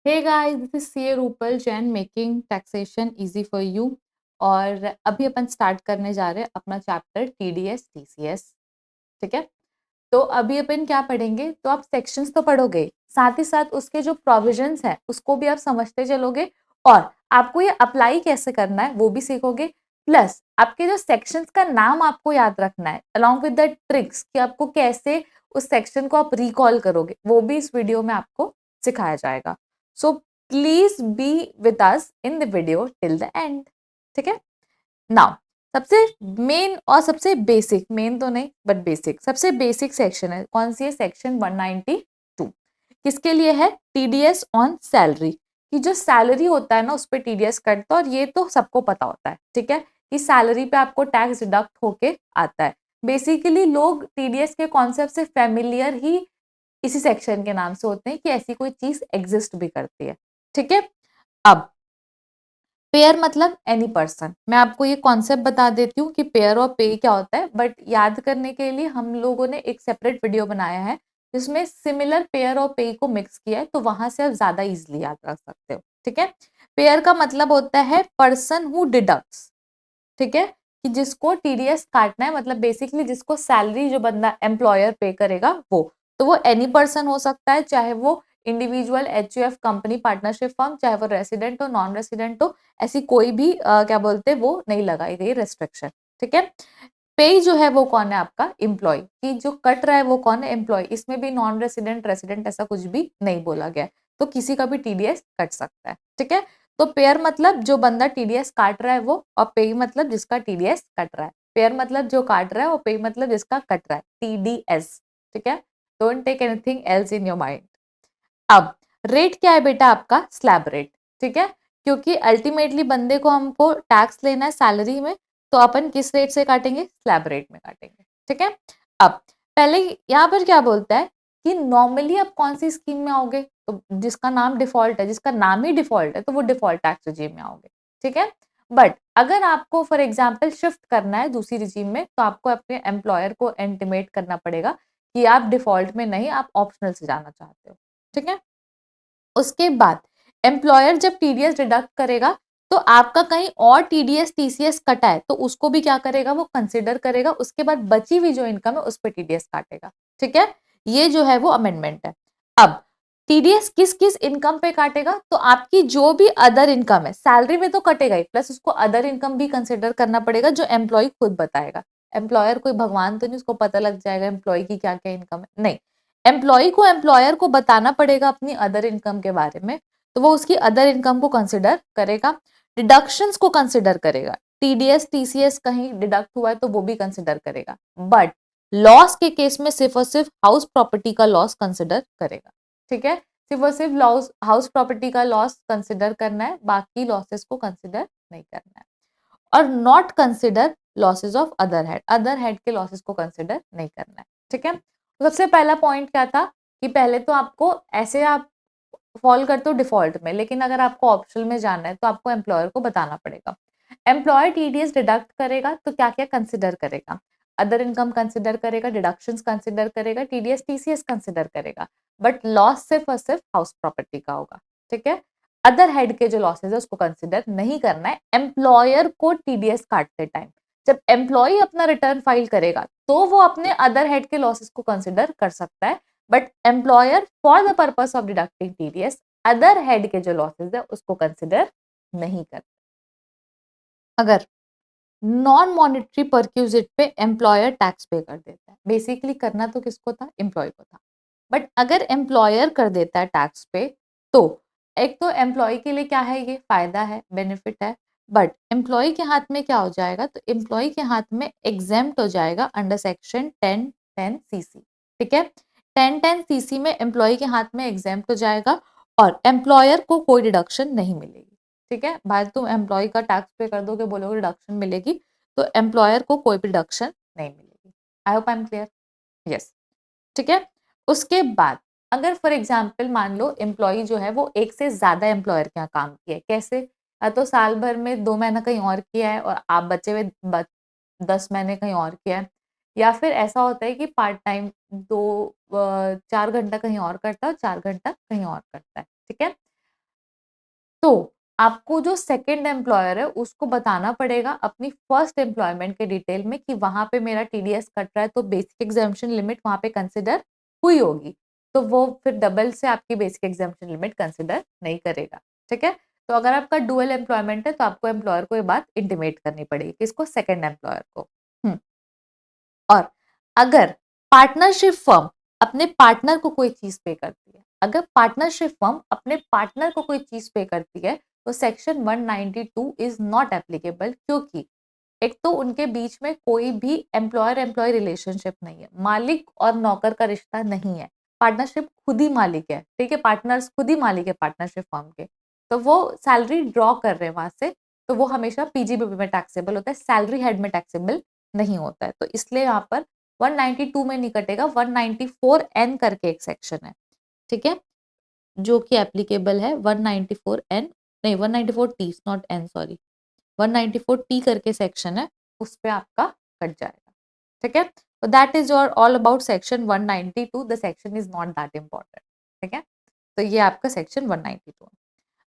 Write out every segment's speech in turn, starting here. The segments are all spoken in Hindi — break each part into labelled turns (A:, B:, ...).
A: Hey guys, this is CA Rupal Jain making taxation easy for you. और अभी अपन स्टार्ट करने जा रहे हैं अपना चैप्टर टीडीएस टीसीएस। ठीक है। तो अभी अपन क्या पढ़ेंगे, तो आप सेक्शंस तो पढ़ोगे, साथ ही साथ उसके जो प्रोविजंस है उसको भी आप समझते चलोगे और आपको ये अप्लाई कैसे करना है वो भी सीखोगे। प्लस आपके जो सेक्शंस का नाम आपको याद रखना है अलॉन्ग विद द ट्रिक्स कि आपको कैसे उस सेक्शन को आप रिकॉल करोगे, वो भी इस वीडियो में आपको सिखाया जाएगा। So please be with us in the video till the end. ठीक है। नाउ सबसे मेन और सबसे बेसिक, मेन तो नहीं बट बेसिक, सबसे बेसिक सेक्शन है कौन सी है? सेक्शन 192। किसके लिए है? TDS on salary. कि जो सैलरी होता है ना उस पर टीडीएस कटता है, और ये तो सबको पता होता है। ठीक है कि सैलरी पे आपको टैक्स डिडक्ट होके आता है। बेसिकली लोग टीडीएस के कॉन्सेप्ट से फेमिलियर ही इसी सेक्शन के नाम से होते हैं कि ऐसी कोई चीज एग्जिस्ट भी करती है। ठीक है। अब पेयर मतलब एनी पर्सन। मैं आपको ये कॉन्सेप्ट बता देती हूँ कि पेयर और पे क्या होता है, बट याद करने के लिए हम लोगों ने एक सेपरेट वीडियो बनाया है जिसमें सिमिलर पेयर और पे को मिक्स किया है, तो वहां से आप ज्यादा इजिली याद रख सकते हो। ठीक है। पेयर का मतलब होता है पर्सन हु डिडक्ट्स। ठीक है। कि जिसको टीडीएस काटना है, मतलब बेसिकली जिसको सैलरी जो बंदा एम्प्लॉयर पे करेगा वो, तो वो एनी पर्सन हो सकता है, चाहे वो individual, HUF, company, partnership firm, चाहे वो रेसिडेंट हो, नॉन रेसिडेंट हो, ऐसी कोई भी क्या बोलते हैं वो नहीं लगाई गई रेस्ट्रिक्शन। ठीक है। पे जो है वो कौन है? आपका एम्प्लॉय। कि जो कट रहा है वो कौन है? एम्प्लॉय। इसमें भी नॉन रेसिडेंट, रेसिडेंट ऐसा कुछ भी नहीं बोला गया है, तो किसी का भी टीडीएस कट सकता है। ठीक है। तो पेयर मतलब जो बंदा टीडीएस काट रहा है वो, और पे मतलब जिसका टीडीएस कट रहा है। पेयर मतलब जो काट रहा है, और पे मतलब जिसका कट रहा है, टीडीएस। ठीक है। Don't take anything else in your mind. अब रेट क्या है बेटा? आपका स्लैब रेट। ठीक है। क्योंकि अल्टीमेटली बंदे को हमको टैक्स लेना है सैलरी में, तो अपन किस रेट से काटेंगे? स्लैब रेट में काटेंगे। ठीक है। अब पहले यहाँ पर क्या बोलता है कि नॉर्मली आप कौन सी स्कीम में आओगे? तो जिसका नाम डिफॉल्ट है, जिसका नाम ही डिफॉल्ट है, तो वो डिफॉल्ट टैक्स रिजीम में आओगे। ठीक है। बट अगर आपको फॉर एग्जाम्पल शिफ्ट करना है दूसरी रिजीम में, तो आपको अपने एम्प्लॉयर को इंटीमेट करना पड़ेगा कि आप डिफॉल्ट में नहीं, आप ऑप्शनल से जाना चाहते हो। ठीक है। उसके बाद एम्प्लॉयर जब टीडीएस डिडक्ट करेगा, तो आपका कहीं और टीडीएस टीसीएस कटा है तो उसको भी क्या करेगा? वो कंसिडर करेगा। उसके बाद बची हुई जो इनकम है उस पर टीडीएस काटेगा। ठीक है। ये जो है वो अमेंडमेंट है। अब टीडीएस किस किस इनकम पे काटेगा? तो आपकी जो भी अदर इनकम है, सैलरी में तो कटेगा ही, प्लस उसको अदर इनकम भी कंसिडर करना पड़ेगा जो एम्प्लॉय खुद बताएगा। एम्प्लॉयर कोई भगवान तो नहीं, उसको पता लग जाएगा एम्प्लॉय की क्या क्या इनकम है, नहीं। एम्प्लॉय को एम्प्लॉयर को बताना पड़ेगा अपनी अदर इनकम के बारे में, तो वो उसकी अदर इनकम को कंसिडर करेगा, डिडक्शंस को कंसिडर करेगा। टीडीएस टीसीएस कहीं डिडक्ट हुआ है तो वो भी कंसिडर करेगा, बट लॉस के केस में सिर्फ और सिर्फ हाउस प्रॉपर्टी का लॉस कंसिडर करेगा। ठीक है। सिर्फ और सिर्फ लॉस, हाउस प्रॉपर्टी का लॉस कंसिडर करना है, बाकी लॉसेस को कंसिडर नहीं करना है। और not consider losses of other head, other head के लॉसेस को कंसिडर नहीं करना है। ठीक है। तो सबसे पहला पॉइंट क्या था कि पहले तो आपको ऐसे आप फॉल करते हो डिफॉल्ट में, लेकिन अगर आपको ऑप्शनल में जाना है तो आपको एम्प्लॉयर को बताना पड़ेगा। एम्प्लॉयर टीडीएस डिडक्ट करेगा तो क्या क्या कंसिडर करेगा? अदर इनकम कंसिडर करेगा, डिडक्शंस कंसिडर करेगा, टीडीएस टीसीएस कंसिडर करेगा, बट लॉस सिर्फ और सिर्फ हाउस प्रॉपर्टी का होगा। ठीक है। अदर हेड के जो लॉसेज है उसको कंसिडर नहीं करना है एम्प्लॉयर को टीडीएस काटते टाइम। जब एम्प्लॉय अपना रिटर्न फाइल करेगा तो वो अपने अदर हेड के लॉसेस को कंसिडर कर सकता है, but employer for the purpose of deducting TDS other head के जो लॉसेज है उसको कंसिडर नहीं करता। अगर नॉन मॉनिटरी परक्यूजिट पे एम्प्लॉयर टैक्स पे कर देता है, बेसिकली करना तो किसको था? एम्प्लॉय को था, बट अगर एम्प्लॉयर कर देता है टैक्स पे, तो एक तो एम्प्लॉय के लिए क्या है? ये फायदा है, बेनिफिट है, बट एम्प्लॉय के हाथ में क्या हो जाएगा? तो एम्प्लॉय के हाथ में एग्जेम्प्ट हो जाएगा अंडर सेक्शन 1010 सीसी। ठीक है। 1010 सीसी में एम्प्लॉय के हाथ में एग्जेम्प्ट हो जाएगा और एम्प्लॉयर को कोई डिडक्शन नहीं मिलेगी। ठीक है। भाई तुम एम्प्लॉय का टैक्स पे कर दोगे, बोलोगे डिडक्शन मिलेगी, तो एम्प्लॉयर को कोई भी डिडक्शन नहीं मिलेगी। आई hope I am clear. Yes. ठीक है। उसके बाद अगर फॉर एग्जाम्पल मान लो एम्प्लॉय जो है वो एक से ज्यादा एम्प्लॉयर के यहाँ काम किया है, कैसे? या तो साल भर में 2 महीना कहीं और किया है और आप बचे हुए 10 महीने कहीं और किया है, या फिर ऐसा होता है कि पार्ट टाइम 4 घंटा कहीं और करता है और 4 घंटा कहीं और करता है। ठीक है। तो आपको जो सेकंड एम्प्लॉयर है उसको बताना पड़ेगा अपनी फर्स्ट एम्प्लॉयमेंट के डिटेल में कि वहां पे मेरा टीडीएस कट रहा है, तो बेसिक एग्जामिशन लिमिट वहां पे कंसिडर हुई होगी, तो वो फिर डबल से आपकी बेसिक एग्जामिशन लिमिट कंसिडर नहीं करेगा। ठीक है, तो अगर आपका डुअल एम्प्लॉयमेंट है तो आपको एम्प्लॉयर को ये बात इंटीमेट करनी पड़ेगी, किसको, सेकंड एम्प्लॉयर को। और अगर पार्टनरशिप फर्म अपने पार्टनर को कोई चीज पे करती है, अगर पार्टनरशिप फर्म अपने पार्टनर को कोई चीज पे करती है, तो सेक्शन 192 इज नॉट एप्लीकेबल, क्योंकि एक तो उनके बीच में कोई भी एम्प्लॉयर एम्प्लॉय रिलेशनशिप नहीं है, मालिक और नौकर का रिश्ता नहीं है, पार्टनरशिप खुद ही मालिक है। ठीक है, पार्टनर्स खुद ही मालिक है पार्टनरशिप फर्म के, तो वो सैलरी ड्रॉ कर रहे हैं वहां से, तो वो हमेशा पीजीबीपी में टैक्सेबल होता है, सैलरी हेड में टैक्सेबल नहीं होता है। तो इसलिए यहाँ पर 192 में नहीं कटेगा, 194 एन करके एक सेक्शन है। ठीक है, जो कि एप्लीकेबल है 194 एन, नहीं 194 T, not an, sorry, 194 T करके सेक्शन है, उस पे आपका कट जाएगा। ठीक है, तो that is your all about section 192, the section is not that important. ठीक है, तो ये आपका सेक्शन 192।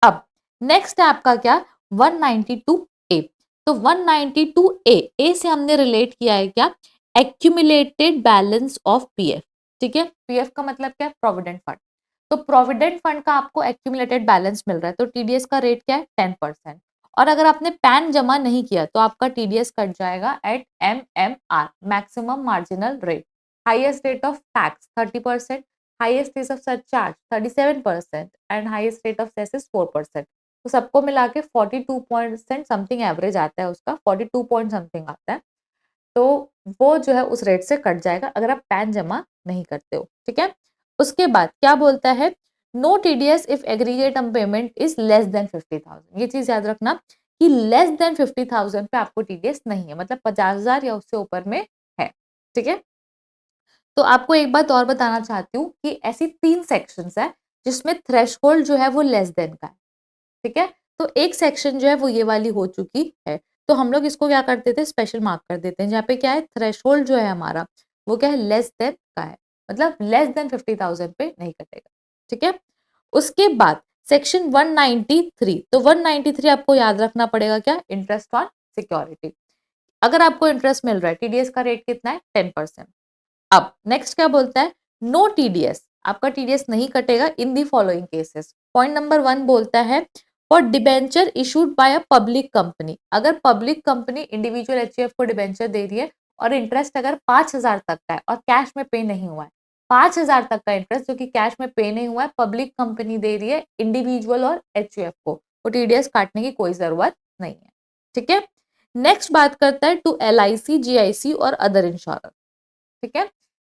A: अब नेक्स्ट है आपका क्या, 192 ए। तो 192 ए, ए से हमने रिलेट किया है क्या, एक्यूमुलेटेड बैलेंस ऑफ पीएफ। ठीक है, पीएफ का मतलब क्या है, प्रोविडेंट फंड। तो प्रोविडेंट फंड का आपको एक्यूमुलेटेड बैलेंस मिल रहा है, तो टीडीएस का रेट क्या है, 10%। और अगर आपने पैन जमा नहीं किया तो आपका टीडीएस कट जाएगा at MMR, maximum marginal rate. Highest rate of tax 30%, highest rate of surcharge 37% and highest rate of cess is 4%। तो सबको मिला के 42% समथिंग एवरेज आता है उसका, 42 पॉइंट समथिंग आता है, तो वो जो है उस रेट से कट जाएगा अगर आप पैन जमा नहीं करते हो। ठीक है, उसके बाद क्या बोलता है, no TDS if aggregate payment is less than 50,000। ये चीज याद रखना कि लेस देन 50,000 पे आपको टीडीएस नहीं है, मतलब 50,000 या उससे ऊपर में है। ठीक है, तो आपको एक बात और बताना चाहती हूँ कि ऐसी 3 सेक्शंस है जिसमें थ्रेशहोल्ड जो है वो लेस देन का है। ठीक है, तो एक सेक्शन जो है वो ये वाली हो चुकी है, तो हम लोग इसको क्या कर देते हैं, स्पेशल मार्क कर देते हैं, जहाँ पे क्या है, थ्रेशहोल्ड जो है हमारा वो क्या है, लेस देन का है, मतलब लेस देन 50,000 पे नहीं कटेगा। ठीक है, उसके बाद सेक्शन 193, तो 193 आपको याद रखना पड़ेगा क्या, इंटरेस्ट ऑन सिक्योरिटी। अगर आपको इंटरेस्ट मिल रहा है, टीडीएस का रेट कितना है, 10%। अब नेक्स्ट क्या बोलता है, नो टीडीएस, आपका टीडीएस नहीं कटेगा in the following cases. Point number 1 बोलता है, for debenture issued by a public company. अगर पब्लिक कंपनी इंडिविजुअल एचयूएफ को डिबेंचर दे रही है और इंटरेस्ट अगर 5,000 तक का है और कैश में पे नहीं हुआ है, 5,000 तक का इंटरेस्ट जो कि कैश में पे नहीं हुआ है, पब्लिक कंपनी दे रही है इंडिविजुअल और एचयूएफ को, तो टीडीएस काटने की कोई जरूरत नहीं है। ठीक है, नेक्स्ट बात करता है टू LIC, GIC और अदर इंश्योरेंस। ठीक है,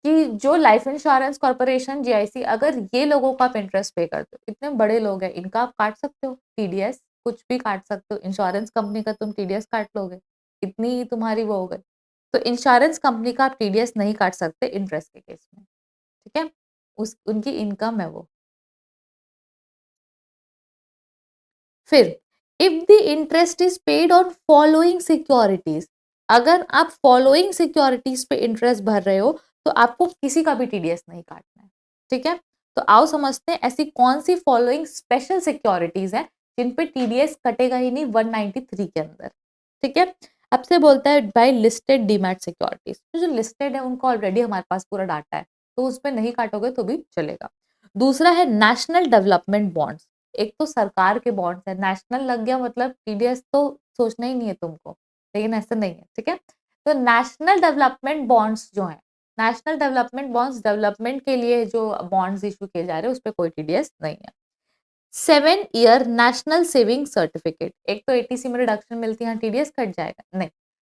A: कि जो लाइफ इंश्योरेंस कॉर्पोरेशन, जीआईसी, अगर ये लोगों का आप इंटरेस्ट पे करते हो, इतने बड़े लोग हैं, इनका आप काट सकते हो टीडीएस, कुछ भी काट सकते हो। इंश्योरेंस कंपनी का तुम टीडीएस काट लोगे, इतनी ही तुम्हारी वो हो गई, तो इंश्योरेंस कंपनी का आप टीडीएस नहीं काट सकते इंटरेस्ट के केस में। ठीक है, उस उनकी इनकम है वो। फिर if the interest is paid on following securities, अगर आप फॉलोइंग सिक्योरिटीज पे इंटरेस्ट भर रहे हो तो आपको किसी का भी टीडीएस नहीं काटना है। ठीक है, तो आओ समझते हैं ऐसी कौन सी फॉलोइंग स्पेशल सिक्योरिटीज है जिन पे टीडीएस कटेगा ही नहीं 193 के अंदर। ठीक है, अब से बोलता है बाय लिस्टेड डीमैट सिक्योरिटीज, जो लिस्टेड है उनको ऑलरेडी हमारे पास पूरा डाटा है, तो उसमें नहीं काटोगे तो भी चलेगा। दूसरा है नेशनल डेवलपमेंट बॉन्ड्स, एक तो सरकार के बॉन्ड्स है, नेशनल लग गया मतलब टीडीएस तो सोचना ही नहीं है तुमको, लेकिन ऐसा नहीं है। ठीक है, तो नेशनल डेवलपमेंट बॉन्ड्स जो है, नेशनल डेवलपमेंट बॉन्ड्स, डेवलपमेंट के लिए जो बॉन्ड्स इशू किए जा रहे हैं उस पर कोई टीडीएस नहीं है। 7 ईयर नेशनल सेविंग सर्टिफिकेट, एक तो एटीसी में रिडक्शन मिलती है, टीडीएस कट जाएगा नहीं,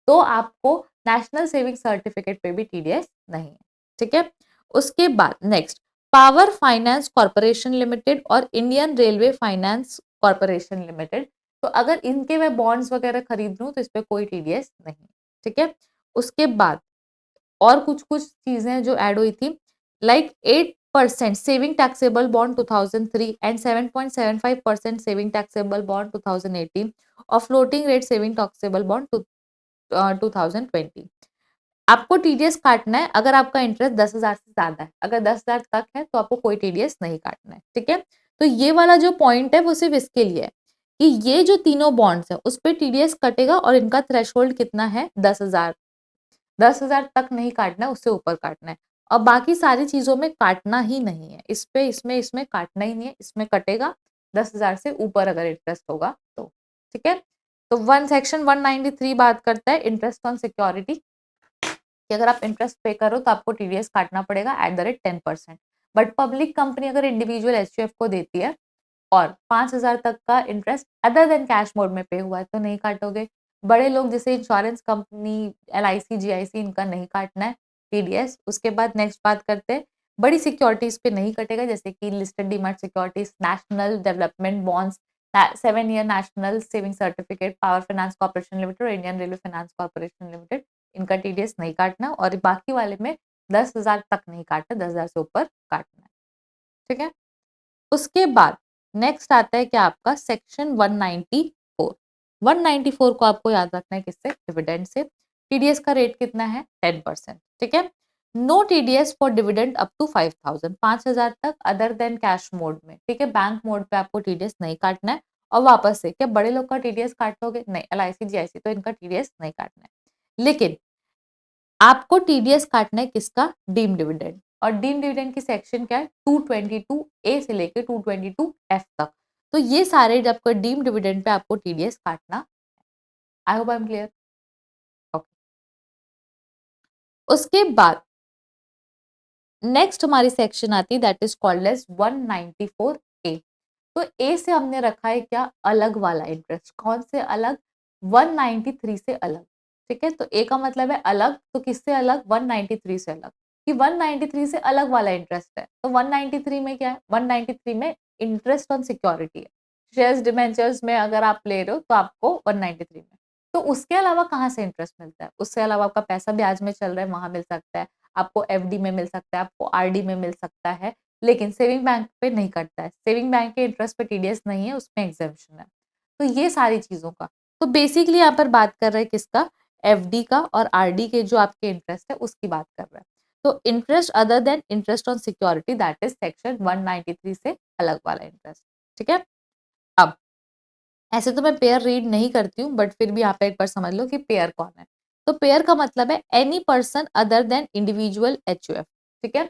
A: तो आपको नेशनल सेविंग सर्टिफिकेट पे भी टीडीएस नहीं है। ठीक है, उसके बाद next power finance corporation limited और Indian railway finance corporation limited, तो अगर इनके मैं बॉन्ड्स वगैरह खरीद लूँ तो इस पे कोई टीडीएस नहीं। ठीक है, उसके बाद और कुछ कुछ चीजें जो ऐड हुई थी, like 8% saving taxable bond 2003 and 7.75% saving taxable bond 2018 और floating rate saving taxable bond 2020। आपको टीडीएस काटना है अगर आपका इंटरेस्ट 10,000 से ज्यादा है, अगर 10,000 तक है तो आपको कोई टीडीएस नहीं काटना है। ठीक है, तो ये वाला जो पॉइंट है वो सिर्फ इसके लिए है कि ये जो तीनों बॉन्ड्स हैं उस पे टीडीएस कटेगा और इनका थ्रेशोल्ड कितना है 10,000। 10,000 तक नहीं काटना है, उससे ऊपर काटना है। और बाकी सारी चीजों में काटना ही नहीं है, इस पे इसमें काटना ही नहीं है, इसमें कटेगा 10,000 से ऊपर अगर इंटरेस्ट होगा तो। ठीक है, तो वन सेक्शन 193 बात करता है इंटरेस्ट ऑन सिक्योरिटी कि अगर आप इंटरेस्ट पे करो तो आपको टीडीएस काटना पड़ेगा at the rate 10%। But public company अगर इंडिविजुअल एचयूएफ को देती है और 5,000 तक का interest other than cash mode में पे हुआ है तो नहीं काटोगे। बड़े लोग जैसे इंश्योरेंस कंपनी, एलआईसी, जीआईसी, इनका नहीं काटना है टीडीएस। उसके बाद नेक्स्ट बात करते हैं बड़ी सिक्योरिटीज पे नहीं कटेगा, जैसे कि listed demat securities, national development bonds, 7 year national saving certificate, power finance corporation limited और Indian railway finance corporation limited, इनका टीडीएस नहीं काटना। और बाकी वाले में 10,000 तक नहीं काटना, 10,000 से ऊपर काटना है। ठीक है, उसके बाद नेक्स्ट आता है क्या आपका सेक्शन 194। 194 को आपको याद रखना है किससे, डिविडेंड से। टीडीएस का रेट कितना है 10%। ठीक है, no TDS for dividend up to 5,000, 5,000 तक अदर देन कैश मोड में। ठीक है, बैंक मोड पे आपको टीडीएस नहीं काटना है। और वापस से क्या बड़े लोग का टीडीएस काट लोगे, नहीं, एलआईसी जीआईसी तो इनका टीडीएस नहीं काटना है। लेकिन आपको टीडीएस काटना है किसका, डीम डिविडेंड। और डीम डिविडेंड की सेक्शन क्या है, 222 ए से लेके 222 एफ तक। तो ये सारे जब कोई डीम डिविडेंड पे आपको टीडीएस काटना। आई hope I am clear. Okay, उसके बाद नेक्स्ट हमारी सेक्शन आती है दैट इज कॉल्ड एज 194 ए। तो ए से हमने रखा है क्या, अलग वाला इंटरेस्ट। कौन से अलग, 193 से अलग। ठीक है, तो ए का मतलब है अलग, तो किससे अलग, 193 से अलग। कि 193 से अलग वाला इंटरेस्ट है, तो 193 में क्या है, 193 में इंटरेस्ट ऑन सिक्योरिटी है। शेयर्स डिबेंचर्स में अगर आप ले रहे हो तो आपको 193 में। तो उसके अलावा कहाँ से इंटरेस्ट मिलता है, उससे अलावा आपका पैसा ब्याज में चल रहा है वहां मिल सकता है, आपको एफडी में मिल सकता है, आपको आरडी में मिल सकता है, लेकिन सेविंग बैंक पे नहीं कटता है। सेविंग बैंक के इंटरेस्ट पे टीडीएस नहीं है, उसमें एग्जेम्पशन है। तो ये सारी चीजों का, तो बेसिकली यहाँ पर बात कर रहे हैं किसका, एफडी का और आरडी के जो आपके इंटरेस्ट है उसकी बात कर रहा है। तो interest other than interest on security that is section 193 से अलग वाला इंटरेस्ट। ठीक है, अब ऐसे तो मैं पेयर रीड नहीं करती हूँ, बट फिर भी यहाँ पे एक बार समझ लो कि पेयर कौन है। तो पेयर का मतलब है any person other than individual HUF. ठीक है,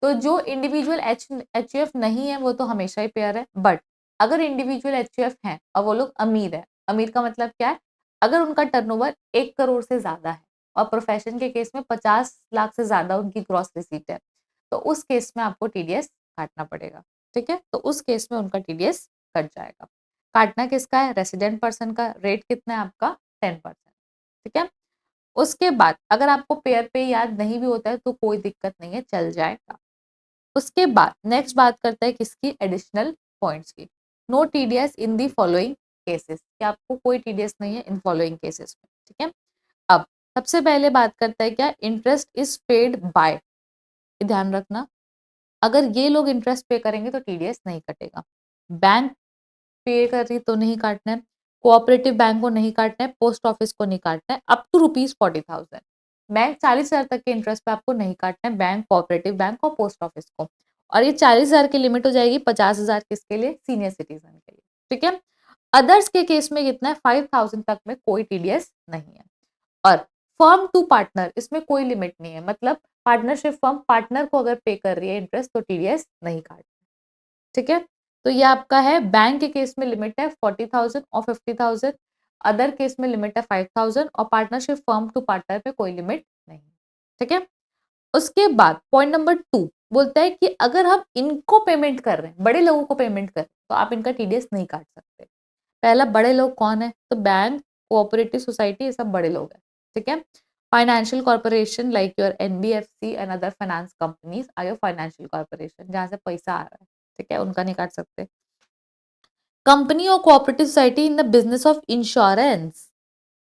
A: तो जो इंडिविजुअल एचयूएफ नहीं है वो तो हमेशा ही पेयर है। बट अगर इंडिविजुअल एचयूएफ है और वो लोग अमीर है, अमीर का मतलब क्या है, अगर उनका टर्नओवर 1 करोड़ से ज्यादा है और प्रोफेशन के केस में 50 लाख से ज्यादा उनकी क्रॉस रिसीट है, तो उस केस में आपको टीडीएस काटना पड़ेगा। ठीक है, तो उस केस में उनका टीडीएस कट जाएगा। काटना किसका है, रेसिडेंट पर्सन का। रेट कितना है आपका, 10%। ठीक है, उसके बाद अगर आपको पेयर पे याद नहीं भी होता है तो कोई दिक्कत नहीं है, चल जाएगा। उसके बाद नेक्स्ट बात करता है किसकी, एडिशनल पॉइंट्स की। No TDS in the following cases, कि आपको कोई टीडीएस नहीं है इन फॉलोइंग केसेस में। ठीक है, अब सबसे पहले बात करता है क्या, इंटरेस्ट इज पेड बाय। ध्यान रखना, अगर ये लोग इंटरेस्ट पे करेंगे तो टीडीएस नहीं कटेगा। बैंक पे कर रही तो नहीं काटना है, कोऑपरेटिव बैंक को नहीं काटना है, पोस्ट ऑफिस को नहीं काटना है, अप टू ₹40,000। बैंक 40,000 तक के इंटरेस्ट पे आपको नहीं काटना है, बैंक, कोऑपरेटिव बैंक और पोस्ट ऑफिस को। और ये 40,000 की लिमिट हो जाएगी, 50,000 किसके लिए, सीनियर सिटीजन के लिए। ठीक है, अदर्स के केस में कितना है, 5,000 तक में कोई टीडीएस नहीं है। और फर्म टू पार्टनर, इसमें कोई लिमिट नहीं है, मतलब पार्टनरशिप फर्म पार्टनर को अगर पे कर रही है इंटरेस्ट तो टीडीएस नहीं काट। ठीक है, तो ये आपका है, बैंक के केस में लिमिट है 40,000 और 50,000, अदर केस में लिमिट है 5,000 और पार्टनरशिप फर्म टू पार्टनर पे कोई लिमिट नहीं। ठीक है, उसके बाद पॉइंट नंबर 2 बोलता है कि अगर हम इनको पेमेंट कर रहे हैं, बड़े लोगों को पेमेंट कर रहे हैं, तो आप इनका टीडीएस नहीं काट सकते। पहला, बड़े लोग कौन है, तो बैंक, कोऑपरेटिव सोसाइटी, ये सब बड़े लोग हैं। ठीक है, financial corporation like your NBFC and other finance companies are your financial corporation, जहां से पैसा आ रहा है। ठीक है, उनका नहीं काट सकते। कंपनी और cooperative society in the business of insurance,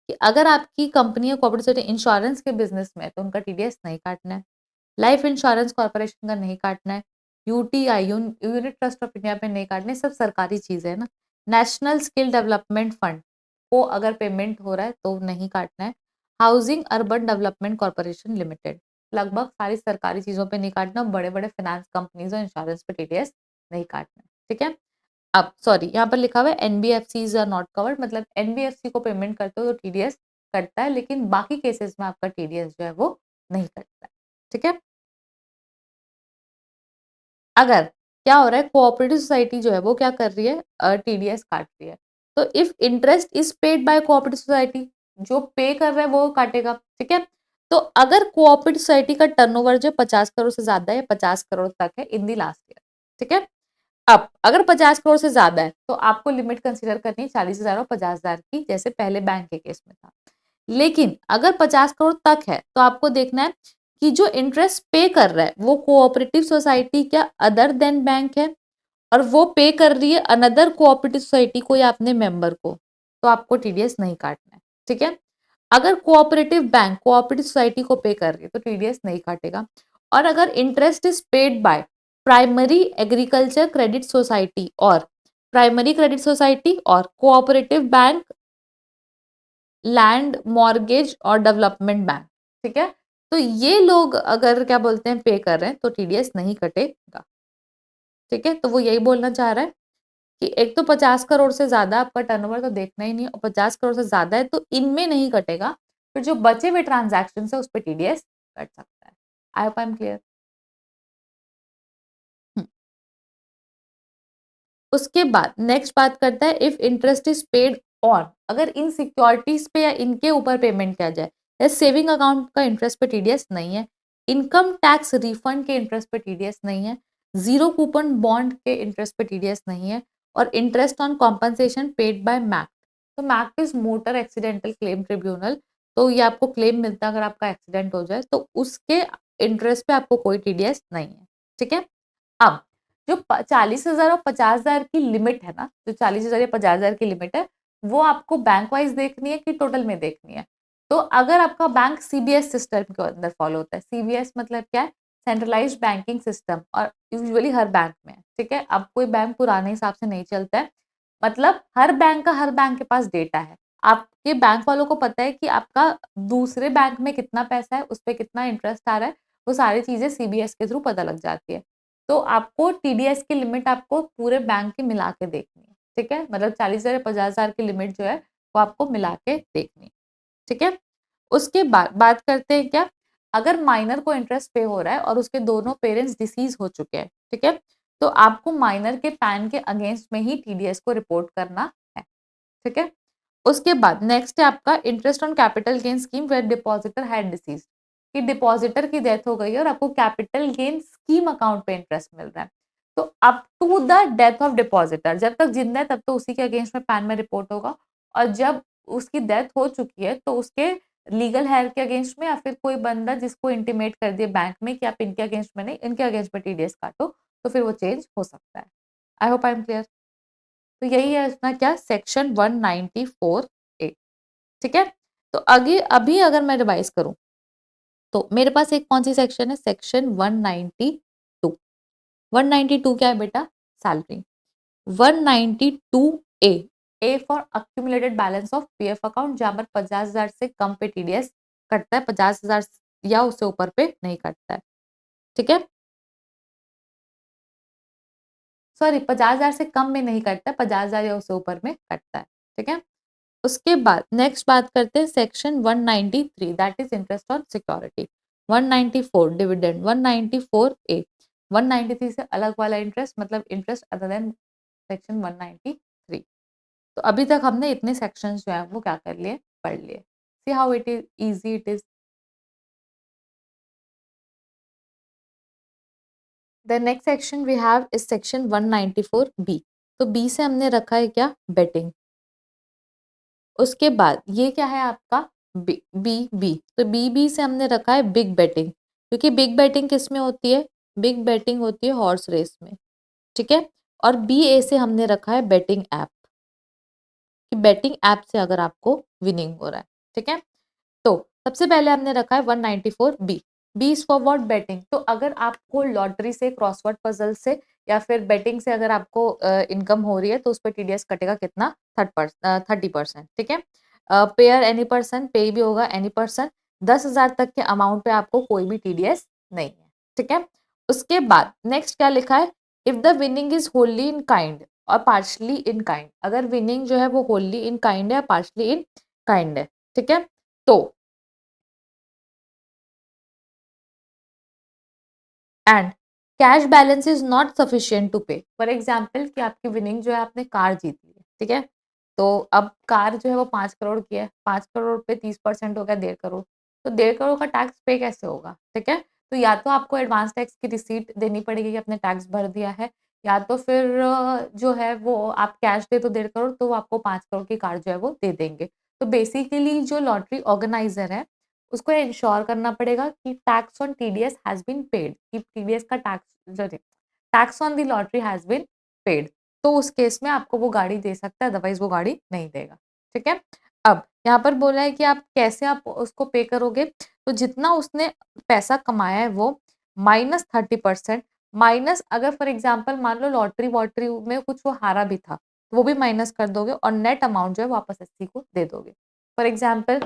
A: कि अगर आपकी कंपनी और कोऑपरेटिव सोसाइटी इंश्योरेंस के बिजनेस में है तो उनका टीडीएस नहीं काटना है। लाइफ इंश्योरेंस कॉर्पोरेशन का नहीं काटना है। UTI, unit trust of India पे नहीं काटने, सब सरकारी चीजें है ना। नेशनल स्किल डेवलपमेंट फंड को अगर पेमेंट हो रहा है तो नहीं काटना है। Housing urban development corporation limited, लगभग सारी सरकारी चीजों पे नहीं काटना, बड़े बड़े फाइनेंस कंपनीज और इंश्योरेंस पे टीडीएस नहीं काटना है। ठीक है, अब सॉरी यहाँ पर लिखा हुआ है एनबीएफसीज आर नॉट कवर्ड, मतलब एनबीएफसी को पेमेंट करते हो तो टीडीएस कटता है, लेकिन बाकी केसेस में आपका टीडीएस जो है वो नहीं कटता है। ठीक है। अगर क्या हो रहा है, कोऑपरेटिव सोसाइटी जो है वो क्या कर रही है, टीडीएस काट रही है, तो if interest is paid by cooperative society, जो पे कर रहा है वो काटेगा। ठीक है। तो अगर कोऑपरेटिव सोसाइटी का टर्नओवर जो 50 करोड़ से ज्यादा है, 50 करोड़ तक है इन दी लास्ट ईयर। ठीक है। अब अगर 50 करोड़ से ज्यादा है तो आपको लिमिट कंसीडर करनी है 40,000 और 50,000 की, जैसे पहले बैंक के केस में था। लेकिन अगर 50 करोड़ तक है तो आपको देखना है कि जो इंटरेस्ट पे कर रहा है वो कोऑपरेटिव सोसाइटी क्या अदर देन बैंक है, और वो पे कर रही है अनदर कोऑपरेटिव सोसाइटी को या अपने मेंबर को, तो आपको टीडीएस नहीं काटना है। ठीक है। अगर कोऑपरेटिव बैंक कोऑपरेटिव सोसाइटी को पे कर रही है तो टीडीएस नहीं काटेगा। और अगर interest is paid by primary agriculture credit society और प्राइमरी क्रेडिट सोसाइटी और कोऑपरेटिव बैंक, लैंड मॉर्गेज और डेवलपमेंट बैंक, ठीक है, तो ये लोग अगर क्या बोलते हैं पे कर रहे हैं तो टीडीएस नहीं कटेगा। ठीक है। तो वो यही बोलना चाह रहा है कि एक तो 50 करोड़ से ज्यादा आपका टर्नओवर तो देखना ही नहीं है, और 50 करोड़ से ज्यादा है तो इनमें नहीं कटेगा, फिर जो बचे हुए ट्रांजैक्शन है उस पर टीडीएस कट सकता है। I hope I am clear. उसके बाद नेक्स्ट बात करता है if interest is paid on, अगर इन सिक्योरिटीज पे या इनके ऊपर पेमेंट किया जाए, या सेविंग अकाउंट का इंटरेस्ट पे टीडीएस नहीं है, इनकम टैक्स रिफंड के इंटरेस्ट पे टीडीएस नहीं है, जीरो कूपन बॉन्ड के इंटरेस्ट पे टीडीएस नहीं है, और interest on compensation paid by MACT. तो MACT is motor accidental claim tribunal, तो ये आपको क्लेम मिलता है अगर आपका एक्सीडेंट हो जाए, तो उसके इंटरेस्ट पे आपको कोई टीडीएस नहीं है। ठीक है। अब जो 40,000 और 50,000 की लिमिट है ना, जो 40,000 या 50,000 की लिमिट है, वो आपको बैंक वाइज देखनी है कि टोटल में देखनी है। तो अगर आपका बैंक सीबीएस सिस्टम के अंदर फॉलो होता है, सीबीएस मतलब क्या है, सेंट्रलाइज्ड बैंकिंग सिस्टम, और यूजुअली हर बैंक में है। ठीक है। अब कोई बैंक पुराने हिसाब से नहीं चलता है, मतलब हर बैंक के पास डेटा है, आपके बैंक वालों को पता है कि आपका दूसरे बैंक में कितना पैसा है, उस पर कितना इंटरेस्ट आ रहा है, वो सारी चीजें सीबीएस के थ्रू पता लग जाती है। तो आपको टीडीएस की लिमिट आपको पूरे बैंक की मिला के देखनी है। ठीक है। मतलब 40,000 या 50,000 की लिमिट जो है वो आपको मिला के देखनी है। ठीक है। उसके बाद बात करते हैं क्या, अगर माइनर को इंटरेस्ट पे हो रहा है और उसके दोनों पेरेंट्स डिसीज हो चुके हैं, ठीक है, तो आपको माइनर के पैन के अगेंस्ट में ही टीडीएस को रिपोर्ट करना है। ठीक है। उसके बाद नेक्स्ट है आपका interest on capital gain scheme where depositor had decease, कि डिपॉजिटर की डेथ हो गई है और आपको कैपिटल गेन स्कीम अकाउंट पे इंटरेस्ट मिल रहा है। तो up to the death of depositor, जब तक जिंदा है तब तो उसी के अगेंस्ट में पैन में रिपोर्ट होगा, और जब उसकी डेथ हो चुकी है तो उसके लीगल हेयर के अगेंस्ट में, या फिर कोई बंदा जिसको इंटीमेट कर दिए बैंक में कि आप इनके अगेंस्ट में नहीं, इनके अगेंस्ट में टीडीएस काटो, तो फिर वो चेंज हो सकता है। I hope I am clear. तो यही है अपना क्या, सेक्शन 194 ए। ठीक है। तो आगे अभी अगर मैं रिवाइज करूं तो मेरे पास एक कौन सी सेक्शन है, सेक्शन 192। 192 क्या है बेटा, salary. 192 A, A for accumulated balance of PF account, जहां पर 50,000 से कम पे टीडीएस कटता है, 50,000 या उससे ऊपर पे नहीं कटता है। ठीक है। सॉरी, 50,000 से कम में नहीं कटता है, 50,000 या उससे ऊपर में कटता है। ठीक है। उसके बाद नेक्स्ट बात करते हैं section 193, that is interest on security. 194 dividend, 194 ए, 193 से अलग वाला इंटरेस्ट, मतलब इंटरेस्ट अदर देन सेक्शन 193। तो अभी तक हमने इतने सेक्शंस जो है वो क्या कर लिए, पढ़ लिए। See how it is easy it is. The next section we have is section 194 B. तो बी से हमने रखा है क्या, बेटिंग। उसके बाद ये क्या है आपका, बी बी बी, तो बी बी से हमने रखा है बिग बेटिंग, क्योंकि बिग बेटिंग किस में होती है, बिग बेटिंग होती है हॉर्स रेस में। ठीक है। और बी ए से हमने रखा है बेटिंग ऐप, कि बेटिंग ऐप से अगर आपको विनिंग हो रहा है। ठीक है। तो सबसे पहले हमने रखा है 194 B. B is for what, betting. तो अगर आपको लॉटरी से, क्रॉसवर्ड पजल से, या फिर बेटिंग से अगर आपको इनकम हो रही है तो उस पर टीडीएस कटेगा कितना, 30%। ठीक है। पेयर एनी पर्सन, पे भी होगा एनी पर्सन, 10,000 तक के अमाउंट पे आपको कोई भी टीडीएस नहीं है। ठीक है। उसके बाद नेक्स्ट क्या लिखा है, if the winning is wholly in kind और पार्शली इन काइंड। अगर विनिंग जो है वो होली इन काइंड है, पार्शली इन काइंड है, ठीक है। तो and cash balance is not sufficient to pay. For example कि आपकी विनिंग जो है, आपने कार जीत ली है, ठीक है। तो अब कार जो है वो 5 करोड़ की है, 5 करोड़ पे 30% हो गया 1.5 करोड़। तो 1.5 करोड़ का टैक्स पे कैसे होगा, ठीक है। तो या तो आपको एडवांस टैक्स की रिसीट देनी पड़ेगी कि आपने टैक्स भर दिया है, या तो फिर जो है वो आप कैश दे तो 1.5 करोड़, तो वो आपको 5 करोड़ की कार जो है वो दे देंगे। तो बेसिकली जो लॉटरी ऑर्गेनाइजर है उसको इंश्योर करना पड़ेगा कि tax on TDS has been paid, कि टीडीएस का tax on the lottery has been paid. तो उस केस में आपको वो गाड़ी दे सकता है, अदरवाइज वो गाड़ी नहीं देगा, ठीक है। अब यहाँ पर बोला है कि आप कैसे आप उसको पे करोगे। तो जितना उसने पैसा कमाया है वो माइनस 30%, माइनस अगर फॉर एग्जाम्पल मान लो लॉटरी वॉटरी में कुछ वो हारा भी था, तो वो भी माइनस कर दोगे और नेट अमाउंट जो है वापस एससी को दे दोगे। फॉर एग्जाम्पल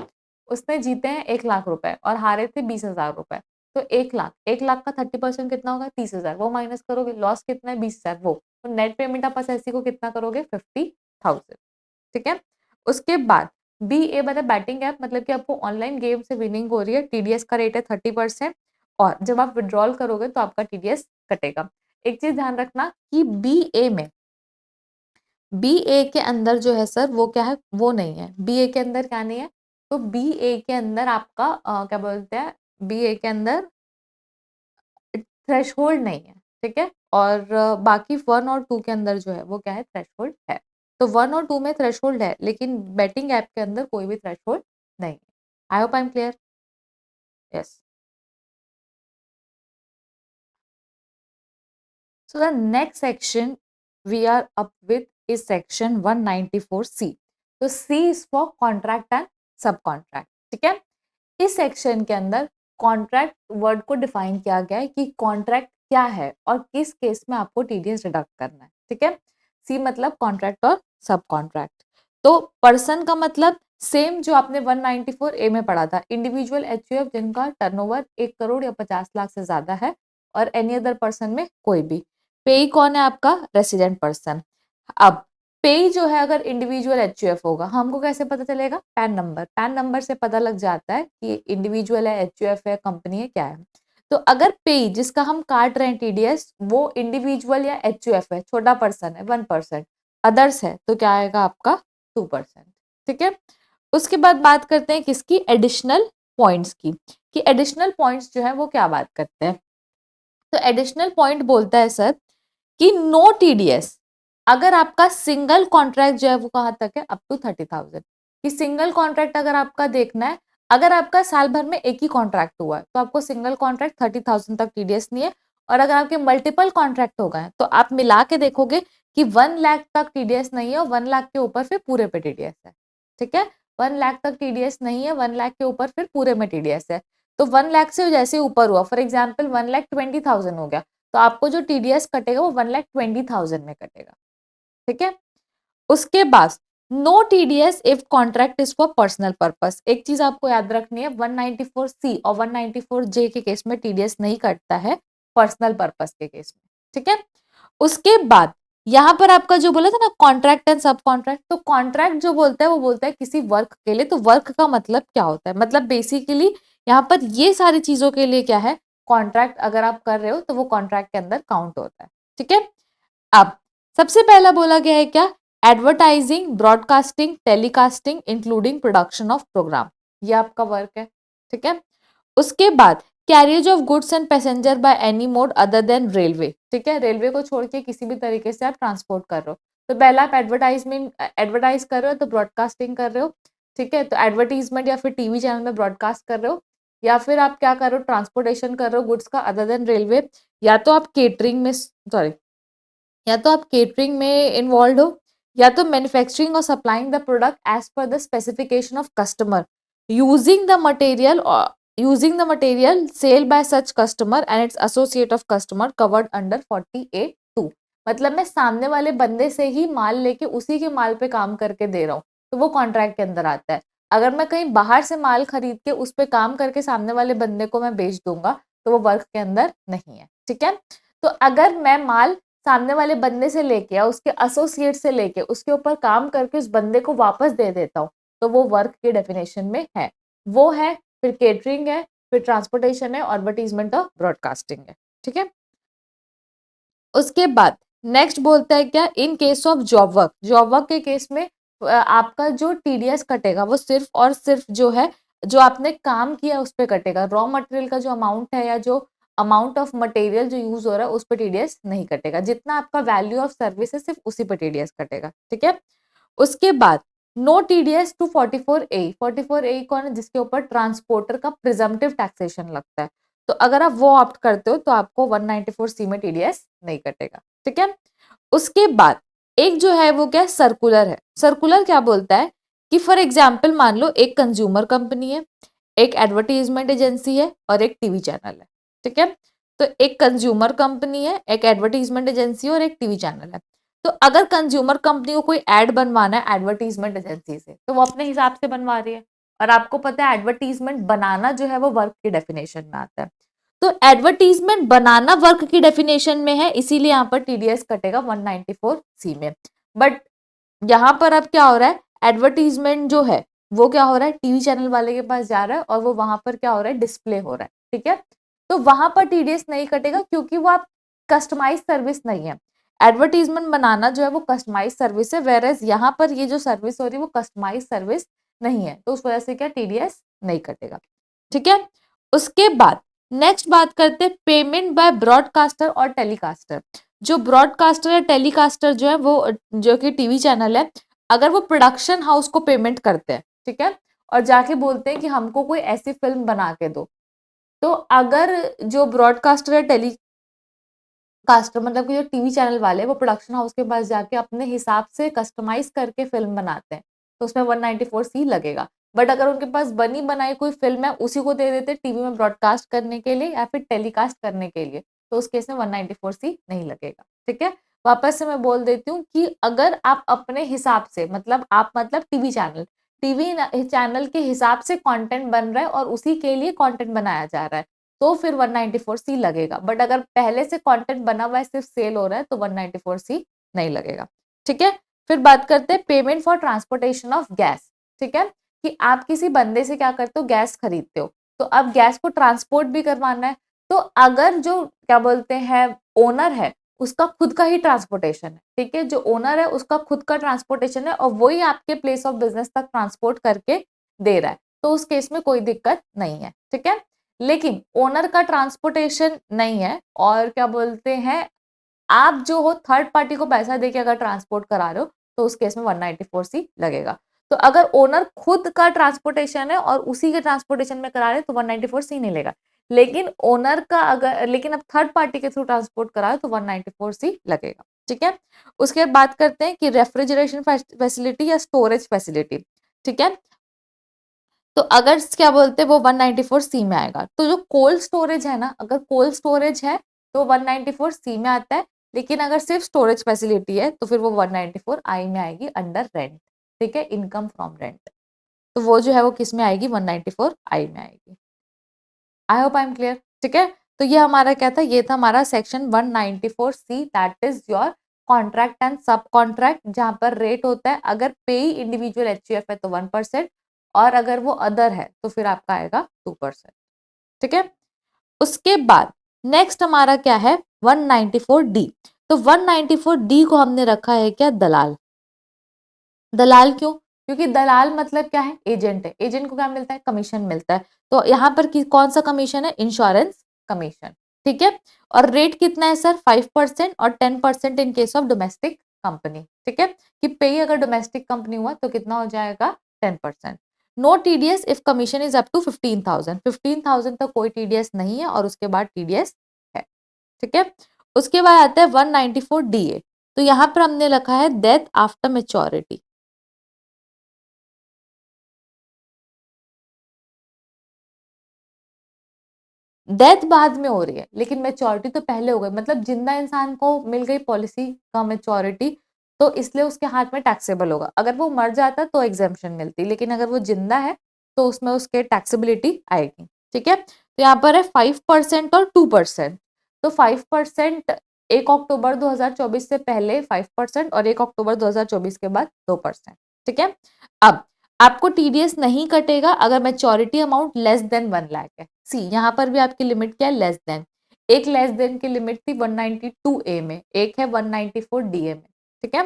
A: उसने जीते हैं 1 लाख रुपए और हारे थे 20,000 रुपए। तो 1 लाख का 30% कितना होगा, 30,000, वो माइनस करोगे, लॉस कितना है 20,000 वो। तो नेट पेमेंट आप एसएससी को कितना करोगे, 50,000, ठीक है। उसके बाद बी ए मतलब बैटिंग ऐप, मतलब कि आपको ऑनलाइन गेम से विनिंग हो रही है, टीडीएस का रेट है 30%, और जब आप विड्रॉल करोगे तो आपका टीडीएस कटेगा। एक चीज ध्यान रखना कि बी ए में, बी ए के अंदर जो है सर वो क्या है, वो नहीं है। बी ए के अंदर क्या नहीं है, तो बी ए के अंदर आपका क्या बोलते हैं, बी ए के अंदर थ्रेशोल्ड नहीं है, ठीक है। और बाकी 1 और 2 के अंदर जो है वो क्या है, थ्रेशोल्ड है। तो 1 और 2 में थ्रेशोल्ड है, लेकिन बेटिंग ऐप के अंदर कोई भी थ्रेशोल्ड नहीं है। I hope I am clear. Yes. So the next section we are up with is section 194C. तो C is for contract and subcontract, ठीक है। इस सेक्शन के अंदर कॉन्ट्रैक्ट वर्ड को डिफाइन किया गया है कि कॉन्ट्रैक्ट क्या है और किस केस में आपको टीडीएस डिडक्ट करना है, ठीक है। सी मतलब कॉन्ट्रैक्ट और सब कॉन्ट्रैक्ट। तो पर्सन का मतलब सेम जो आपने 194 ए में पढ़ा था, इंडिविजुअल एचयूएफ जिनका टर्नओवर 1 करोड़ या 50 लाख से ज्यादा है, और एनी अदर पर्सन में कोई भी। पेई कौन है आपका, रेसिडेंट पर्सन। अब पेई जो है अगर इंडिविजुअल एचयूएफ होगा, हमको कैसे पता चलेगा, पैन नंबर, पैन नंबर से पता लग जाता है कि इंडिविजुअल है, एचयूएफ है, कंपनी है, क्या है। तो अगर पेई जिसका हम काट रहे हैं टीडीएस वो इंडिविजुअल या एचयूएफ है, छोटा पर्सन है 1%, अदर्स है तो क्या आएगा आपका 2%, ठीक है। उसके बाद बात करते हैं किसकी, एडिशनल पॉइंट्स की, कि एडिशनल पॉइंट्स जो है वो क्या बात करते हैं। तो एडिशनल पॉइंट बोलता है सर कि नो टीडीएस अगर आपका सिंगल कॉन्ट्रैक्ट जो है वो कहां तक है, अप टू 30,000। कि सिंगल कॉन्ट्रैक्ट अगर आपका देखना है, अगर आपका साल भर में एक ही कॉन्ट्रैक्ट हुआ है तो आपको सिंगल कॉन्ट्रैक्ट 30,000 तक टीडीएस नहीं है। और अगर आपके मल्टीपल कॉन्ट्रैक्ट हो गए तो आप मिला के देखोगे कि 1 लाख तक टीडीएस नहीं है और 1 लाख के ऊपर फिर पूरे पे टीडीएस है, ठीक है। 1 लाख तक टीडीएस नहीं है, 1 लाख के ऊपर फिर पूरे में टीडीएस है। तो 1 लाख से जैसे ऊपर हुआ, फॉर एग्जाम्पल 1,20,000 हो गया, तो आपको जो टीडीएस कटेगा वो 1,20,000 में कटेगा, ठीक है। उसके बाद no TDS if contract is for personal purpose. एक चीज आपको याद रखनी है, 194C और 194J के केस में टीडीएस नहीं कटता है, पर्सनल पर्पस के केस में, ठीक है। उसके बाद यहाँ पर आपका जो बोला था ना कॉन्ट्रैक्ट एंड सब कॉन्ट्रैक्ट, तो कॉन्ट्रैक्ट जो बोलता है वो बोलता है किसी वर्क के लिए। तो वर्क का मतलब क्या होता है, मतलब बेसिकली यहाँ पर ये सारी चीजों के लिए क्या है, कॉन्ट्रैक्ट अगर आप कर रहे हो तो वो कॉन्ट्रैक्ट के अंदर काउंट होता है, ठीक है। अब सबसे पहला बोला गया है क्या, advertising, broadcasting, telecasting including production of program, ये आपका वर्क है, ठीक है। उसके बाद carriage of goods and passenger by any mode other than railway, ठीक है। रेलवे को छोड़ के किसी भी तरीके से आप ट्रांसपोर्ट कर रहे हो। तो पहला आप एडवर्टाइज कर रहे हो तो ब्रॉडकास्टिंग कर रहे हो, ठीक है। तो एडवर्टीजमेंट या फिर टीवी चैनल में ब्रॉडकास्ट कर रहे हो, या फिर आप क्या कर रहे हो, ट्रांसपोर्टेशन कर रहे हो गुड्स का अदर देन रेलवे, या तो आप केटरिंग में, सॉरी, या तो आप केटरिंग में इन्वॉल्व हो, या तो मैन्युफैक्चरिंग और supplying the product as per the specification of customer, using the material sell by such customer and its associate of customer covered under 48(2). मतलब मैं सामने वाले बंदे से ही माल लेके उसी के माल पे काम करके दे रहा हूँ, तो वो कॉन्ट्रैक्ट के अंदर आता है। अगर मैं कहीं बाहर से माल खरीद के उस पे काम करके सामने वाले बंदे को मैं बेच दूंगा तो वो वर्क के अंदर नहीं है, ठीक है। तो अगर मैं माल सामने वाले बंदे से लेके या उसके एसोसिएट से लेके उसके ऊपर काम करके उस बंदे को वापस दे देता हूँ, तो वो वर्क की डेफिनेशन में है। वो है, फिर केटरिंग है, फिर ट्रांसपोर्टेशन है, एडवर्टीजमेंट और ब्रॉडकास्टिंग है। ठीक है, उसके बाद नेक्स्ट बोलता है क्या, इन case of job work, job work के केस में आपका जो टीडीएस कटेगा वो सिर्फ और सिर्फ जो है, जो आपने काम किया उस पर कटेगा। रॉ मटेरियल का जो अमाउंट है या जो अमाउंट ऑफ मटेरियल जो यूज हो रहा है उस पर टीडीएस नहीं कटेगा। जितना आपका वैल्यू ऑफ सर्विस है सिर्फ उसी पर टीडीएस कटेगा। ठीक है, उसके बाद no TDS to 44A। 44A कौन है, जिसके ऊपर ट्रांसपोर्टर का प्रिजम्पटिव टैक्सेशन लगता है। तो अगर आप वो ऑप्ट करते हो तो आपको 194C में टीडीएस नहीं कटेगा। ठीक है, उसके बाद एक जो है वो क्या, सर्कुलर है। सर्कुलर क्या बोलता है कि फॉर एग्जाम्पल मान लो एक कंज्यूमर कंपनी है, एक एडवर्टीजमेंट एजेंसी है और एक टीवी चैनल है। ठीक है, तो एक कंज्यूमर कंपनी है, एक एडवर्टीजमेंट एजेंसी और एक टीवी चैनल है। तो अगर कंज्यूमर कंपनी को कोई एड बनवाना है एडवर्टीजमेंट एजेंसी से, तो वो अपने हिसाब से बनवा रही है। और आपको पता है एडवर्टीजमेंट बनाना जो है वो वर्क की डेफिनेशन में आता है। तो एडवर्टीजमेंट बनाना वर्क की डेफिनेशन में है, इसीलिए यहाँ पर टीडीएस कटेगा 194C में। बट यहाँ पर अब क्या हो रहा है, एडवर्टीजमेंट जो है वो क्या हो रहा है, टीवी चैनल वाले के पास जा रहा है और वो वहां पर क्या हो रहा है, डिस्प्ले हो रहा है। ठीक है, तो वहां पर टीडीएस नहीं कटेगा क्योंकि वो आप कस्टमाइज सर्विस नहीं है। एडवर्टीजमेंट बनाना जो है वो कस्टमाइज सर्विस है, वेर एज यहाँ पर ये जो सर्विस हो रही है वो कस्टमाइज सर्विस नहीं है, तो उस वजह से क्या टीडीएस नहीं कटेगा। ठीक है, उसके बाद नेक्स्ट बात करते हैं पेमेंट बाय ब्रॉडकास्टर और टेलीकास्टर। जो ब्रॉडकास्टर या टेलीकास्टर जो है वो, जो कि टीवी चैनल है, अगर वो प्रोडक्शन हाउस को पेमेंट करते हैं, ठीक है, और जाके बोलते हैं कि हमको कोई ऐसी फिल्म बना के दो, तो अगर जो ब्रॉडकास्टर या टेलीकास्टर मतलब कि जो टीवी चैनल वाले वो प्रोडक्शन हाउस के पास जाके अपने हिसाब से कस्टमाइज करके फिल्म बनाते हैं, तो उसमें 194C लगेगा। बट अगर उनके पास बनी बनाई कोई फिल्म है उसी को दे देते टीवी में ब्रॉडकास्ट करने के लिए या फिर टेलीकास्ट करने के लिए, तो उस केस में 194C नहीं लगेगा। ठीक है, वापस से मैं बोल देती हूँ कि अगर आप अपने हिसाब से, मतलब आप मतलब टीवी चैनल, टीवी चैनल के हिसाब से कंटेंट बन रहा है और उसी के लिए कंटेंट बनाया जा रहा है, तो फिर 194C लगेगा। बट अगर पहले से कंटेंट बना हुआ है सिर्फ सेल हो रहा है तो 194C नहीं लगेगा। ठीक है, फिर बात करते हैं payment for transportation of gas. ठीक है, कि आप किसी बंदे से क्या करते हो, गैस खरीदते हो, तो अब गैस को ट्रांसपोर्ट भी करवाना है। तो अगर जो क्या बोलते हैं ओनर है उसका खुद का ही ट्रांसपोर्टेशन है, ठीक है, जो ओनर है उसका खुद का ट्रांसपोर्टेशन है और वही आपके प्लेस ऑफ बिजनेस तक ट्रांसपोर्ट करके दे रहा है, तो उस केस में कोई दिक्कत नहीं है। ठीक है, लेकिन ओनर का ट्रांसपोर्टेशन नहीं है और क्या बोलते हैं आप जो हो थर्ड पार्टी को पैसा देके अगर ट्रांसपोर्ट करा रहे हो, तो उस केस में 194C लगेगा। तो अगर ओनर खुद का ट्रांसपोर्टेशन है और उसी के ट्रांसपोर्टेशन में करा रहे हैं तो 194C नहीं लेगा। लेकिन ओनर का अगर, लेकिन अब थर्ड पार्टी के थ्रू ट्रांसपोर्ट करा है तो 194C लगेगा। ठीक है, उसके बाद बात करते हैं कि रेफ्रिजरेशन फैसिलिटी या स्टोरेज फैसिलिटी। ठीक है, तो अगर क्या बोलते हैं वो 194C में आएगा। तो जो कोल्ड स्टोरेज है ना, अगर कोल्ड स्टोरेज है तो 194C में आता है, लेकिन अगर सिर्फ स्टोरेज फैसिलिटी है तो फिर वो 194I में आएगी अंडर रेंट। ठीक है, इनकम फ्रॉम रेंट, तो वो जो है वो किस में आएगी, 194I में आएगी। आई होप आई एम क्लियर। ठीक है, तो ये हमारा क्या था, ये था हमारा section 194C, that is your contract and सब कॉन्ट्रैक्ट, जहां पर रेट होता है अगर पे इंडिविजुअल एचयूएफ है तो 1%, और अगर वो अदर है तो फिर आपका आएगा 2%। ठीक है, उसके बाद नेक्स्ट हमारा क्या है, 194D। तो 194D को हमने रखा है क्या, दलाल। दलाल क्यों, क्योंकि दलाल मतलब क्या है, एजेंट है। एजेंट को क्या मिलता है, कमीशन मिलता है। तो यहाँ पर कौन सा कमीशन है, इंश्योरेंस कमीशन। ठीक है, और रेट कितना है सर, 5% और 10% इन केस ऑफ डोमेस्टिक कंपनी। ठीक है, कि पे अगर डोमेस्टिक कंपनी हुआ तो कितना हो जाएगा, 10%। No TDS if commission is up to 15,000। 15,000 तक कोई टीडीएस नहीं है और उसके बाद टीडीएस है। ठीक है, उसके बाद आता है 194DA। तो यहाँ पर हमने लिखा है डेथ आफ्टर मेच्योरिटी। डेथ बाद में हो रही है लेकिन मैच्योरिटी तो पहले हो गई, मतलब जिंदा इंसान को मिल गई पॉलिसी का मैच्योरिटी, तो इसलिए उसके हाथ में टैक्सेबल होगा। अगर वो मर जाता तो एग्जेम्पशन मिलती, लेकिन अगर वो जिंदा है तो उसमें उसके टैक्सेबिलिटी आएगी। ठीक है, तो यहाँ पर है 5% और 2%। तो 5% 1 अक्टूबर 2024 से पहले 5% और 1 अक्टूबर 2024 के बाद 2%। ठीक है। अब आपको टीडीएस नहीं कटेगा अगर maturity amount less than 1 lakh है। सी यहाँ पर भी आपकी लिमिट क्या है, लेस देन। एक लेस देन की लिमिट थी 192 ए में, एक है 194 डी ए में। ठीक है।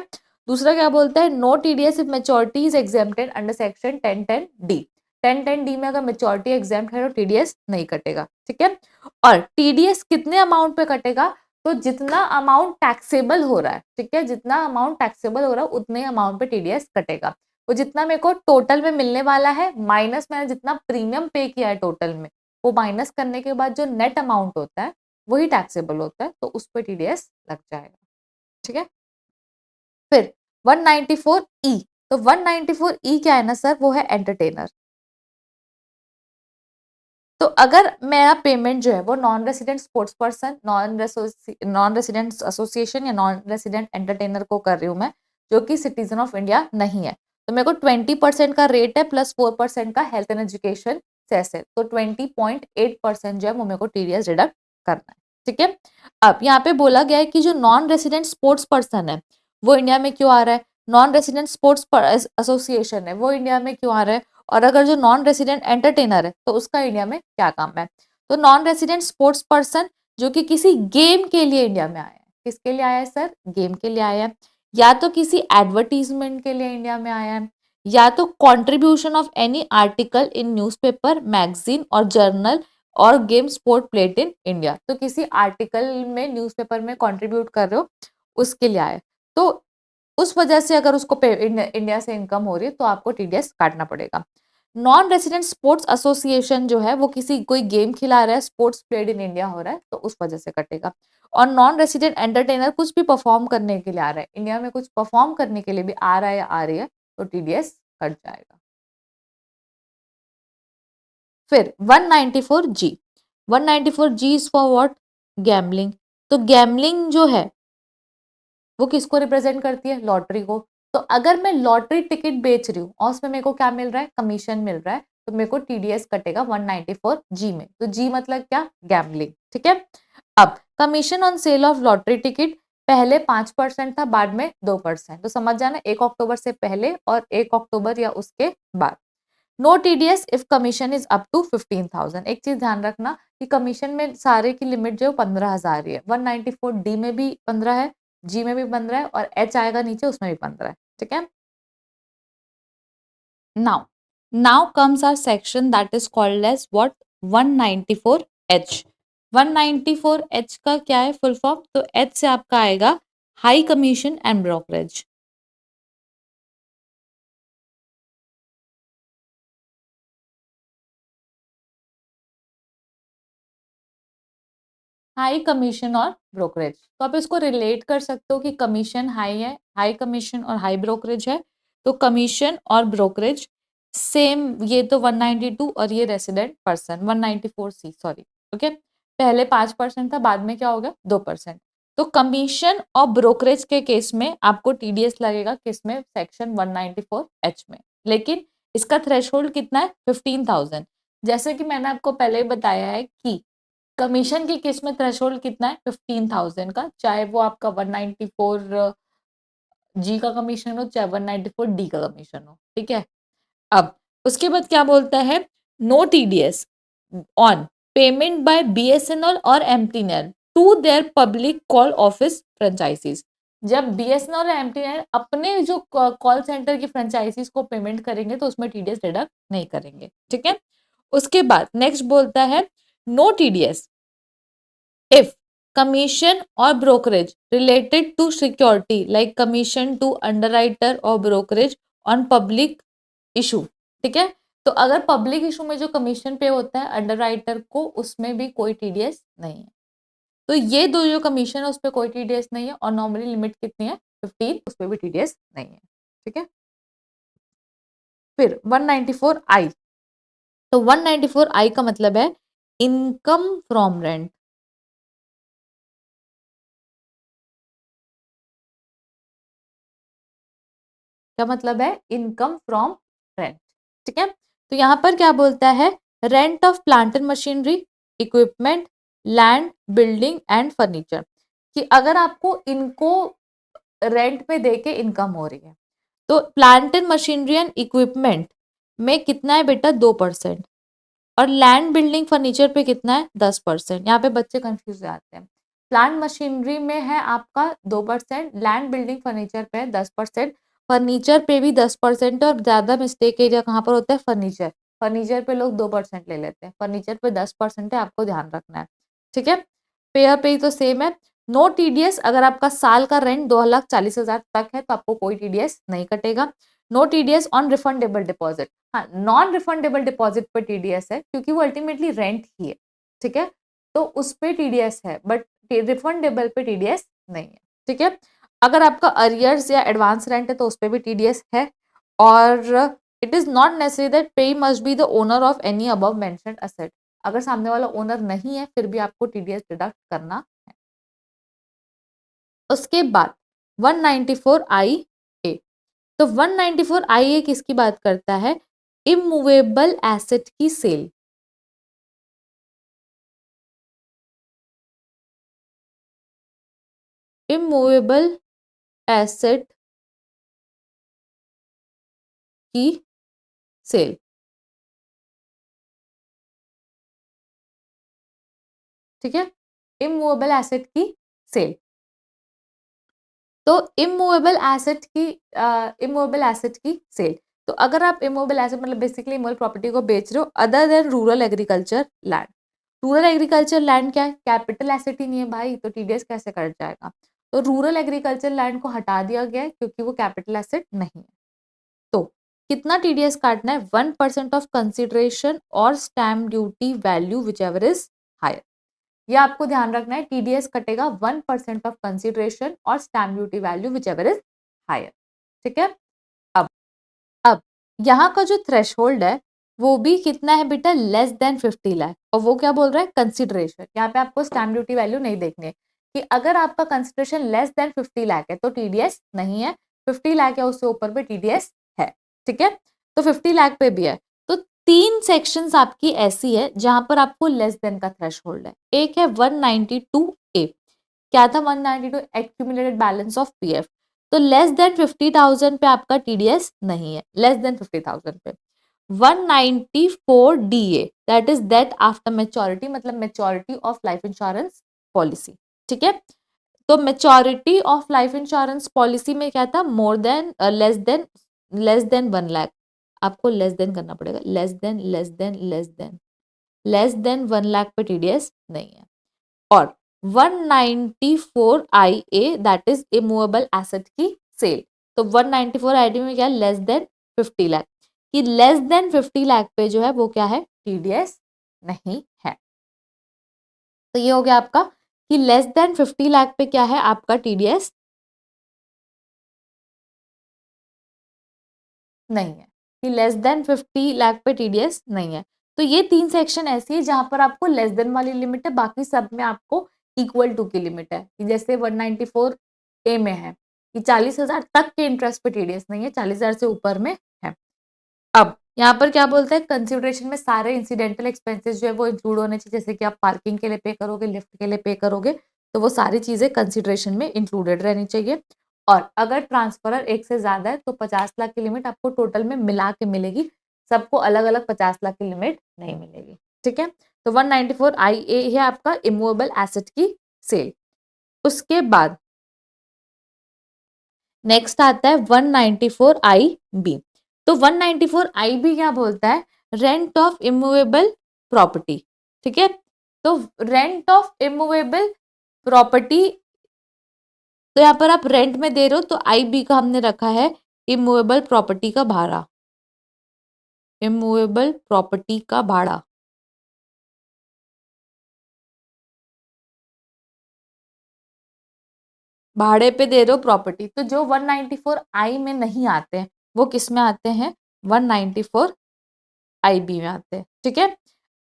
A: दूसरा क्या बोलता है, no TDS if maturity is exempted under section 1010 D. 1010 D में अगर मैच्योरिटी एग्जेम्प्ट है तो टीडीएस नहीं कटेगा। ठीक है। और टीडीएस कितने अमाउंट पे कटेगा, तो जितना अमाउंट टैक्सेबल हो रहा है, ठीक है, जितना अमाउंट टैक्सेबल हो रहा है उतने अमाउंट पे टीडीएस कटेगा। वो जितना मेरे को टोटल में मिलने वाला है माइनस मैंने जितना प्रीमियम पे किया है टोटल में, वो माइनस करने के बाद जो नेट अमाउंट होता है वही टैक्सेबल होता है, तो उस पर टीडीएस लग जाएगा। ठीक है। फिर 194 ई, तो 194 ई क्या है ना सर, वो है एंटरटेनर। तो अगर मेरा पेमेंट जो है वो non resident sports person, non resident association या नॉन रेसिडेंट एंटरटेनर को कर रही हूँ मैं, जो कि सिटीजन ऑफ इंडिया नहीं है, तो मेरे को 20% का रेट है प्लस 4% का हेल्थ एंड एजुकेशन सेस है, तो 20.8% जो है वो मेरे को टीडीएस डिडक्ट करना है। ठीक है। अब यहाँ पे बोला गया है कि जो नॉन रेसिडेंट स्पोर्ट्स पर्सन है वो इंडिया में क्यों आ रहा है, नॉन रेसिडेंट स्पोर्ट्स एसोसिएशन है वो इंडिया में क्यों आ रहा है, और अगर जो नॉन रेसिडेंट एंटरटेनर है तो उसका इंडिया में क्या काम है। तो नॉन रेसिडेंट स्पोर्ट्स पर्सन जो कि किसी गेम के लिए इंडिया में आया है, किसके लिए आया है सर, गेम के लिए आया है, या तो किसी एडवर्टीजमेंट के लिए इंडिया में आया है, या तो contribution of any article in newspaper, magazine और जर्नल और game sport plate in India, तो किसी आर्टिकल में न्यूज़पेपर में कंट्रीब्यूट कर रहे हो उसके लिए आए, तो उस वजह से अगर उसको इंडिया से इनकम हो रही है तो आपको टीडीएस काटना पड़ेगा। नॉन रेसिडेंट स्पोर्ट्स एसोसिएशन जो है वो किसी कोई गेम खिला रहा है, स्पोर्ट्स प्लेड इन इंडिया हो रहा है, तो उस वजह से कटेगा। और नॉन रेसिडेंट एंटरटेनर कुछ भी परफॉर्म करने के लिए आ रहा है, इंडिया में कुछ परफॉर्म करने के लिए भी आ रहा है या आ रही है, तो टीडीएस कट जाएगा। फिर 194 जी, 194 जी इज फॉर व्हाट, गैम्बलिंग। तो गैम्बलिंग जो है वो किसको रिप्रेजेंट करती है, लॉटरी को। तो अगर मैं लॉटरी टिकट बेच रही हूँ और उसमें मेरे को क्या मिल रहा है, कमीशन मिल रहा है, तो मेरे को टीडीएस कटेगा 194 जी में। तो जी मतलब क्या, गैम्बलिंग। ठीक है। अब commission on sale of lottery ticket पहले 5% था, बाद में 2%, तो समझ जाना 1 अक्टूबर से पहले और 1 अक्टूबर या उसके बाद। No TDS if commission is up to 15,000। एक चीज ध्यान रखना कि कमीशन में सारे की लिमिट जो 15,000 ही है, 194 डी में भी 15 है, जी में भी 15 है, और एच आएगा नीचे उसमें भी 15 है। ठीक है। Now now comes our section that is called as what, 194 H. 194 H का क्या है फुल फॉर्म, तो एच से आपका आएगा high commission and brokerage. High commission और ब्रोकरेज, तो आप इसको रिलेट कर सकते हो कि कमीशन हाई है, हाई कमीशन और हाई ब्रोकरेज है, तो कमीशन और ब्रोकरेज सेम, ये तो 192 और ये रेसिडेंट पर्सन 194 सी, सॉरी, ओके। पहले 5% था, बाद में क्या हो गया 2%। तो कमीशन और ब्रोकरेज के केस में आपको टीडीएस लगेगा, किसमें, सेक्शन 194 एच में, लेकिन इसका थ्रेशोल्ड कितना है, 15,000। जैसे कि मैंने आपको पहले ही बताया है कि कमीशन की केस में थ्रेशोल्ड कितना है, 15,000 का, चाहे वो आपका 194 जी का कमीशन हो चाहे 194 डी का कमीशन हो। ठीक है। अब उसके बाद क्या बोलता है, no TDS on payment by BSNL और MTNL to their public call office franchisees. जब बीएसएनएल और एमटीएनएल अपने जो कॉल सेंटर की फ्रेंचाइजीज को पेमेंट करेंगे तो उसमें टीडीएस डिडक्ट नहीं करेंगे। ठीक है। उसके बाद नेक्स्ट बोलता है, no TDS if commission or brokerage related to security like commission to underwriter or brokerage on public issue। ठीक है। तो अगर पब्लिक इशू में जो कमीशन पे होता है अंडरराइटर को, उसमें भी कोई टीडीएस नहीं है। तो ये दो जो कमीशन है उस पर कोई टीडीएस नहीं है, और नॉर्मली लिमिट कितनी है, 15, उस पर भी टीडीएस नहीं है। ठीक है। फिर 194 आई, तो 194 आई का मतलब है इनकम फ्रॉम रेंट। क्या मतलब है, इनकम फ्रॉम रेंट। ठीक है। तो यहां पर क्या बोलता है, rent of plant and machinery, equipment, land, building and furniture. कि अगर आपको इनको रेंट पे दे के इनकम हो रही है, तो plant and machinery and equipment में कितना है बेटा 2%, और लैंड बिल्डिंग फर्नीचर पे कितना है 10%। यहाँ पे बच्चे कंफ्यूज हो जाते हैं। प्लांट मशीनरी में है आपका 2%, लैंड बिल्डिंग फर्नीचर पे है 10%, फर्नीचर पे भी 10%, और ज्यादा मिस्टेक एरिया कहाँ पर होता है फर्नीचर, फर्नीचर पे लोग 2% ले लेते हैं, फर्नीचर पे 10% है, आपको ध्यान रखना है, ठीक है। पेयर पे ही तो सेम है। नो टीडीएस, अगर आपका साल का रेंट 2,40,000 तक है तो आपको कोई टीडीएस नहीं कटेगा। No TDS on refundable deposit, हाँ नॉन रिफंडेबल डिपॉजिट पे टीडीएस है, क्योंकि वो अल्टीमेटली रेंट ही है, ठीक है, तो उस पे टीडीएस है, बट रिफंडेबल पे टीडीएस नहीं है, ठीक है। अगर आपका अरियर्स या एडवांस रेंट है तो उस पे भी टीडीएस है, और it is not necessary that payee must be the owner of any above mentioned asset, अगर सामने वाला ओनर नहीं है फिर भी आपको टीडीएस डिडक्ट करना है। उसके बाद 194 आई ए, तो 194 आई ए किसकी बात करता है, इमूवेबल एसेट की सेल। इमूवेबल एसेट की सेल, ठीक है, इमूवेबल एसेट की सेल। तो इमूवेबल एसेट की सेल, तो अगर आप इमूवेबल एसेट मतलब बेसिकली इमूवेबल प्रॉपर्टी को बेच रहे हो other than rural agriculture land, rural agriculture land क्या है, कैपिटल एसेट ही नहीं है भाई, तो टीडीएस कैसे कट जाएगा, तो रूरल एग्रीकल्चर लैंड को हटा दिया गया है क्योंकि वो कैपिटल एसेट नहीं है। तो कितना टीडीएस काटना है, 1% ऑफ कंसिडरेशन और stamp duty value whichever is higher, ये आपको ध्यान रखना है, टीडीएस कटेगा 1% ऑफ कंसिडरेशन और stamp duty value whichever is higher, ठीक है। अब अब यहाँ का जो थ्रेशहोल्ड है वो भी कितना है बेटा, लेस देन 50 लाख, और वो क्या बोल रहा है कंसिडरेशन, यहाँ पे आपको स्टैम्प ड्यूटी वैल्यू नहीं देखनी है, कि अगर आपका कंसिडरेशन लेस देन 50 लाख है तो टीडीएस नहीं है, 50 लाख है उससे ऊपर पे टीडीएस है, ठीक है, तो 50 लाख पे भी है। तो तीन सेक्शंस आपकी ऐसी है जहां पर आपको लेस देन का थ्रेशहोल्ड है, एक है 192 ए, क्या था 192, एक्यूमुलेटेड बैलेंस ऑफ पीएफ, तो लेस देन 50,000 पे आपका टीडीएस नहीं है, लेस देन 50,000 पे। 194 DA that is death after maturity, मतलब maturity of life insurance policy, ठीक है, तो maturity of life insurance policy में क्या था, more than less than 1 lakh, आपको लेस देन करना पड़ेगा, लेस देन 1 लाख पे टीडीएस नहीं है। और 194 I A that is immovable asset की सेल, तो 194 आईडी में क्या है, लेस देन 50 लाख, कि लेस देन 50 लाख पे जो है वो क्या है, टीडीएस नहीं है। तो ये हो गया आपका कि लेस देन 50 लाख पे क्या है आपका टीडीएस नहीं है, कि लेस देन 50 लाख पे टीडीएस नहीं है। तो ये तीन सेक्शन ऐसी है जहां पर आपको लेस देन वाली लिमिट है, बाकी सब में आपको इक्वल टू की लिमिट है, कि जैसे 194 ए में है कि 40,000 तक के इंटरेस्ट पे टीडीएस नहीं है, 40,000 से ऊपर में है। अब यहाँ पर क्या बोलता है, कंसिडरेशन में सारे इंसिडेंटल एक्सपेंसेस जो है वो इंक्लूड होने चाहिए, जैसे कि आप पार्किंग के लिए पे करोगे, लिफ्ट के लिए पे करोगे, तो वो सारी चीजें कंसिडरेशन में इंक्लूडेड रहनी चाहिए। और अगर ट्रांसफरर एक से ज्यादा है तो 50 लाख की लिमिट आपको टोटल में मिला के मिलेगी, सबको अलग अलग 50 लाख की लिमिट नहीं मिलेगी, ठीक है। तो 194 आई ए है आपका इमूवेबल एसेट की सेल। उसके बाद नेक्स्ट आता है 194 आई बी, तो 194 आई बी क्या बोलता है, रेंट ऑफ इमूवेबल प्रॉपर्टी, ठीक है, तो रेंट ऑफ इमूवेबल प्रॉपर्टी, तो यहाँ पर आप रेंट में दे रहे हो तो आई बी का हमने रखा है इमूवेबल प्रॉपर्टी का भाड़ा, इमूवेबल प्रॉपर्टी का भाड़ा, भाड़े पे दे रहे हो प्रॉपर्टी, तो जो 194 आई में नहीं आते हैं वो किस में आते हैं, 194 आई बी में आते हैं, ठीक है।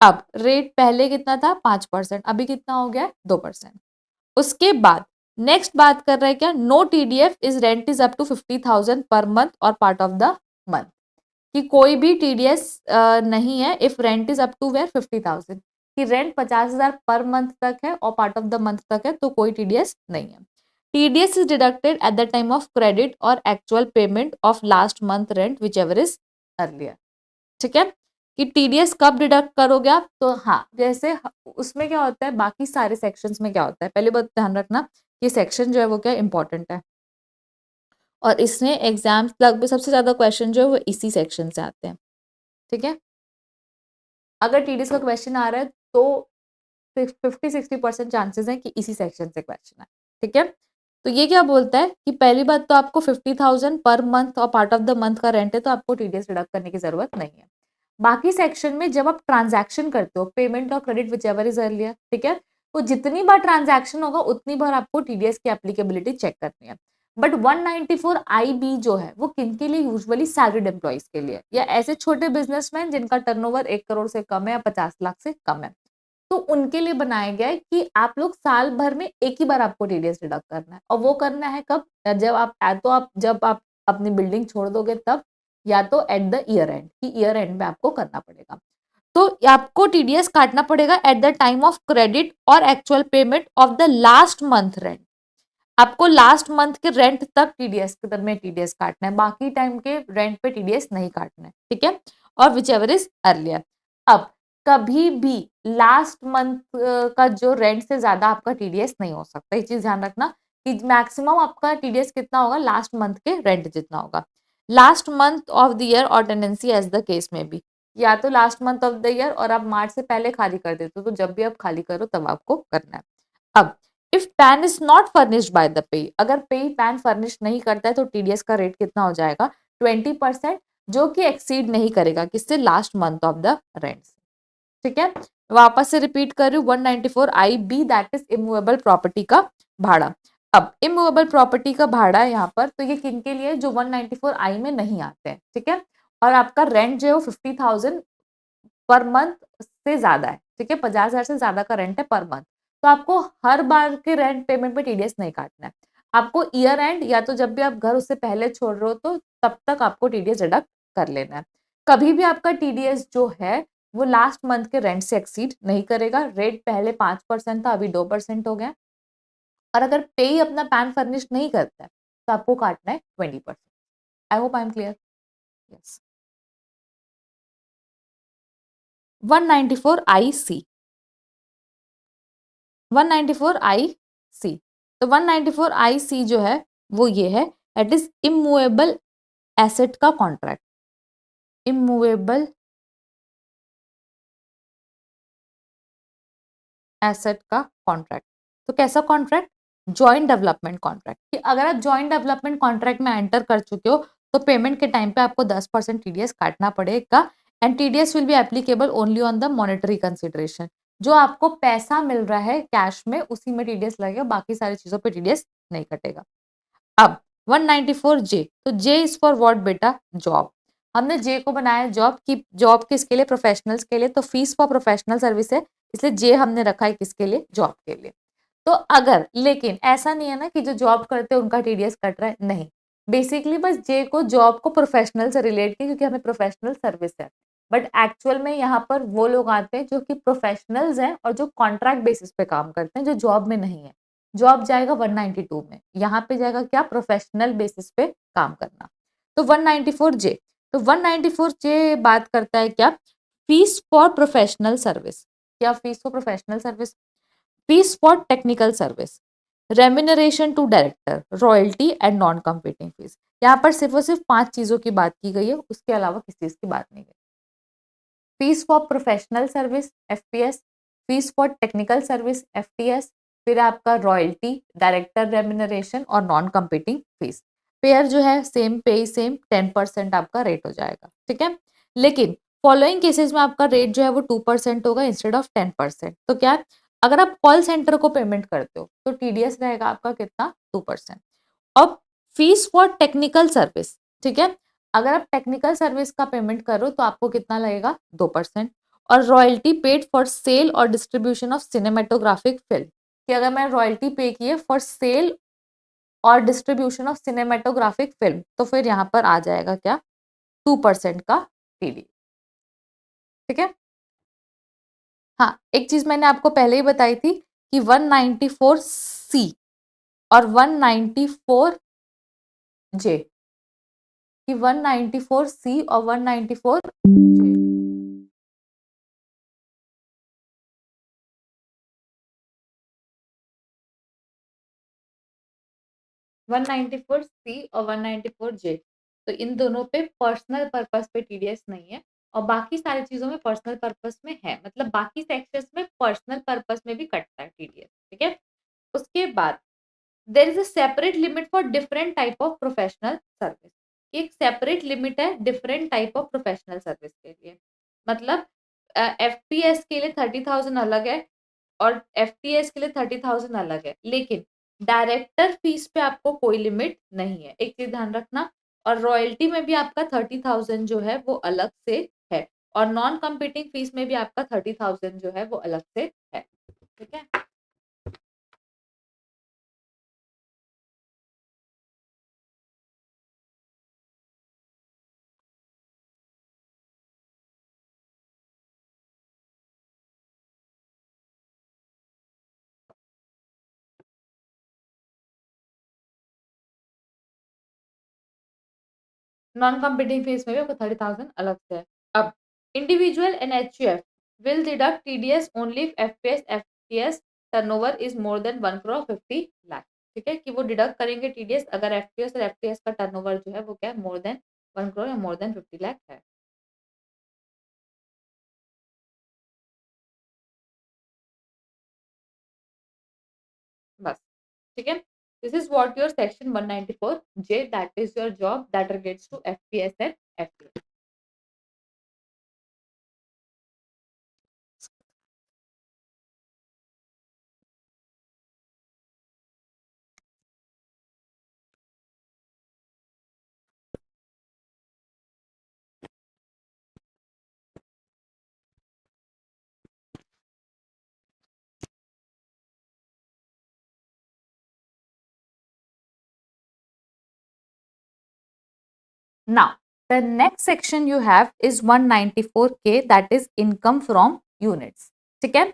A: अब रेट पहले कितना था 5%, अभी कितना हो गया 2%। उसके बाद नेक्स्ट बात कर रहे हैं क्या, no TDS is rent is up to 50,000 per month और पार्ट ऑफ द मंथ, कि कोई भी टीडीएस नहीं है if rent is up to where 50,000, कि रेंट 50,000 पर मंथ तक है और पार्ट ऑफ द मंथ तक है तो कोई टीडीएस नहीं है। TDS is deducted at the time of credit और actual payment of last month rent whichever is earlier. ठीक है, कि टीडीएस कब डिडक्ट करोगे आप, तो हाँ जैसे उसमें क्या होता है, बाकी सारे सेक्शंस में क्या होता है, पहले बात ध्यान रखना कि सेक्शन जो है वो क्या इंपॉर्टेंट है और इसमें एग्जाम लगभग सबसे ज्यादा क्वेश्चन जो है वो इसी सेक्शन से आते हैं। ठीक है, अगर टीडीएस का क्वेश्चन आ रहा है तो 50-60% चांसेस है कि इसी सेक्शन से क्वेश्चन है। ठीक है, तो ये क्या बोलता है कि पहली बात तो आपको 50,000 पर मंथ और पार्ट ऑफ द मंथ का रेंट है तो आपको टीडीएस डिडक्ट करने की जरूरत नहीं है। बाकी सेक्शन में जब आप ट्रांजैक्शन करते हो, पेमेंट और credit which ever is earlier, ठीक है, तो जितनी बार ट्रांजैक्शन होगा उतनी बार आपको टीडीएस की एप्लीकेबिलिटी चेक करनी है। बट 194 IB जो है वो किनके लिए, यूजुअली सैलरीड एम्प्लॉइज के लिए या ऐसे छोटे बिजनेसमैन जिनका टर्नओवर 1 करोड़ से कम है या 50 लाख से कम है, तो उनके लिए बनाया गया है कि आप लोग साल भर में एक ही बार आपको टीडीएस डिडक्ट करना है और वो करना है कब, जब आप जब आप अपनी बिल्डिंग छोड़ दोगे तब, या तो एट द ईयर एंड, कि ईयर एंड में आपको करना पड़ेगा। तो आपको टीडीएस काटना पड़ेगा at the time of credit और actual payment of the last month rent. आपको लास्ट मंथ के रेंट तक टीडीएस के में टीडीएस काटना है, बाकी टाइम के रेंट पे टीडीएस नहीं काटना है। ठीक है, और विच एवर इज अर्लियर। अब कभी भी लास्ट मंथ का जो रेंट से ज्यादा आपका टीडीएस नहीं हो सकता, ये चीज ध्यान रखना कि मैक्सिमम आपका टीडीएस कितना होगा, लास्ट मंथ के रेंट जितना होगा। Last month of the year और टेंडेंसी एज द केस में भी, या तो last month of the year और आप मार्च से पहले खाली कर देते हो, तो जब भी आप खाली करो तब आपको करना है। अब if pan is not furnished by the pay, अगर पे पैन फर्निश नहीं करता है तो टीडीएस का रेट कितना हो जाएगा, 20%, जो कि एक्सीड नहीं करेगा किससे, last month of the rent. ठीक है, वापस से रिपीट कर रही हूँ, 194 IB that is immovable property का भाड़ा। अब इमूवेबल प्रॉपर्टी का भाड़ा है यहाँ पर, तो ये किन के लिए, जो 194I में नहीं आते हैं। ठीक है, और आपका रेंट जो है वो 50,000 पर मंथ से ज्यादा है। ठीक है, 50,000 से ज्यादा का रेंट है पर मंथ, तो आपको हर बार के रेंट पेमेंट में टीडीएस नहीं काटना है। आपको ईयर एंड या तो जब भी आप घर उससे पहले छोड़ रहे हो तो तब तक आपको टीडीएस डिडक्ट कर लेना है। कभी भी आपका टीडीएस जो है वो लास्ट मंथ के रेंट से एक्सीड नहीं करेगा। रेट पहले 5% था, अभी 2% हो गया। और अगर पे ही अपना पैन फर्निश नहीं करता है तो आपको काटना है 20%। आई hope I am clear. Yes, 194 IC, 194 IC। तो 194 IC जो है वो ये है, दैट इज इमूवेबल एसेट का कॉन्ट्रैक्ट। इमूवेबल एसेट का कॉन्ट्रैक्ट, तो कैसा कॉन्ट्रैक्ट, जॉइंट डेवलपमेंट कॉन्ट्रैक्ट, कि अगर आप जॉइंट डेवलपमेंट कॉन्ट्रैक्ट में एंटर कर चुके हो तो पेमेंट के टाइम पे आपको 10% टीडीएस काटना पड़ेगा। And TDS will be applicable only on the monetary consideration, जो आपको पैसा मिल रहा है कैश में उसी में टीडीएस लगेगा, बाकी सारी चीजों पे टीडीएस नहीं कटेगा। अब 194 J, तो J इज फॉर व्हाट बेटा, जॉब। हमने J को बनाया जॉब की, जॉब किसके लिए, प्रोफेशनल्स के लिए, तो फीस फॉर प्रोफेशनल सर्विस है, इसलिए J हमने रखा है किसके लिए, जॉब के लिए। तो अगर, लेकिन ऐसा नहीं है ना कि जो जॉब करते हैं उनका टीडीएस कट रहा है, नहीं, बेसिकली बस J को जॉब को प्रोफेशनल से रिलेट किया क्योंकि हमें प्रोफेशनल सर्विस है। बट एक्चुअल में यहाँ पर वो लोग आते हैं जो कि प्रोफेशनल्स हैं और जो कॉन्ट्रैक्ट बेसिस पे काम करते हैं, जो जॉब में नहीं है। जॉब जाएगा 192 में, यहाँ पे जाएगा क्या, प्रोफेशनल बेसिस पे काम करना। तो 194 J, तो 194 J बात करता है क्या, फीस फॉर प्रोफेशनल सर्विस। क्या fees for professional service, fees for technical service, remuneration to director, royalty and non competing fees. यहाँ पर सिर्फ और सिर्फ 5 चीजों की बात की गई है, उसके अलावा किसी चीज की बात नहीं है। Fees for professional service FPS, fees for technical service FTS, फिर आपका रॉयल्टी, डायरेक्टर रेम्यूनरेशन और नॉन कंपीटिंग फीस। पेयर जो है सेम पे सेम, 10% आपका रेट हो जाएगा। ठीक है, लेकिन फॉलोइंग केसेस में आपका रेट जो है वो 2% होगा इंस्टेड ऑफ 10%। तो क्या, अगर आप कॉल सेंटर को पेमेंट करते हो तो टीडीएस रहेगा आपका कितना, 2%। अब फीस फॉर टेक्निकल सर्विस, ठीक है, अगर आप टेक्निकल सर्विस का पेमेंट करो तो आपको कितना लगेगा, 2%। और रॉयल्टी पेड फॉर सेल और डिस्ट्रीब्यूशन ऑफ सिनेमेटोग्राफिक फिल्म, कि अगर मैं रॉयल्टी पे की है फॉर सेल और डिस्ट्रीब्यूशन ऑफ सिनेमेटोग्राफिक फिल्म तो फिर यहाँ पर आ जाएगा क्या, 2% का टीडी। ठीक है, हाँ, एक चीज़ मैंने आपको पहले ही बताई थी कि 194 सी और 194 जे, कि 194 सी और 194 जे। 194 सी और 194 जे, तो इन दोनों पे पर्सनल पर्पस पे टीडीएस नहीं है, और बाकी सारी चीजों में पर्सनल पर्पस में है, मतलब बाकी सेक्शंस में पर्सनल पर्पस में भी कटता है टीडीएस, ठीक है। उसके बाद there is a separate limit for different type of professional service. एक सेपरेट लिमिट है different type of professional service के लिए, मतलब एफपीएस के लिए 30,000 अलग है और एफटीएस के लिए 30,000 अलग है, लेकिन डायरेक्टर फीस पे आपको कोई लिमिट नहीं है, एक चीज ध्यान रखना। और रॉयल्टी में भी आपका 30,000 जो है वो अलग से है, और नॉन कंपीटिंग फीस में भी आपका 30,000 जो है वो अलग से है, ठीक है। नॉन कंपीटिंग फीस में भी आपको 30,000 अलग से है। अब individual and HUF will deduct TDS only if FPS FTS turnover is more then 1 crore 50 lakh, ठीक है, कि वो डिडक्ट करेंगे टीडीएस अगर एफपीएस और एफटीएस का टर्नओवर जो है वो क्या है, मोर देन 1 करोड़ या मोर देन 50 लाख है। बस, ठीक है। This is what your section 194 J, that is your job that relates to FPS and FTS. Now, the next section you have is 194K, that is income from units, ठीक है।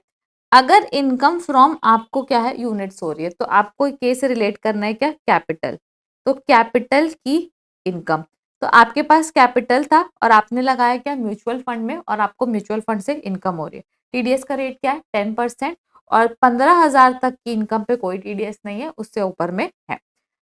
A: अगर इनकम फ्रॉम आपको क्या है, यूनिट्स हो रही है, तो आपको के से रिलेट करना है क्या, कैपिटल। तो कैपिटल की इनकम, तो आपके पास कैपिटल था और आपने लगाया क्या, म्यूचुअल फंड में, और आपको म्यूचुअल फंड से इनकम हो रही है। टीडीएस का रेट क्या है, 10%, और 15,000 तक की इनकम पे कोई टीडीएस नहीं है, उससे ऊपर में है।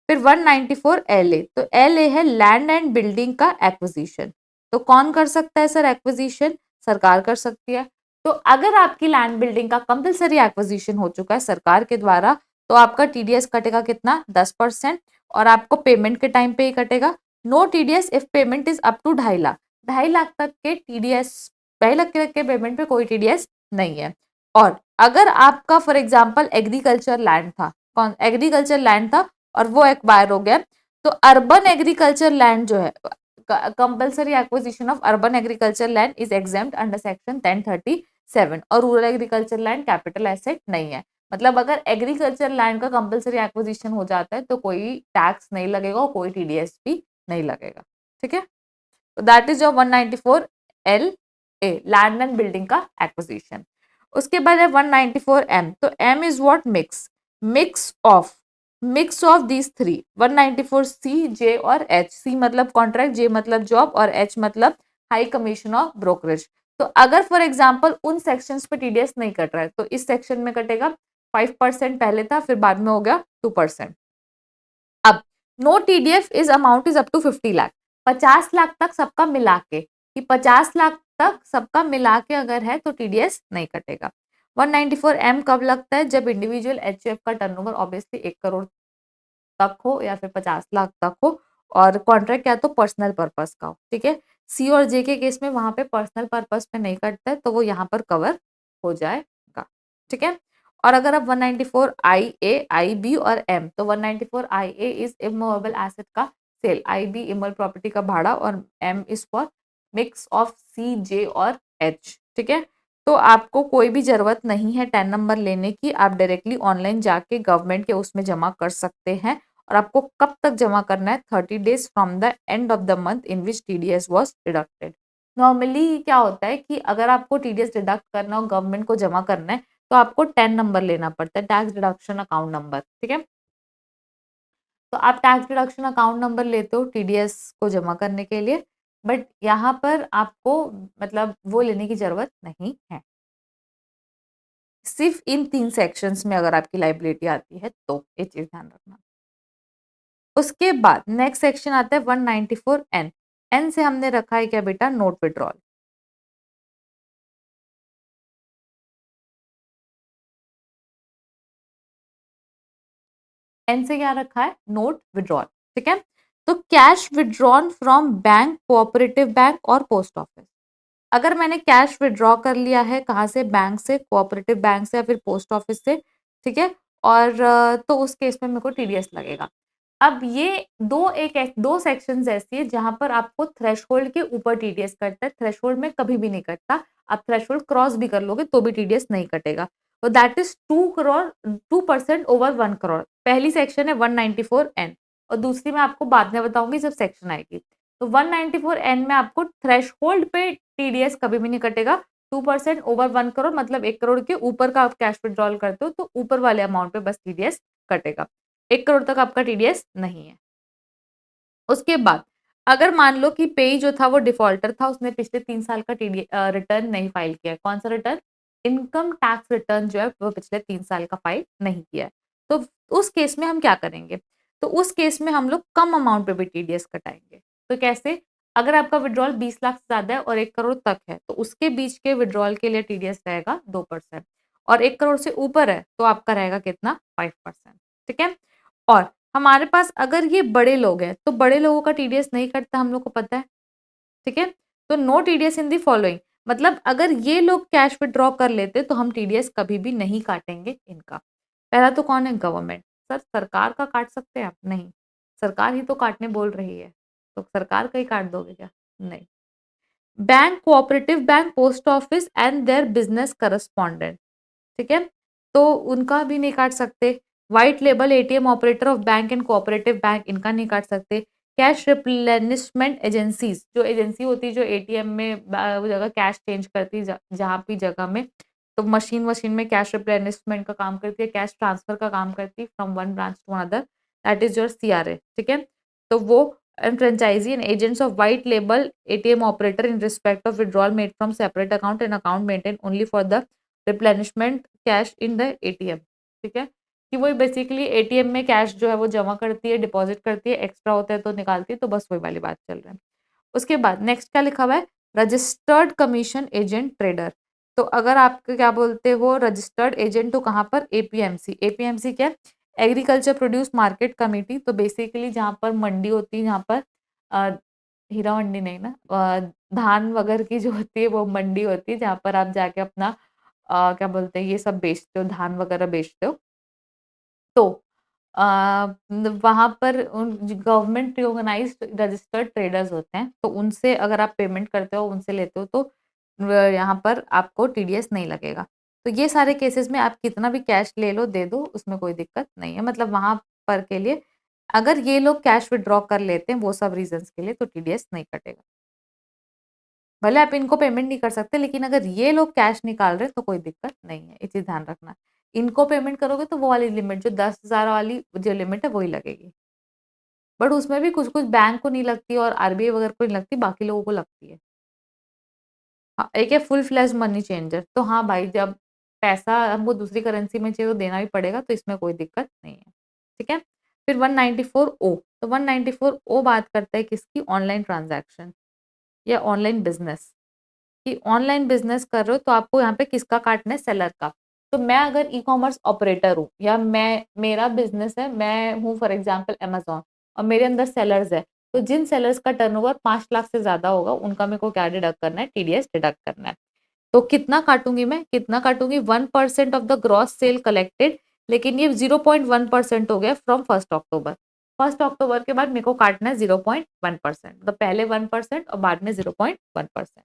A: फिर 194 एल ए, तो एल ए है लैंड एंड बिल्डिंग का एक्विजिशन। तो कौन कर सकता है सर एक्विजिशन, सरकार कर सकती है। तो अगर आपकी लैंड बिल्डिंग का कंपलसरी एक्विजिशन हो चुका है सरकार के द्वारा, तो आपका टीडीएस कटेगा कितना, 10%, और आपको पेमेंट के टाइम पे ही कटेगा। No TDS if payment is up to 2.5 lakh, 2.5 lakh तक के टीडीएस, 2.5 लाख के पेमेंट पे कोई टीडीएस नहीं है। और अगर आपका फॉर एग्जाम्पल एग्रीकल्चर लैंड था, कौन एग्रीकल्चर लैंड था और वो एक्वायर हो गया, तो अर्बन एग्रीकल्चर लैंड जो है, compulsory acquisition of urban agriculture land is exempt under section 1037, और rural agriculture land capital asset नहीं है। मतलब अगर एग्रीकल्चर लैंड का कंपलसरी एक्विजिशन हो जाता है तो कोई टैक्स नहीं लगेगा और कोई टीडीएस भी नहीं लगेगा, ठीक है। That is your 194 L A, land and building का एक्विजिशन। उसके बाद है 194 एम, तो M is what, mix, mix of these three, 194 C, J और एच। सी मतलब कॉन्ट्रैक्ट, जे मतलब जॉब, और एच मतलब हाई कमीशन ऑफ ब्रोकरेज। तो अगर फॉर एग्जाम्पल उन सेक्शंस पे टीडीएस नहीं कट रहा है, तो इस सेक्शन में कटेगा 5%, पहले था फिर बाद में हो गया 2%। अब no TDS is amount is up to 50 lakh, 50 lakh तक सबका मिला के, कि 50 लाख तक सबका मिला के अगर है तो टीडीएस नहीं कटेगा। 194 एम कब लगता है, जब इंडिविजुअल एचयूएफ का टर्नओवर ऑब्वियसली 1 करोड़ तक हो या फिर 50 लाख तक हो, और कॉन्ट्रैक्ट क्या तो पर्सनल पर्पस का हो, ठीक है। सी और जे के केस में वहां पे पर्सनल पर्पस पे नहीं कटता है, तो वो यहाँ पर कवर हो जाएगा, ठीक है। और अगर अब 194 आई ए, आई बी और एम, तो 194 I A is immovable asset का sale, I B immovable property का भाड़ा, और M is for mix of C, J और एच, ठीक है। तो आपको कोई भी जरूरत नहीं है 10 नंबर लेने की, आप डायरेक्टली ऑनलाइन जाके गवर्नमेंट के उसमें जमा कर सकते हैं। और आपको कब तक जमा करना है, 30 days from the end of the month in which TDS was deducted. Normally क्या होता है कि अगर आपको टीडीएस डिडक्ट करना हो, गवर्नमेंट को जमा करना है, तो आपको 10 नंबर लेना पड़ता है, टैक्स डिडक्शन अकाउंट नंबर, ठीक है? तो आप टैक्स डिडक्शन अकाउंट नंबर लेते हो टीडीएस को जमा करने के लिए, बट यहाँ पर आपको मतलब वो लेने की ज़रूरत नहीं है। सिर्फ इन 3 सेक्शंस में अगर आपकी लायबिलिटी आती है तो, ये चीज़ ध्यान रखना। उसके बाद नेक्स्ट सेक्शन आता है 194 एन। एन से हमने रखा है क्या बेटा? Note withdrawal. एन से क्या रखा है? नोट विड्रॉल, ठीक है? तो cash withdrawn from bank, cooperative bank और पोस्ट ऑफिस। अगर मैंने कैश विड्रॉ कर लिया है कहाँ से? बैंक से, कोऑपरेटिव बैंक से या फिर पोस्ट ऑफिस से, ठीक है? और तो उस केस में मेरे को टीडीएस लगेगा। अब ये 2 सेक्शंस ऐसी है जहाँ पर आपको थ्रेशहोल्ड के ऊपर टीडीएस कटता है, थ्रेशहोल्ड में कभी भी नहीं कटता। आप थ्रेशहोल्ड क्रॉस भी कर लोगे तो भी टीडीएस नहीं कटेगा। तो that is 2 crore 2% over 1 crore. पहली सेक्शन है 194 एन और दूसरी मैं आपको बाद में बताऊँगी जब सेक्शन आएगी। तो 194 एन में आपको थ्रेशहोल्ड पे टीडीएस कभी भी नहीं कटेगा। 2% ओवर 1 करोड़ मतलब 1 करोड़ के ऊपर का आप कैश विथड्रॉल करते हो तो ऊपर वाले अमाउंट पे बस टीडीएस कटेगा। 1 करोड़ तक आपका टीडीएस नहीं है। उसके बाद अगर मान लो कि पेई जो था वो डिफ़ॉल्टर था, उसने पिछले 3 साल का रिटर्न नहीं फाइल किया है। कौन-सा रिटर्न? इनकम टैक्स रिटर्न जो है वो पिछले 3 साल का फाइल नहीं किया है। तो उस केस में हम क्या करेंगे? तो उस केस में हम लोग कम अमाउंट पे भी टीडीएस कटाएँगे। तो कैसे? अगर आपका विथड्रॉल 20 लाख से ज़्यादा है और 1 करोड़ तक है, तो उसके बीच के विथड्रॉल के लिए टीडीएस रहेगा 2% और 1 करोड़ से ऊपर है, तो आपका रहेगा कितना? 5%, ठीक है? और हमारे पास अगर ये बड़े लोग हैं, तो बड़े लोगों का टीडीएस नहीं कटता हम लोग को पता है, ठीक है? तो no TDS in the following मतलब अगर ये लोग कैश विथड्रॉ कर लेते तो हम टीडीएस कभी भी नहीं काटेंगे इनका। पहला तो कौन है? गवर्नमेंट। सर सरकार का काट सकते हैं आप? नहीं। सरकार ही तो काटने बोल रही है, तो सरकार का ही काट दोगे क्या? नहीं। Bank, cooperative bank, post office and their business correspondent, ठीक है? तो उनका भी नहीं काट सकते। White label ATM operator of bank and cooperative bank इनका नहीं काट सकते। कैश रिप्लेनिशमेंट एजेंसीज़ जो एजेंसी होती है जो एटीएम में वो जगह कैश चेंज करती है जहाँ भी जगह में, तो मशीन-वशीन में कैश रिप्लेनिशमेंट का काम करती है, कैश ट्रांसफर का काम करती है from one branch to another that is your CRA, ठीक है? तो वो and franchisee and agents of white label ATM operator in respect of withdrawal made from separate account and account maintain only for the replenishment cash in the ATM, ठीक है? कि वो बेसिकली एटीएम में कैश जो है वो जमा करती है, डिपॉज़िट करती है, एक्स्ट्रा होता है तो निकालती है, तो बस वही वाली बात चल रहा है। उसके बाद नेक्स्ट क्या लिखा हुआ है? Registered commission agent trader. तो अगर आप क्या बोलते हो रजिस्टर्ड एजेंट तो कहाँ पर? एपीएमसी। एपीएमसी क्या है? एग्रीकल्चर प्रोड्यूस मार्केट कमिटी तो बेसिकली जहाँ पर मंडी होती है, जहाँ पर अ, हीरा मंडी नहीं ना धान वगैरह की जो होती है वो मंडी होती है, जहाँ पर आप जाके अपना क्या बोलते हैं ये सब बेचते हो, धान वगैरह बेचते हो। तो अ, वहाँ पर उन गवर्नमेंट रिकॉग्नाइज्ड रजिस्टर्ड ट्रेडर्स होते हैं, तो उनसे अगर आप पेमेंट करते हो, उनसे लेते हो तो यहाँ पर आपको टीडीएस नहीं लगेगा। तो ये सारे केसेस में आप कितना भी कैश ले लो, दे दो, उसमें कोई दिक्कत नहीं है। मतलब वहाँ पर के लिए अगर ये लोग कैश विथड्रॉ कर लेते हैं वो सब रीज़न्स के लिए तो टीडीएस नहीं कटेगा। भले आप इनको पेमेंट नहीं कर सकते, लेकिन अगर ये लोग कैश निकाल रहे हैं तो कोई दिक्कत नहीं है, ये चीज़ ध्यान रखना। इनको पेमेंट करोगे तो वो वाली लिमिट जो 10,000 वाली जो लिमिट है वही लगेगी। बट उसमें भी कुछ-कुछ बैंक को नहीं लगती और आरबीआई वगैरह को नहीं लगती, बाकी लोगों को लगती है। हाँ, एक है फुल फ्लेज्ड मनी चेंजर तो हाँ भाई जब पैसा हमको दूसरी करेंसी में चाहिए तो देना भी पड़ेगा तो इसमें कोई दिक्कत नहीं है। ठीक है? फिर 194 ओ तो 194 ओ बात करता है किसकी? ऑनलाइन ट्रांज़ैक्शन या ऑनलाइन बिज़नेस। कि ऑनलाइन बिज़नेस कर रहे हो तो आपको यहाँ पे किसका काटना है? सेलर का। तो मैं अगर ई-कॉमर्स ऑपरेटर हूँ या मेरा बिज़नेस है, मैं हूँ फॉर एग्ज़ाम्पल अमेज़न और मेरे अंदर सेलर्स हैं, तो जिन सेलर्स का टर्नओवर 5 लाख से ज़्यादा होगा, उनका मेरे को क्या डिडक्ट करना है? टीडीएस डिडक्ट करना है। तो कितना काटूँगी मैं? कितना काटूँगी? 1% of the gross sale collected लेकिन ये 0.1% हो गया फ्रॉम 1st अक्टूबर। 1st अक्टूबर के बाद मेरे को काटना है 0.1% तो पहले 1% और बाद में 0.1%।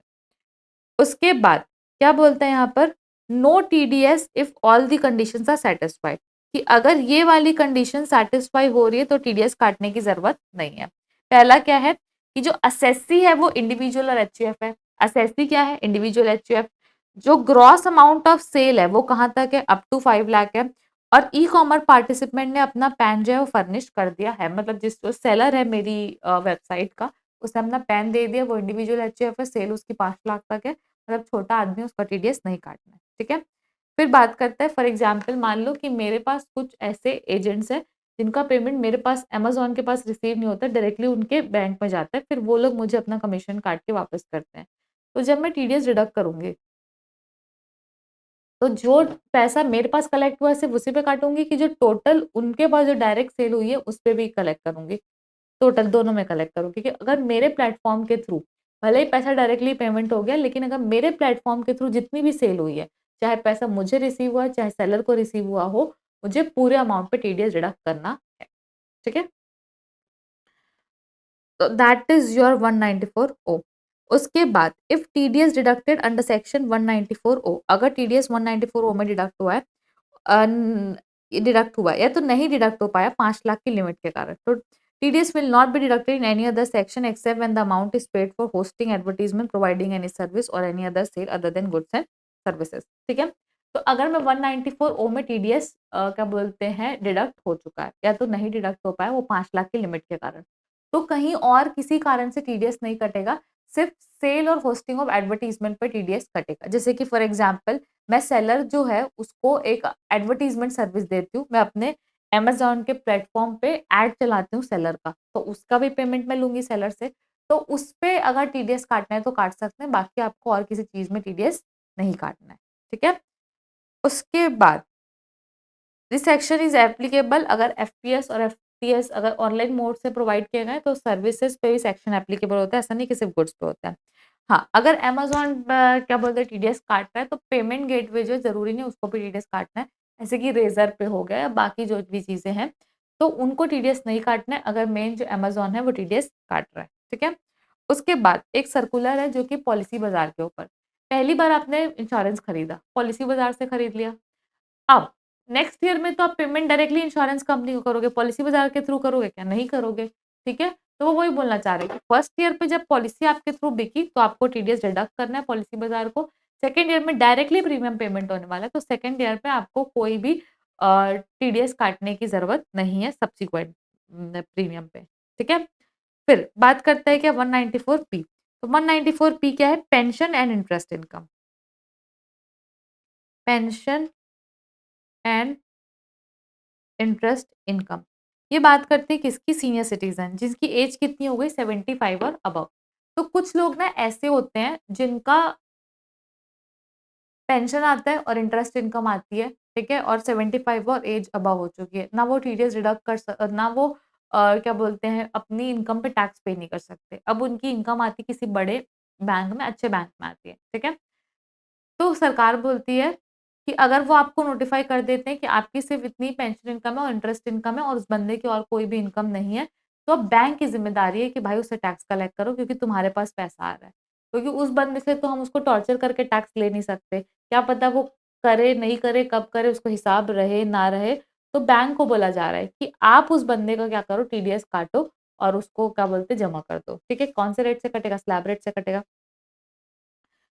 A: उसके बाद क्या बोलता है यहाँ पर no TDS if all the conditions are satisfied कि अगर ये वाली कंडीशन सैटिस्फाई हो रही है तो टीडीएस काटने की जरूरत नहीं है। पहला क्या है कि जो असेसी है वो इंडिविजुअल और एचयूएफ है। एसएससी क्या है? Individual HUF. जो ग्रॉस अमाउंट ऑफ सेल है वो कहाँ तक है? अप टू 5 लाख है। और ई कॉमर्स पार्टिसिपेंट ने अपना पैन जो है वो फर्निश कर दिया है, मतलब जिस जो सेलर है मेरी वेबसाइट का, उसने अपना पैन दे दिया, वो इंडिविजुअल एचयूएफ है, सेल उसकी 5 लाख तक है, मतलब छोटा आदमी उसका टीडीएस नहीं काटना है, ठीक है। फिर बात करते हैं, फॉर एग्जाम्पल मान लो कि मेरे पास कुछ ऐसे एजेंट्स हैं जिनका पेमेंट मेरे पास अमेज़न के पास रिसीव नहीं होता, डायरेक्टली उनके बैंक में जाता है, फिर वो लोग मुझे अपना कमीशन काट के वापस करते हैं। तो जब मैं टीडीएस डिडक्ट करूँगी, तो जो पैसा मेरे पास कलेक्ट हुआ है सिर्फ़ उसी पे काटूँगी कि जो टोटल उनके पास जो डायरेक्ट सेल हुई है, उस पे भी कलेक्ट करूँगी? टोटल दोनों में कलेक्ट करूँगी, क्योंकि अगर मेरे प्लेटफ़ॉर्म के थ्रू भले ही पैसा डायरेक्टली पेमेंट हो गया, लेकिन अगर मेरे प्लेटफ़ॉर्म के थ्रू जितनी भी सेल हुई है, चाहे पैसा मुझे रिसीव हुआ है, चाहे सेलर को रिसीव हुआ हो, मुझे पूरे अमाउंट पे टीडीएस डिडक्ट करना है। ठीक है? तो दैट इज़ योर 194 ओ। उसके बाद if TDS deducted under section 194 ओ, अगर टीडीएस 194 ओ में डिडक्ट हुआ है, डिडक्ट हुआ या तो नहीं डिडक्ट हो पाया 5 लाख की लिमिट के कारण, तो TDS will not be deducted in any other section except when the amount is paid for hosting advertisement providing any service or any other sale other than goods and services. ठीक है? तो अगर मैं 194 ओ में टीडीएस क्या बोलते हैं डिडक्ट हो चुका है या तो नहीं डिडक्ट हो पाया वो 5 लाख की लिमिट के कारण, तो कहीं और किसी कारण से टीडीएस नहीं कटेगा, सिर्फ सेल और होस्टिंग ऑफ एडवर्टाइजमेंट पे टीडीएस कटेगा। जैसे कि फॉर एग्जांपल मैं सेलर जो है उसको एक एडवर्टाइजमेंट सर्विस देती हूँ, मैं अपने अमेज़न के प्लेटफ़ॉर्म पे एड चलाती हूँ सेलर का, तो उसका भी पेमेंट मैं लूँगी सेलर से, तो उस पे अगर टीडीएस काटना है तो काट सकते हैं, बाकी आपको और किसी चीज़ में टीडीएस नहीं काटना है, ठीक है? उसके बाद दिस सेक्शन इज़ एप्लीकेबल अगर एफपीएस और एफटीएस अगर ऑनलाइन मोड से प्रोवाइड किए गए तो सर्विसेज़ पे भी सेक्शन एप्लीकेबल होता है, ऐसा नहीं कि सिर्फ़ गुड्स पे होता है। हाँ, अगर अमेज़न क्या बोलते हैं टीडीएस काट रहा है तो पेमेंट गेटवे जो है ज़रूरी नहीं उसको भी टीडीएस काटना है। जैसे कि रेज़र पे हो गया या बाकी जो भी चीज़ें हैं, तो उनको टीडीएस नहीं काटना है अगर मेन जो अमेज़न है वो टीडीएस काट रहा है, ठीक है? उसके बाद एक सर्कुलर है जो कि पॉलिसी बाज़ार के ऊपर। पहली बार आपने इंश्योरेंस खरीदा, पॉलिसी बाज़ार से खरीद लिया। अब नेक्स्ट ईयर में तो आप पेमेंट डायरेक्टली इंश्योरेंस कंपनी को करोगे, पॉलिसी बाज़ार के थ्रू करोगे क्या? नहीं करोगे, ठीक है? तो वो वही बोलना चाह रहे हैं कि फर्स्ट ईयर पे जब पॉलिसी आपके थ्रू बिकी तो आपको टीडीएस डिडक्ट करना है पॉलिसी बाज़ार को। सेकंड ईयर में डायरेक्टली प्रीमियम पेमेंट होने वाला है, तो सेकंड ईयर पे आपको कोई भी टीडीएस काटने की ज़रूरत नहीं है सब्सीक्वेंट प्रीमियम पे, ठीक है? फिर बात करते हैं क्या 194 पी। तो 194 पी क्या है? Pension and interest income. Pension and interest income. ये बात करते हैं किसकी? सीनियर सिटीज़न जिसकी एज कितनी हो गई 75 और अबव। तो कुछ लोग ना ऐसे होते हैं जिनका पेंशन आता है और इंटरेस्ट इनकम आती है, ठीक है? और 75 और एज अबव हो चुकी है। ना वो टीडीएस डिडक्ट ना वो क्या बोलते हैं अपनी इनकम पे टैक्स पे नहीं कर सकते। अब उनकी इनकम आती है किसी बड़े बैंक में, अच्छे बैंक में आती है, ठीक है? तो सरकार बोलती है कि अगर वो आपको नोटिफ़ाई कर देते हैं कि आपकी सिर्फ़ इतनी पेंशन इनकम है और इंटरेस्ट इनकम है और उस बंदे की और कोई भी इनकम नहीं है, तो अब बैंक की ज़िम्मेदारी है कि भाई उससे टैक्स कलेक्ट करो क्योंकि तुम्हारे पास पैसा आ रहा है। क्योंकि उस बंदे से तो हम उसको टॉर्चर करके टैक्स ले नहीं सकते। क्या पता वो करे, नहीं करे, कब करे, उसको हिसाब रहे, ना रहे। तो बैंक को बोला जा रहा है कि आप उस बंदे का क्या करो टीडीएस काटो और उसको क्या बोलते हैं जमा कर दो। ठीक है? कौन से रेट से कटेगा? स्लैब रेट से कटेगा।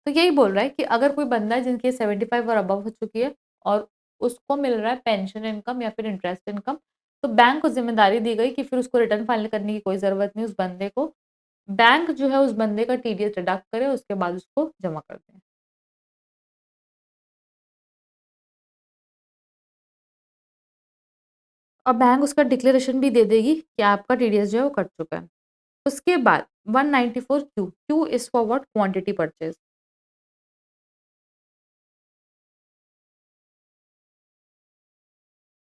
A: तो यही बोल रहा है कि अगर कोई बंदा है जिनकी 75 और अबव हो चुकी है और उसको मिल रहा है पेंशन इनकम या फिर इंटरेस्ट इनकम, तो बैंक को ज़िम्मेदारी दी गई कि फिर उसको रिटर्न फाइल करने की कोई ज़रूरत नहीं उस बंदे को। बैंक जो है उस बंदे का टीडीएस डिडक्ट करे उसके बाद उसको जमा कर दें। और बैंक उसका डिक्लेरेशन भी दे देगी कि आपका टीडीएस जो है वो कट चुका है। उसके बाद 194 Q, Q is for what? Quantity purchase.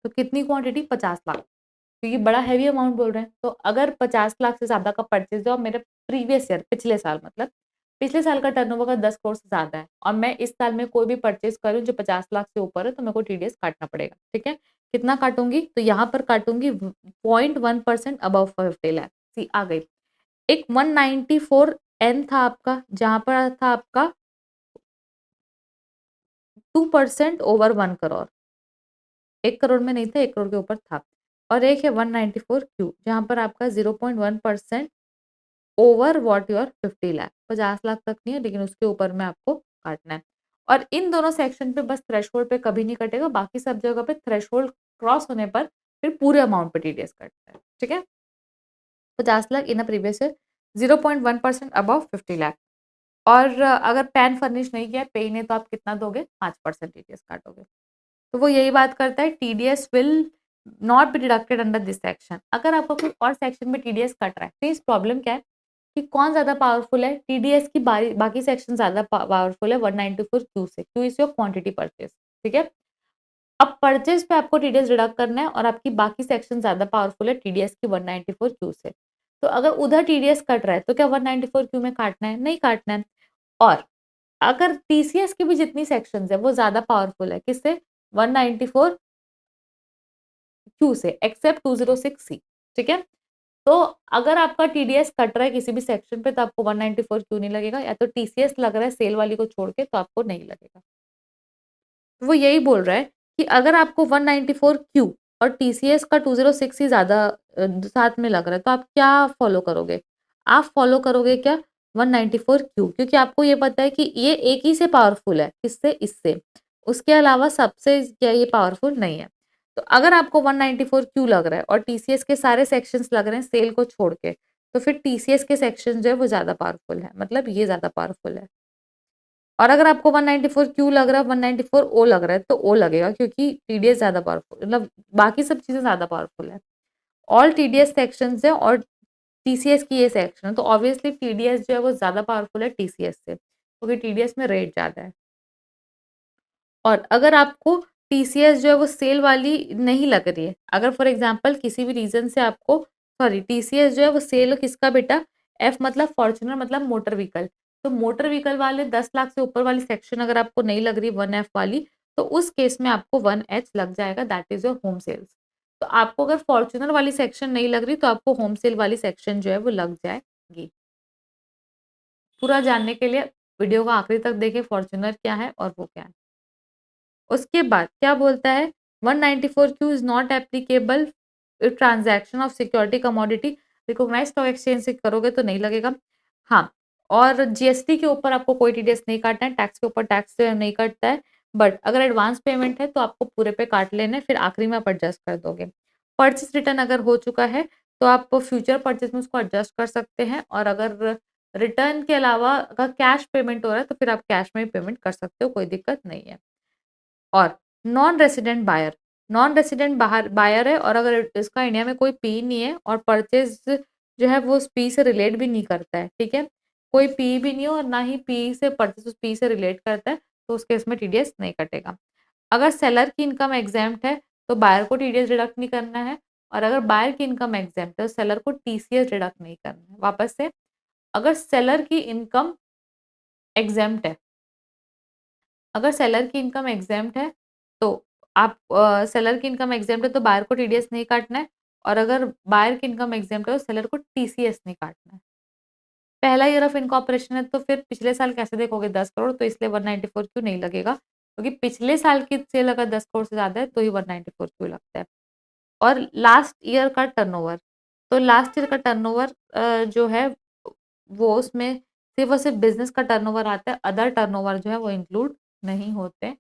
A: तो कितनी क्वांटिटी? 50 लाख। तो ये बड़ा हेवी अमाउंट बोल रहे हैं। तो अगर 50 लाख से ज़्यादा का परचेज़ है और मेरे प्रीवियस ईयर पिछले साल मतलब पिछले साल का टर्नओवर का 10 करोड़ से ज़्यादा है और मैं इस साल में कोई भी परचेज़ कर रही हूँ जो 50 लाख से ऊपर है तो मेरे को टीडीएस काटना पड़ेगा, ठीक है? कितना काटूँगी? तो यहाँ पर काटूँगी 0.1% अबव 50 लाख। सी आ गई। एक 194 एन था आपका जहाँ पर था आपका 2% ओवर 1 करोड़। 1 करोड़ में नहीं था, 1 करोड़ के ऊपर था। और एक है 194 क्यू जहाँ पर आपका 0.1% over what your 50 lakh, 50 lakh तक नहीं है लेकिन उसके ऊपर में आपको काटना है। और इन दोनों सेक्शन पे बस थ्रेशोल्ड पे कभी नहीं कटेगा, बाकी सब जगह पे थ्रेशोल्ड क्रॉस होने पर फिर पूरे अमाउंट पे टीडीएस कटता है। ठीक है, 50 lakh in a previous year, 0.1% above 50 lakh. और अगर पैन फर्निश नहीं किया, पे नहीं, तो आप कितना दोगे, 5% टीडीएस काटोगे। तो वो यही बात करता है, TDS will not be deducted under this section. अगर आपको कोई और सेक्शन में टीडीएस कट रहा है, तो इस प्रॉब्लम क्या है कि कौन ज्यादा पावरफुल है, टीडीएस की बाकी सेक्शन ज्यादा पावरफुल है 194 क्यू से। Q is your quantity purchase. ठीक है, अब परचेज पे आपको टीडीएस डिडक्ट करना है और आपकी बाकी सेक्शन ज्यादा पावरफुल है टीडीएस की 194 क्यू से। तो अगर उधर टीडीएस कट रहा है तो क्या 194 क्यू में काटना है, नहीं काटना है। और अगर टीसीएस की भी जितनी सेक्शंस है वो ज्यादा पावरफुल है, किससे, 194 क्यू से, एक्सेप्ट 206 सी। ठीक है, तो अगर आपका टीडीएस कट रहा है किसी भी सेक्शन पे तो आपको 194 क्यू नहीं लगेगा, या तो टीसीएस लग रहा है सेल वाली को छोड़ के तो आपको नहीं लगेगा। तो वो यही बोल रहा है कि अगर आपको 194 क्यू और टीसीएस का 206 ही ज्यादा साथ में लग रहा है तो आप क्या फॉलो करोगे, आप फॉलो करोगे क्या, 194 क्यू, क्योंकि आपको ये पता है कि ये एक ही से पावरफुल है, किससे, इससे, उसके अलावा सबसे क्या ये पावरफुल नहीं है। तो अगर आपको 194 क्यू लग रहा है और टीसीएस के सारे सेक्शंस लग रहे हैं सेल को छोड़ के, तो फिर टीसीएस के सेक्शन जो है वो ज्यादा पावरफुल है, मतलब ये ज्यादा पावरफुल है। और अगर आपको 194 क्यू लग रहा है, 194 ओ लग रहा है, तो ओ लगेगा क्योंकि टीडीएस ज्यादा पावरफुल, मतलब बाकी सब चीजें ज्यादा पावरफुल है। ऑल टीडीएस सेक्शंस है और टीसीएस की ये सेक्शन है, तो ऑब्वियसली टीडीएस जो है वो ज्यादा पावरफुल है टीसीएस से, क्योंकि टीडीएस में रेट ज्यादा है। और अगर आपको टीसीएस जो है वो सेल वाली नहीं लग रही है, अगर फॉर एग्जांपल किसी भी रीजन से आपको, सॉरी, टीसीएस जो है वो सेल किसका बेटा, एफ मतलब फॉर्च्यूनर मतलब मोटर व्हीकल, तो मोटर व्हीकल वाले 10 लाख से ऊपर वाली सेक्शन अगर आपको नहीं लग रही 1F वाली, तो उस केस में आपको 1H लग जाएगा, that is your home sales. तो आपको अगर फॉर्च्यूनर वाली सेक्शन नहीं लग रही तो आपको होम सेल वाली सेक्शन जो है वो लग जाएगी। पूरा जानने के लिए वीडियो को आखिरी तक देखें, फॉर्च्यूनर क्या है और वो क्या है। उसके बाद क्या बोलता है, 194 Q is not applicable transaction of security commodity, recognised stock exchange से करोगे तो नहीं लगेगा। हाँ, और जीएसटी के ऊपर आपको कोई टीडीएस नहीं काटना है, टैक्स के ऊपर टैक्स नहीं कटता है, बट अगर एडवांस पेमेंट है तो आपको पूरे पे काट लेना है, फिर आखिरी में आप एडजस्ट कर दोगे। परचेस रिटर्न अगर हो चुका है तो आप फ्यूचर परचेस में उसको एडजस्ट कर सकते हैं, और अगर रिटर्न के अलावा अगर कैश पेमेंट हो रहा है तो फिर आप कैश में भी पेमेंट कर सकते हो, कोई दिक्कत नहीं है। और non resident buyer, non resident बाहर बायर है और अगर इसका इंडिया में कोई पी नहीं है और परचेज जो है वो उस पी से रिलेट भी नहीं करता है, ठीक है, कोई पी भी नहीं है और ना ही पी से परचेज उस पी से रिलेट करता है, तो उस केस में टीडीएस नहीं कटेगा। अगर सेलर की इनकम एग्जेम्प्ट है तो बायर को टीडीएस डिडक्ट नहीं करना है, और अगर बायर की इनकम एग्जेम्प्ट है तो सेलर को टीसीएस डिडक्ट नहीं करना है। वापस से, अगर सेलर की इनकम एग्जेम्प्ट है, अगर सेलर की इनकम एग्जेम्प्ट है तो आप सेलर की इनकम एग्जेम्प्ट है तो बायर को टीडीएस नहीं काटना है, और अगर बायर की इनकम एग्जेम्प्ट है तो सेलर को टीसीएस नहीं काटना है। पहला ईयर ऑफ इनकॉर्पोरेशन है तो फिर पिछले साल कैसे देखोगे 10 करोड़, तो इसलिए 194 क्यों नहीं लगेगा, क्योंकि पिछले साल की सेल अगर 10 करोड़ से ज्यादा है तो ही 194 क्यों लगता है। और लास्ट ईयर का टर्नओवर, तो लास्ट ईयर का टर्नओवर जो है वो उसमें सिर्फ और सिर्फ बिजनेस का टर्नओवर आता है, अदर टर्नओवर जो है वो इंक्लूड नहीं होते हैं।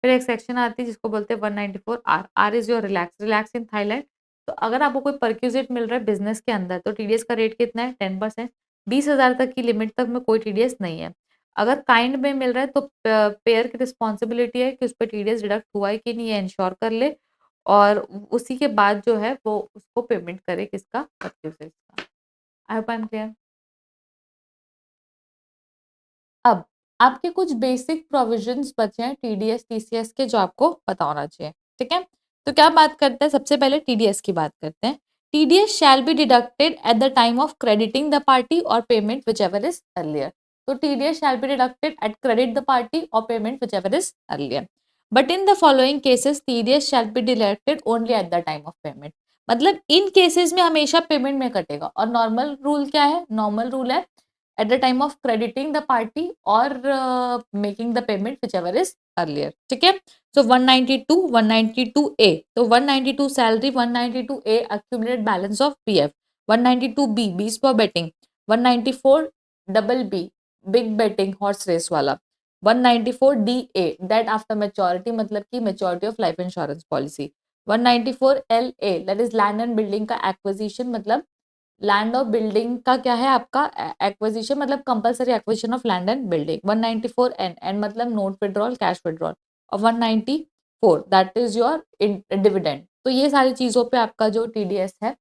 A: फिर एक सेक्शन आती है जिसको बोलते हैं 194 R, R is your relax, relax in Thailand. तो अगर आपको कोई परक्यूजिट मिल रहा है बिजनेस के अंदर तो टीडीएस का रेट कितना है, 10%, 20,000 तक की लिमिट तक में कोई टीडीएस नहीं है। अगर काइंड में मिल रहा है तो पेयर की रिस्पॉन्सिबिलिटी है कि उस पर टीडीएस डिडक्ट हुआ है कि नहीं, ये इंश्योर कर ले, और उसी के बाद जो है वो उसको पेमेंट करे, किसका, परक्यूजिट का। आई होप आई एम क्लियर। अब आपके कुछ बेसिक प्रोविजंस बचे हैं टीडीएस टीसीएस के जो आपको पता होना चाहिए, ठीक है। तो क्या बात करते हैं, सबसे पहले टीडीएस की बात करते हैं। TDS shall be deducted at the time of crediting the party or payment whichever is earlier. तो TDS shall be deducted at credit the party or payment whichever is earlier, but in the following cases TDS shall be deducted only at the time of payment. मतलब इन केसेस में हमेशा पेमेंट में कटेगा, और नॉर्मल रूल क्या है, नॉर्मल रूल है at the time of crediting the party or making the payment whichever is earlier, ठीक है। so 192 192A, तो 192 salary, 192A accumulated balance of PF, 192B, B is for betting. 194 BB, big betting horse race वाला. 194DA, डेट आफ्टर मेच्योरिटी, मतलब कि maturity of life insurance policy. 194LA, that is land and building का एक्विजिशन, मतलब लैंड और बिल्डिंग का क्या है आपका एक्विजिशन, मतलब compulsory acquisition of land and building. 194N, N मतलब नोट विड्रॉल, कैश विड्रॉल. और 194 दैट इज योर डिविडेंड. तो ये सारी चीजों पे आपका जो टीडीएस है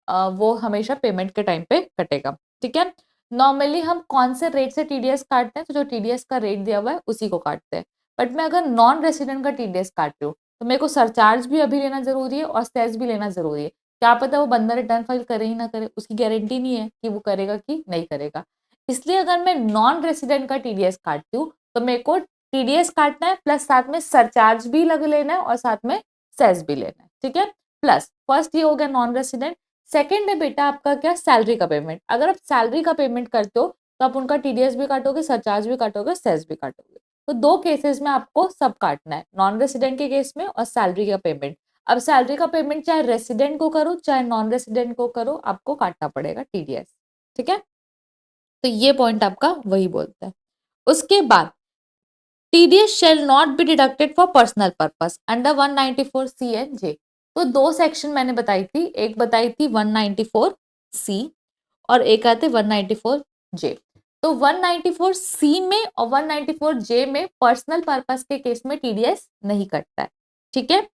A: वो हमेशा पेमेंट के टाइम पे कटेगा. ठीक है. नॉर्मली हम कौन से रेट से टीडीएस काटते हैं, तो जो टीडीएस का रेट दिया हुआ है उसी को काटते हैं. बट मैं अगर नॉन रेसिडेंट का टीडीएस काट रही हूँ तो मेरे को सरचार्ज भी अभी लेना जरूरी है और सेस भी लेना जरूरी है. क्या पता वो बंदा रिटर्न फाइल करे ही ना करे, उसकी गारंटी नहीं है कि वो करेगा कि नहीं करेगा. इसलिए अगर मैं नॉन रेसिडेंट का टीडीएस काटती हूँ तो मेरे को टीडीएस काटना है प्लस साथ में सरचार्ज भी लग लेना है और साथ में सेस भी लेना है. ठीक है. प्लस फर्स्ट ये हो गया नॉन रेसिडेंट. सेकंड है बेटा आपका क्या, सैलरी का पेमेंट. अगर आप सैलरी का पेमेंट करते हो तो आप उनका टीडीएस भी काटोगे, सरचार्ज भी काटोगे, सेस भी काटोगे. तो दो केसेस में आपको सब काटना है, नॉन रेसिडेंट के केस में और सैलरी का पेमेंट. अब सैलरी का पेमेंट चाहे रेसिडेंट को करो चाहे नॉन रेसिडेंट को करो, आपको काटना पड़ेगा टीडीएस. ठीक है. तो ये पॉइंट आपका वही बोलता है. उसके बाद TDS shall not be deducted for personal purpose under 194C and J. तो दो सेक्शन मैंने बताई थी, एक बताई थी 194C और एक आते 194J. तो 194C में और 194J में पर्सनल पर्पस के केस में टीडीएस नहीं कटता है. ठीक है.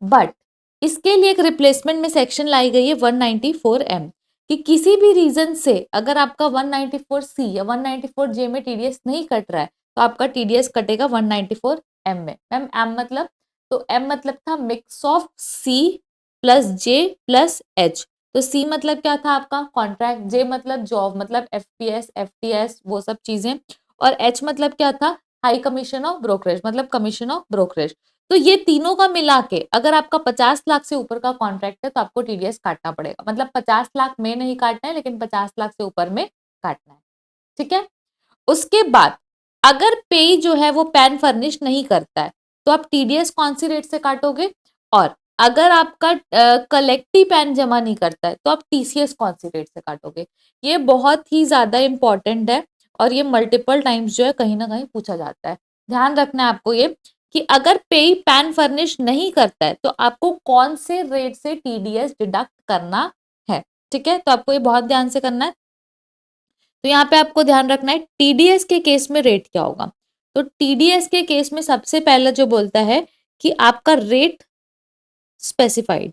A: बट इसके लिए एक रिप्लेसमेंट में सेक्शन लाई गई है 194M कि किसी भी रीजन से अगर आपका 194C या 194J में टीडीएस नहीं कट रहा है तो आपका टीडीएस कटेगा 194M में. मैम एम मतलब, तो एम मतलब था mix of C plus J plus H. तो सी मतलब क्या था आपका कॉन्ट्रैक्ट, जे मतलब जॉब मतलब एफपीएस एफटीएस वो सब चीजें, और एच मतलब क्या था हाई कमीशन ऑफ ब्रोकरेज मतलब कमीशन ऑफ ब्रोकरेज. तो ये तीनों का मिला के अगर आपका 50 लाख से ऊपर का कॉन्ट्रैक्ट है तो आपको टीडीएस काटना पड़ेगा. मतलब 50 लाख में नहीं काटना है लेकिन 50 लाख से ऊपर में काटना है. ठीक है. उसके बाद अगर पे जो है वो पैन फर्निश नहीं करता है तो आप टीडीएस कौन सी रेट से काटोगे, और अगर आपका कलेक्टिव पैन जमा नहीं करता है तो आप टीसीएस कौन सी रेट से काटोगे. ये बहुत ही ज्यादा इंपॉर्टेंट है और ये मल्टीपल टाइम्स जो है कहीं ना कहीं पूछा जाता है. ध्यान रखना है आपको ये कि अगर पे पैन फर्निश नहीं करता है तो आपको कौन से रेट से टीडीएस डिडक्ट करना है. ठीक है. तो आपको ये बहुत ध्यान से करना है. तो यहाँ पे आपको ध्यान रखना है टीडीएस के केस में रेट क्या होगा. तो टीडीएस के केस में सबसे पहले जो बोलता है कि आपका रेट स्पेसिफाइड,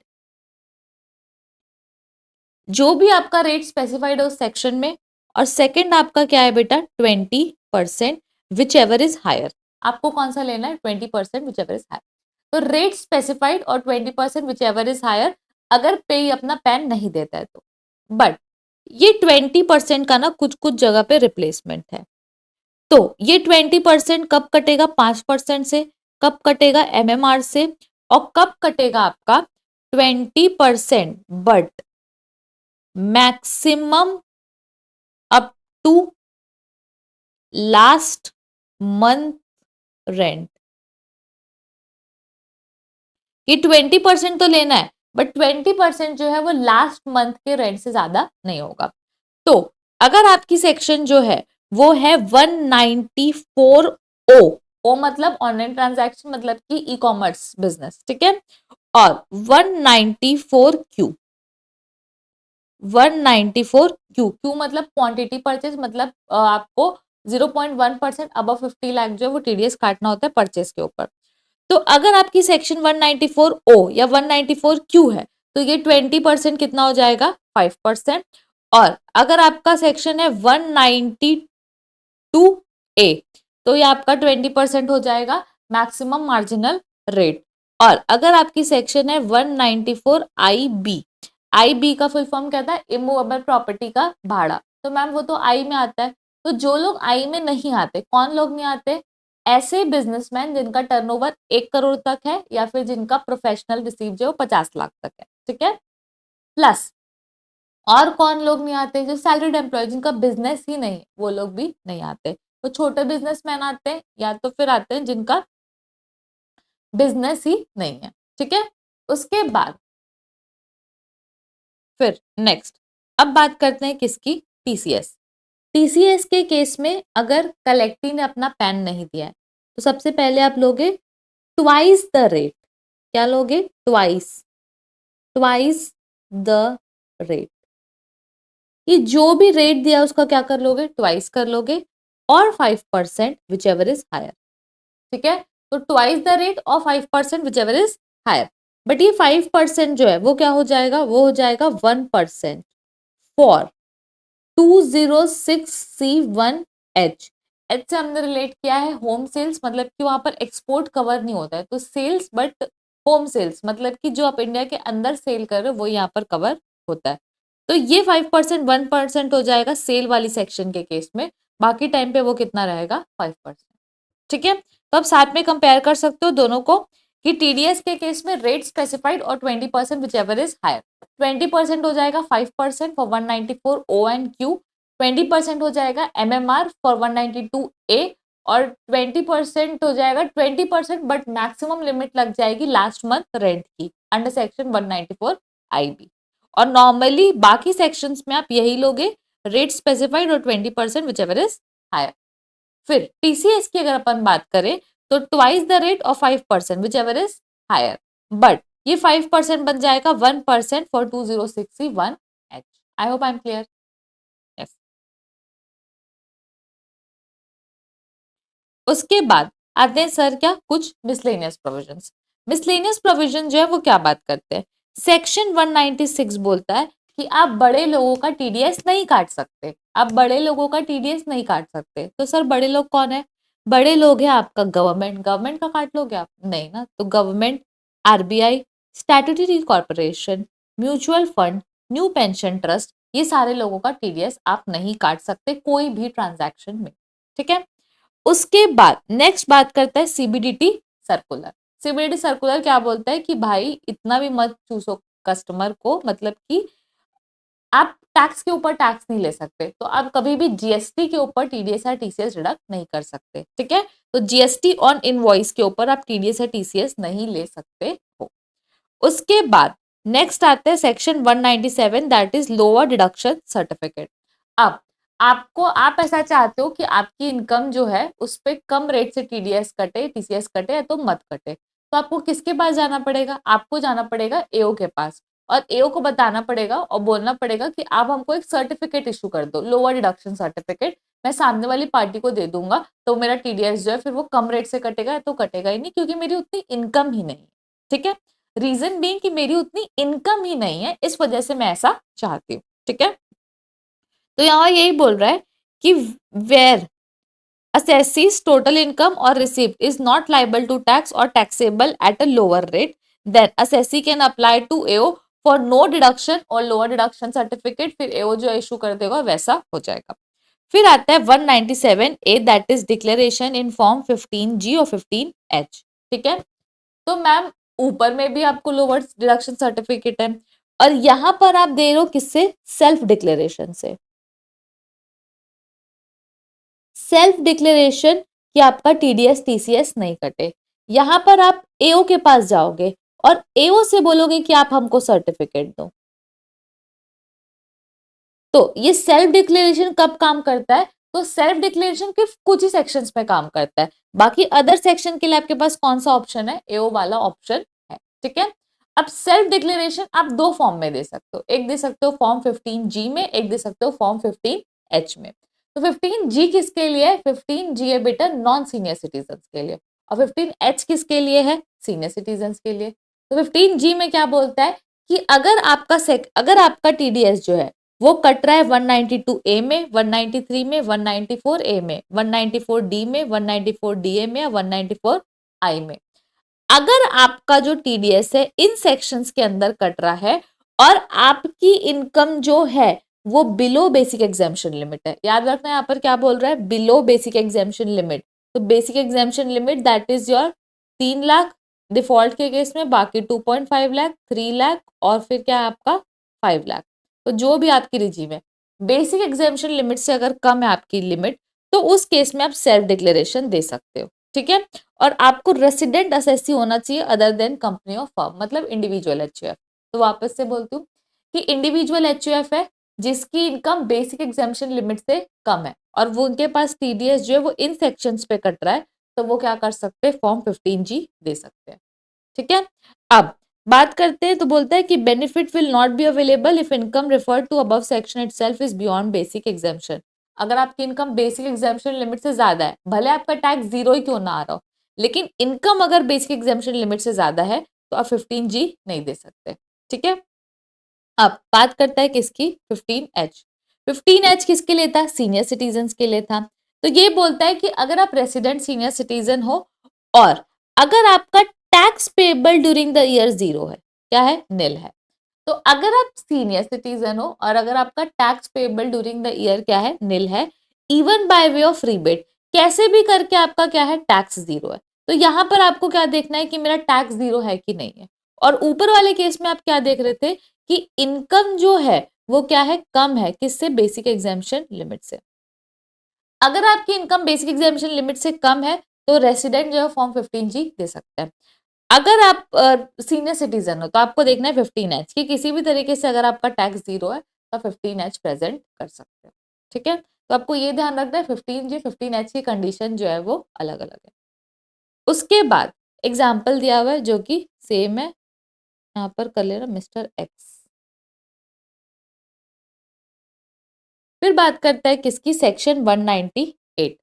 A: जो भी आपका रेट स्पेसिफाइड है उस सेक्शन में, और सेकंड आपका क्या है बेटा 20% विच एवर इज हायर. आपको कौन सा लेना है 20% विच एवर इज हायर. तो रेट स्पेसिफाइड और 20% विच एवर इज हायर अगर पे अपना पैन नहीं देता है तो. बट ये 20% का ना कुछ कुछ जगह पे रिप्लेसमेंट है. तो ये 20% कब कटेगा 5% से, कब कटेगा एमएमआर से, और कब कटेगा आपका 20% but maximum up to last month rent. ये 20% तो लेना है बट 20% जो है वो लास्ट मंथ के रेंट से ज्यादा नहीं होगा. तो अगर आपकी सेक्शन जो है वो है 194O, ओ मतलब ऑनलाइन ट्रांजैक्शन मतलब कि ई कॉमर्स बिजनेस. ठीक है. और 194Q, 194Q, क्यू मतलब क्वांटिटी परचेज मतलब आपको 0.1% अबव 50 लाख जो है वो टीडीएस काटना होता है परचेज के ऊपर. तो अगर आपकी सेक्शन 194O या 194Q है तो ये 20% कितना हो जाएगा 5%. और अगर आपका सेक्शन है 192A तो ये आपका 20% हो जाएगा मैक्सिमम मार्जिनल रेट. और अगर आपकी सेक्शन है 194IB, IB का फुल फॉर्म क्या था इमूवेबल प्रॉपर्टी का भाड़ा. तो मैम वो तो आई में आता है. तो जो लोग आई में नहीं आते, कौन लोग नहीं आते, ऐसे बिजनेसमैन जिनका टर्नओवर 1 करोड़ तक है या फिर जिनका प्रोफेशनल रिसीव जो 50 लाख तक है. ठीक है. प्लस और कौन लोग नहीं आते, जो सैलरीड एम्प्लॉय जिनका बिजनेस ही नहीं वो लोग भी नहीं आते. तो छोटे बिजनेसमैन आते हैं या तो फिर आते हैं जिनका बिजनेस ही नहीं है. ठीक है. उसके बाद फिर नेक्स्ट, अब बात करते हैं किसकी, टीसीएस। टीसीएस के केस में अगर कलेक्टी ने अपना पैन नहीं दिया है तो सबसे पहले आप लोगे ट्वाइस द रेट। क्या लोगे, ट्वाइस, ट्वाइस द रेट। ये जो भी रेट दिया उसका क्या कर लोगे, ट्वाइस कर लोगे, और 5% विच एवर इज हायर। ठीक है, तो ट्वाइस द रेट और 5% whichever is higher. But ये 5% जो है वो क्या हो जाएगा, वो हो जाएगा 1% फॉर 206C1H। एच से हमने रिलेट किया है होम सेल्स, मतलब कि वहां पर एक्सपोर्ट कवर नहीं होता है, तो सेल्स बट होम सेल्स मतलब कि जो आप इंडिया के अंदर सेल कर रहे हो वो यहाँ पर कवर होता है। तो ये 5% 1% हो जाएगा सेल वाली सेक्शन के केस में, बाकी टाइम पे वो कितना रहेगा, 5%। ठीक है, तो आप साथ में कंपेयर कर सकते हो दोनों को कि टीडीएस के केस में रेट स्पेसिफाइड और 20% विच एवर इज हायर। 20% हो जाएगा 5% फॉर 194 ओ एंड क्यू, 20% हो जाएगा एमएमआर फॉर 192 ए, और 20% हो जाएगा 20% बट मैक्सिमम लिमिट लग जाएगी लास्ट मंथ रेंट की अंडर सेक्शन 194 आईबी। और नॉर्मली बाकी सेक्शंस में आप यही लोगे, रेट स्पेसिफाइड और 20% विच एवर इज हायर। फिर टीसीएस की अगर अपन बात करें तो twice the rate of 5% whichever is higher, but ये 5% बन जाएगा 1% for 206C1H। I hope I am clear. Yes. उसके बाद आते हैं सर क्या, कुछ मिसलेनियस प्रोविजंस। मिसलेनियस प्रोविजन जो है वो क्या बात करते हैं, सेक्शन 196 बोलता है कि आप बड़े लोगों का टीडीएस नहीं काट सकते। आप बड़े लोगों का टीडीएस नहीं काट सकते, तो सर बड़े लोग कौन है, बड़े लोग है आपका गवर्नमेंट। गवर्नमेंट का काट लोगे आप, नहीं ना, तो government, RBI, statutory corporation, mutual fund, new pension trust, ये सारे लोगों का टीडीएस आप नहीं काट सकते कोई भी ट्रांजैक्शन में। ठीक है, उसके बाद नेक्स्ट बात करता है सीबीडीटी सर्कुलर। सीबीडीटी सर्कुलर क्या बोलता है कि भाई इतना भी मत चूसो कस्टमर को, मतलब कि आप टैक्स के ऊपर टैक्स नहीं ले सकते, तो आप कभी भी जीएसटी के ऊपर टीडीएस या टीसीएस डिडक्ट नहीं कर सकते। ठीक है, तो जीएसटी ऑन इनवॉइस के ऊपर आप टीडीएस या टीसीएस नहीं ले सकते हो। उसके बाद नेक्स्ट आते हैं section 197 that is lower deduction certificate. अब आपको, आप ऐसा चाहते हो कि आपकी इनकम जो है उस पर कम रेट से टीडीएस कटे, टीसीएस कटे या तो मत कटे, तो आपको किसके पास जाना पड़ेगा, आपको जाना पड़ेगा एओ के पास, और एओ को बताना पड़ेगा और बोलना पड़ेगा कि आप हमको एक सर्टिफिकेट इशू कर दो, लोअर डिडक्शन सर्टिफिकेट, मैं सामने वाली पार्टी को दे दूंगा, तो मेरा टीडीएस जो है फिर वो कम रेट से कटेगा, तो कटेगा ही नहीं क्योंकि मेरी उतनी इनकम ही नहीं है। ठीक है, रीजन बीइंग कि मेरी उतनी इनकम ही नहीं है, इस वजह से मैं ऐसा चाहती हूँ। ठीक है, तो यहाँ यही बोल रहा है कि where assessee's total income or receipt is not liable to tax or taxable at a lower rate, then assessee can apply to AO for no deduction or lower deduction certificate। फिर AO जो इशू कर देगा वैसा हो जाएगा। फिर आता है 197A that is declaration in form 15G और 15H। ठीक है, तो मैम ऊपर में भी आपको लोअर डिडक्शन सर्टिफिकेट है, और यहां पर आप दे रहे हो किससे, सेल्फ डिक्लेरेशन से। सेल्फ डिक्लेरेशन कि आपका टीडीएस टीसीएस नहीं कटे, यहां पर आप एओ के पास जाओगे और एओ से बोलोगे कि आप हमको सर्टिफिकेट दो। तो ये सेल्फ डिक्लेरेशन कब काम करता है, तो सेल्फ डिक्लेरेशन के कुछ ही सेक्शंस में काम करता है, बाकी अदर सेक्शन के लिए आपके पास कौन सा ऑप्शन है, एओ वाला ऑप्शन है। ठीक है, अब सेल्फ डिक्लेरेशन आप दो फॉर्म में दे सकते हो, एक दे सकते हो फॉर्म 15G में, एक दे सकते हो फॉर्म 15H में। तो 15G किसके लिए है, 15G है बेटा नॉन सीनियर सिटीजन के लिए, और 15H किसके लिए है, सीनियर सिटीजन के लिए। तो 15G में क्या बोलता है कि अगर आपका टीडीएस जो है वो कट रहा है 192 ए में, 193 में, 194 ए में, 194 डी में, 194 डीए में, या 194 आई में, अगर आपका जो टीडीएस है इन सेक्शंस के अंदर कट रहा है और आपकी इनकम जो है वो बिलो बेसिक एग्जाम्शन लिमिट है, याद रखना यहाँ पर क्या बोल रहा है, बिलो बेसिक एग्जाम्शन लिमिट। तो basic exemption limit that is your 3 lakh default के केस में, बाकी 2.5 लाख, 3 लाख, और फिर क्या है आपका 5 लाख। तो जो भी आपकी रिजीम है, बेसिक एग्जाम्शन लिमिट से अगर कम है आपकी लिमिट, तो उस केस में आप सेल्फ डिक्लेरेशन दे सकते हो। ठीक है, और आपको रेसिडेंट असेसी होना चाहिए other than company of firm, मतलब इंडिविजुअल एचयूएफ। तो वापस से बोलती हूँ कि इंडिविजुअल एचयूएफ है जिसकी इनकम बेसिक एग्जामिशन लिमिट से कम है और वो उनके पास टीडीएस जो है वो इन सेक्शंस पे कट रहा है, तो वो क्या कर सकते हैं, फॉर्म 15G दे सकते हैं। ठीक है, अब बात करते हैं तो बोलता है कि benefit will not be available if income referred to above section itself is beyond basic exemption. अगर आपकी इनकम बेसिक एग्जामिशन लिमिट से ज्यादा है, भले आपका टैक्स जीरो ही क्यों ना आ रहा हो, लेकिन इनकम अगर बेसिक एग्जामिशन लिमिट से ज्यादा है तो आप 15G नहीं दे सकते। ठीक है, अब बात करता है किसकी, 15H। 15H किसके लिए था, सीनियर सिटीजन के लिए था। तो ये बोलता है कि अगर आप रेसिडेंट सीनियर सिटीजन हो और अगर आपका tax payable during the year zero है, क्या है, निल है, तो अगर आप सीनियर सिटीजन हो और अगर आपका tax payable during the year क्या है, निल है, even by way of rebate, कैसे भी करके आपका क्या है, टैक्स जीरो है, तो यहां पर आपको क्या देखना है कि मेरा टैक्स जीरो है कि नहीं है। और ऊपर वाले केस में आप क्या देख रहे थे कि इनकम जो है वो क्या है, कम है, किससे, बेसिक एग्जामिशन लिमिट से। अगर आपकी इनकम बेसिक एग्जामिशन लिमिट से कम है तो रेसिडेंट जो है फॉर्म 15G दे सकते हैं। अगर आप सीनियर सिटीजन हो तो आपको देखना है 15H कि किसी भी तरीके से अगर आपका टैक्स जीरो है तो 15H प्रेजेंट कर सकते हैं। ठीक है, तो आपको ये ध्यान रखना है 15G 15H की कंडीशन जो है वो अलग अलग है। उसके बाद एग्जाम्पल दिया हुआ है जो कि सेम है, यहाँ पर कर लेना मिस्टर एक्स। फिर बात करता है किसकी, सेक्शन 198।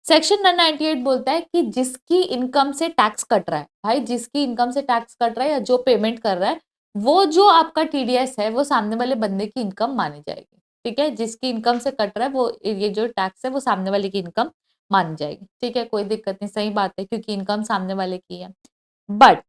A: सेक्शन 198 बोलता है कि जिसकी इनकम से टैक्स कट रहा है, भाई जिसकी इनकम से टैक्स कट रहा है या जो पेमेंट कर रहा है, वो जो आपका टीडीएस है वो सामने वाले बंदे की इनकम मानी जाएगी। ठीक है, जिसकी इनकम से कट रहा है वो ये जो टैक्स है वो सामने वाले की इनकम मानी जाएगी। ठीक है, कोई दिक्कत नहीं, सही बात है क्योंकि इनकम सामने वाले की है। But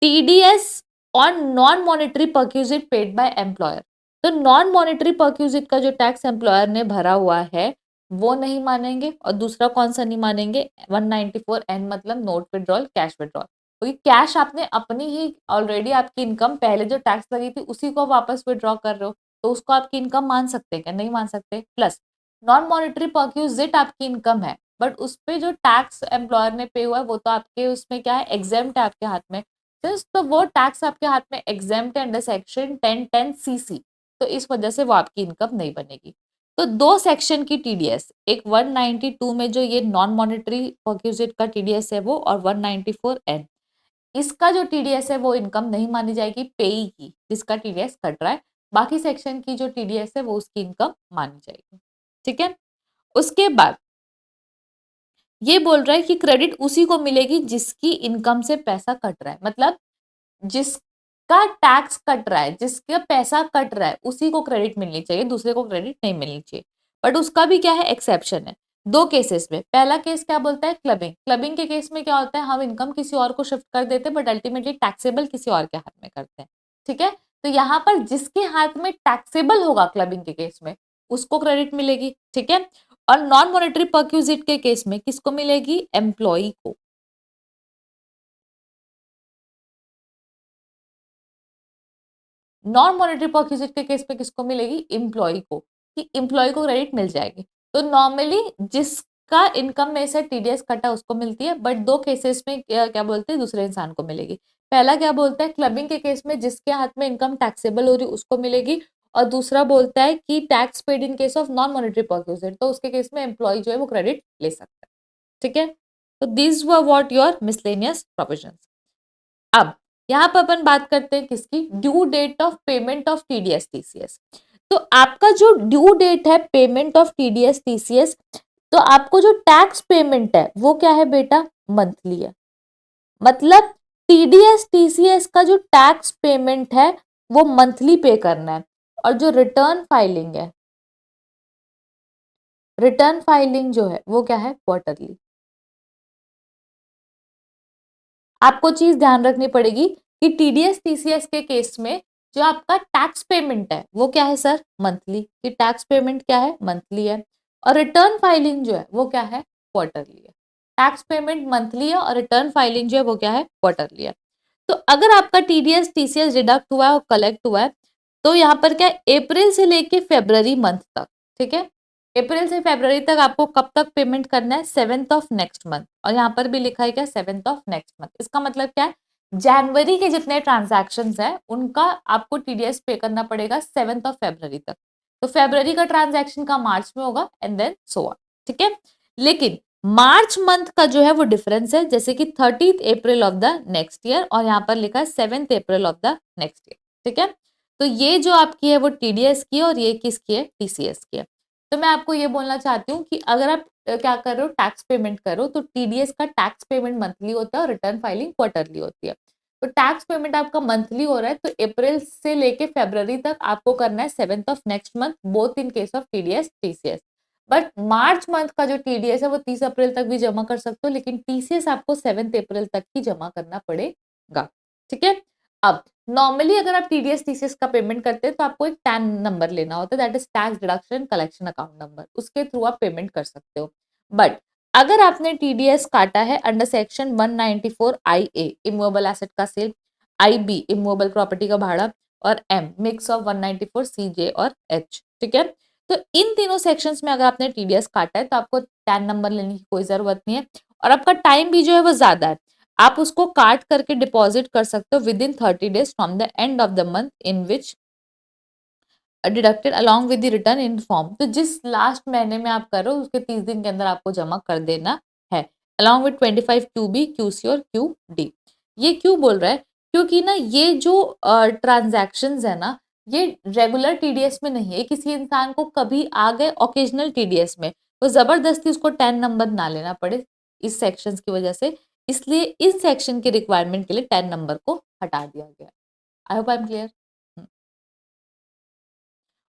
A: TDS on non monetary perquisite paid by employer, तो नॉन मॉनेटरी परक्यूजिट का जो टैक्स एम्प्लॉयर ने भरा हुआ है वो नहीं मानेंगे। और दूसरा कौन सा नहीं मानेंगे, 194N मतलब नोट विड्रॉल, कैश विड्रॉल, क्योंकि कैश आपने अपनी ही ऑलरेडी आपकी इनकम पहले जो टैक्स लगी थी उसी को वापस विड्रॉ कर रहे हो, तो उसको आपकी इनकम मान सकते हैं क्या, नहीं मान सकते। प्लस नॉन मॉनेटरी परक्यूजिट आपकी इनकम है बट उस पे जो टैक्स एम्प्लॉयर ने पे हुआ है वो तो आपके उसमें क्या है, एग्जेम्प्ट है आपके हाथ में, तो वो टैक्स आपके हाथ में एग्जेम्प्ट है अंडर सेक्शन 1010CC, तो इस वजह से वो आपकी इनकम नहीं बनेगी। तो दो सेक्शन की टीडीएस, एक 192 में जो ये नॉन मॉनेटरी परक्यूजिट का टीडीएस है वो, और 194N, इसका जो टीडीएस है वो इनकम नहीं मानी जाएगी पेई की जिसका टीडीएस कट रहा है, बाकी सेक्शन की जो टीडीएस है वो उसकी इनकम मानी जाएगी। ठीक है, उसके बाद ये बोल रहा है कि क्रेडिट उसी को मिलेगी जिसकी इनकम से पैसा कट रहा है, मतलब जिसका टैक्स कट रहा है, जिसका पैसा कट रहा है उसी को क्रेडिट मिलनी चाहिए, दूसरे को क्रेडिट नहीं मिलनी चाहिए। बट उसका भी क्या है, एक्सेप्शन है दो केसेस में। पहला केस क्या बोलता है, क्लबिंग। क्लबिंग के केस में क्या होता है, हम इनकम किसी और को शिफ्ट कर देते हैं बट अल्टीमेटली टैक्सेबल किसी और के हाथ में करते हैं। ठीक है, तो यहाँ पर जिसके हाथ में टैक्सेबल होगा क्लबिंग के केस में उसको क्रेडिट मिलेगी। ठीक है, और नॉन मॉनेटरी परक्यूजिट के केस में किसको मिलेगी, एम्प्लॉई को। नॉन मॉनेटरी परक्यूजिट के केस में किसको मिलेगी, एम्प्लॉय को, कि एम्प्लॉय को क्रेडिट मिल जाएगी। तो नॉर्मली जिसका इनकम में से टीडीएस कटा उसको मिलती है, बट दो केसेस में क्या बोलते हैं, दूसरे इंसान को मिलेगी। पहला क्या बोलता है, क्लबिंग के केस में जिसके हाथ में इनकम टैक्सेबल हो रही उसको मिलेगी, और दूसरा बोलता है कि tax paid in case of non monetary perquisite, तो उसके केस में एम्प्लॉय जो है वो क्रेडिट ले सकता है। ठीक है, तो this were what your miscellaneous provisions. अब यहाँ पर अपन बात करते हैं किसकी, due date of payment of TDS TCS. तो आपका जो ड्यू डेट है पेमेंट ऑफ टीडीएस टीसीएस, तो आपको जो टैक्स पेमेंट है वो क्या है बेटा, मंथली है। मतलब टीडीएस टीसीएस का जो टैक्स पेमेंट है वो मंथली पे करना है, और जो रिटर्न फाइलिंग है, रिटर्न फाइलिंग जो है वो क्या है, क्वार्टरली। आपको चीज ध्यान रखनी पड़ेगी कि टीडीएस टीसीएस के केस में जो आपका टैक्स पेमेंट है वो क्या है सर, मंथली, कि टैक्स पेमेंट क्या है, मंथली है, और रिटर्न फाइलिंग जो है वो क्या है, क्वार्टरली है। टैक्स पेमेंट मंथली है और रिटर्न फाइलिंग जो है वो क्या है, क्वार्टरली है। तो अगर आपका टीडीएस टीसीएस डिडक्ट हुआ है और कलेक्ट हुआ है तो यहाँ पर क्या, अप्रैल से लेके फेब्रवरी मंथ तक, ठीक है, अप्रैल से फरवरी तक आपको कब तक पेमेंट करना है, 7th ऑफ नेक्स्ट मंथ, और यहाँ पर भी लिखा है क्या, 7th ऑफ नेक्स्ट मंथ। इसका मतलब क्या है, जनवरी के जितने ट्रांजैक्शंस हैं उनका आपको टीडीएस पे करना पड़ेगा 7th ऑफ फरवरी तक। तो फरवरी का ट्रांजैक्शन का मार्च में होगा एंड देन सो ऑन, ठीक है। लेकिन मार्च मंथ का जो है वो डिफरेंस है, जैसे कि 30th April of the next year और यहाँ पर लिखा है 7th April of the next year, ठीक है। तो ये जो आपकी है वो टीडीएस की है और ये किसकी है, टीसीएस की है। तो मैं आपको ये बोलना चाहती हूँ कि अगर आप क्या कर रहे हो, टैक्स पेमेंट करो, तो टीडीएस का टैक्स पेमेंट मंथली होता है और रिटर्न फाइलिंग क्वार्टरली होती है। तो टैक्स पेमेंट आपका मंथली हो रहा है, तो अप्रैल से लेके फरवरी तक आपको करना है 7th of next month, both in case of TDS TCS. But March month का जो टीडीएस है वो 30 अप्रैल तक भी जमा कर सकते हो, लेकिन टीसीएस आपको 7th अप्रैल तक ही जमा करना पड़ेगा, ठीक है। अब नॉर्मली अगर आप टीडीएस टीसीएस का पेमेंट करते हैं तो आपको एक टैन नंबर लेना होता है, that is tax deduction collection account number, उसके थ्रू आप पेमेंट कर सकते हो। बट अगर आपने टीडीएस काटा है under section 194 IA immovable asset का सेल, IB इमूवेबल प्रॉपर्टी का भाड़ा और M मिक्स ऑफ 194 CJ और H, ठीक है। तो इन तीनों सेक्शंस में अगर आपने टीडीएस काटा है तो आपको टैन नंबर लेने की कोई जरूरत नहीं है और आपका टाइम भी जो है वो ज्यादा है। आप उसको काट करके डिपॉजिट कर सकते हो with in 30 days from the end of the month in which deducted along with the return in form. तो जिस लास्ट महीने में आप कर रहे हो उसके 30 दिन के अंदर आपको जमा कर देना है, अलॉन्ग विद 25 QB QC और QD। ये क्यों बोल रहा है, क्योंकि ना ये जो ट्रांजैक्शंस है ना, ये रेगुलर टीडीएस में नहीं है, किसी इंसान को कभी आ गए ओकेजनल टीडीएस में, तो जबरदस्ती उसको 10 नंबर ना लेना पड़े इस सेक्शंस की वजह से, इसलिए इस सेक्शन के रिक्वायरमेंट के लिए 10 नंबर को हटा दिया गया। आई होप आई एम क्लियर।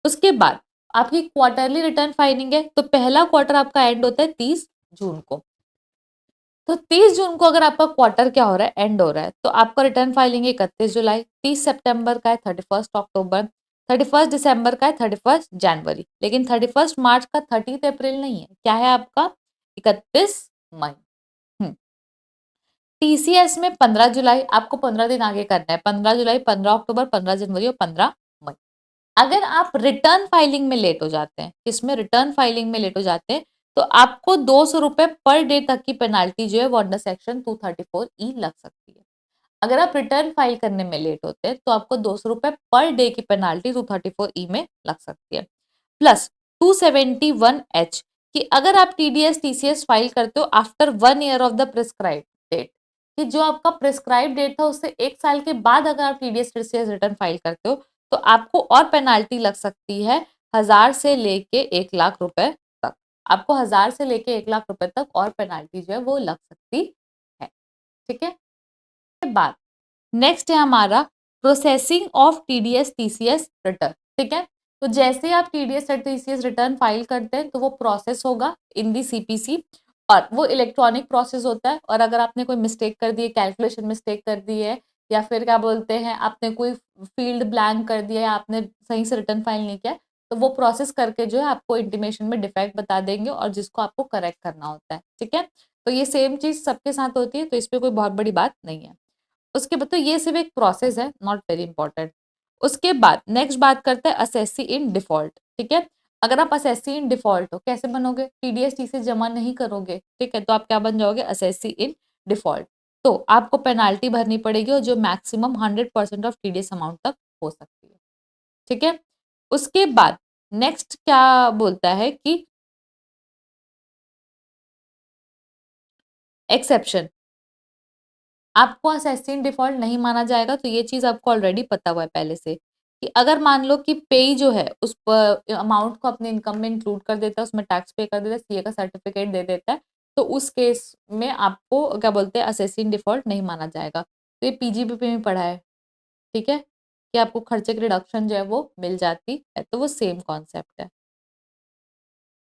A: उसके बाद आपकी क्वार्टरली रिटर्न फाइलिंग है, तो पहला क्वार्टर आपका एंड होता है 30 जून को। तो 30 जून को अगर आपका क्वार्टर क्या हो रहा है, एंड हो रहा है, तो आपका रिटर्न फाइलिंग है 31 जुलाई, 30 सितंबर का है 31 अक्टूबर, 31 दिसंबर का है 31 जनवरी, लेकिन 31 मार्च का 30 अप्रैल नहीं है, क्या है आपका 31 मई। टीसीएस में 15 जुलाई, आपको 15 दिन आगे करना है, 15 जुलाई, 15 अक्टूबर, 15 जनवरी और 15 मई। अगर आप रिटर्न फाइलिंग में लेट हो जाते हैं, किसमें, रिटर्न फाइलिंग में लेट हो जाते हैं, तो आपको 200 रुपए पर डे तक की पेनाल्टी जो है वो अंडर सेक्शन 234E लग सकती है। अगर आप रिटर्न फाइल करने में लेट होते हैं तो आपको 200 रुपए पर डे की पेनाल्टी 234E में लग सकती है। प्लस 271H कि अगर आप टीडीएस टीसीएस फाइल करते हो after 1 year of the prescribe date, कि जो आपका प्रिस्क्राइब डेट था उससे 1 साल के बाद अगर आप टीडीएस टीसीएस रिटर्न फाइल करते हो तो आपको और पेनाल्टी लग सकती है 1000 से लेके 1 लाख रुपए तक। आपको 1000 से लेके 1 लाख रुपए तक और पेनाल्टी जो है वो लग सकती है, ठीक है। बाद नेक्स्ट है हमारा processing of TDS TCS return, ठीक है। तो जैसे आप टीडीएस और टीसीएस रिटर्न फाइल करते हैं तो वो प्रोसेस होगा इन दी सीपीसी और वो इलेक्ट्रॉनिक प्रोसेस होता है, और अगर आपने कोई मिस्टेक कर दी है, कैलकुलेशन मिस्टेक कर दी है, या फिर क्या बोलते हैं आपने कोई फील्ड ब्लैंक कर दिया है, आपने सही से रिटर्न फाइल नहीं किया, तो वो प्रोसेस करके जो है आपको इंटीमेशन में डिफेक्ट बता देंगे और जिसको आपको करेक्ट करना होता है, ठीक है। तो ये सेम चीज सबके साथ होती है, तो इस पर कोई बहुत बड़ी बात नहीं है। उसके बाद तो ये सिर्फ एक प्रोसेस है, नॉट वेरी इंपॉर्टेंट। उसके बाद नेक्स्ट बात करते हैं असेसी इन डिफॉल्ट, ठीक है। अगर आप असेसी इन डिफॉल्ट हो, कैसे बनोगे, टीडीएस टी से जमा नहीं करोगे, ठीक है, तो आप क्या बन जाओगे, असेसी इन डिफॉल्ट। तो आपको पेनाल्टी भरनी पड़ेगी और जो मैक्सिमम 100% ऑफ टीडीएस अमाउंट तक हो सकती है, ठीक है। उसके बाद नेक्स्ट क्या बोलता है कि एक्सेप्शन, आपको असेसिन डिफॉल्ट नहीं माना जाएगा, तो ये चीज़ आपको ऑलरेडी पता हुआ है पहले से, कि अगर मान लो कि पेई जो है उस अमाउंट को अपने इनकम में इंक्लूड कर देता है, उसमें टैक्स पे कर देता है, सीए का सर्टिफिकेट दे देता है, तो उस केस में आपको क्या बोलते हैं असेसिन डिफॉल्ट नहीं माना जाएगा। तो ये पीजीबीपी में पढ़ा है, ठीक है, कि आपको खर्चे की रिडक्शन जो है वो मिल जाती है, तो वो सेम कॉन्सेप्ट है।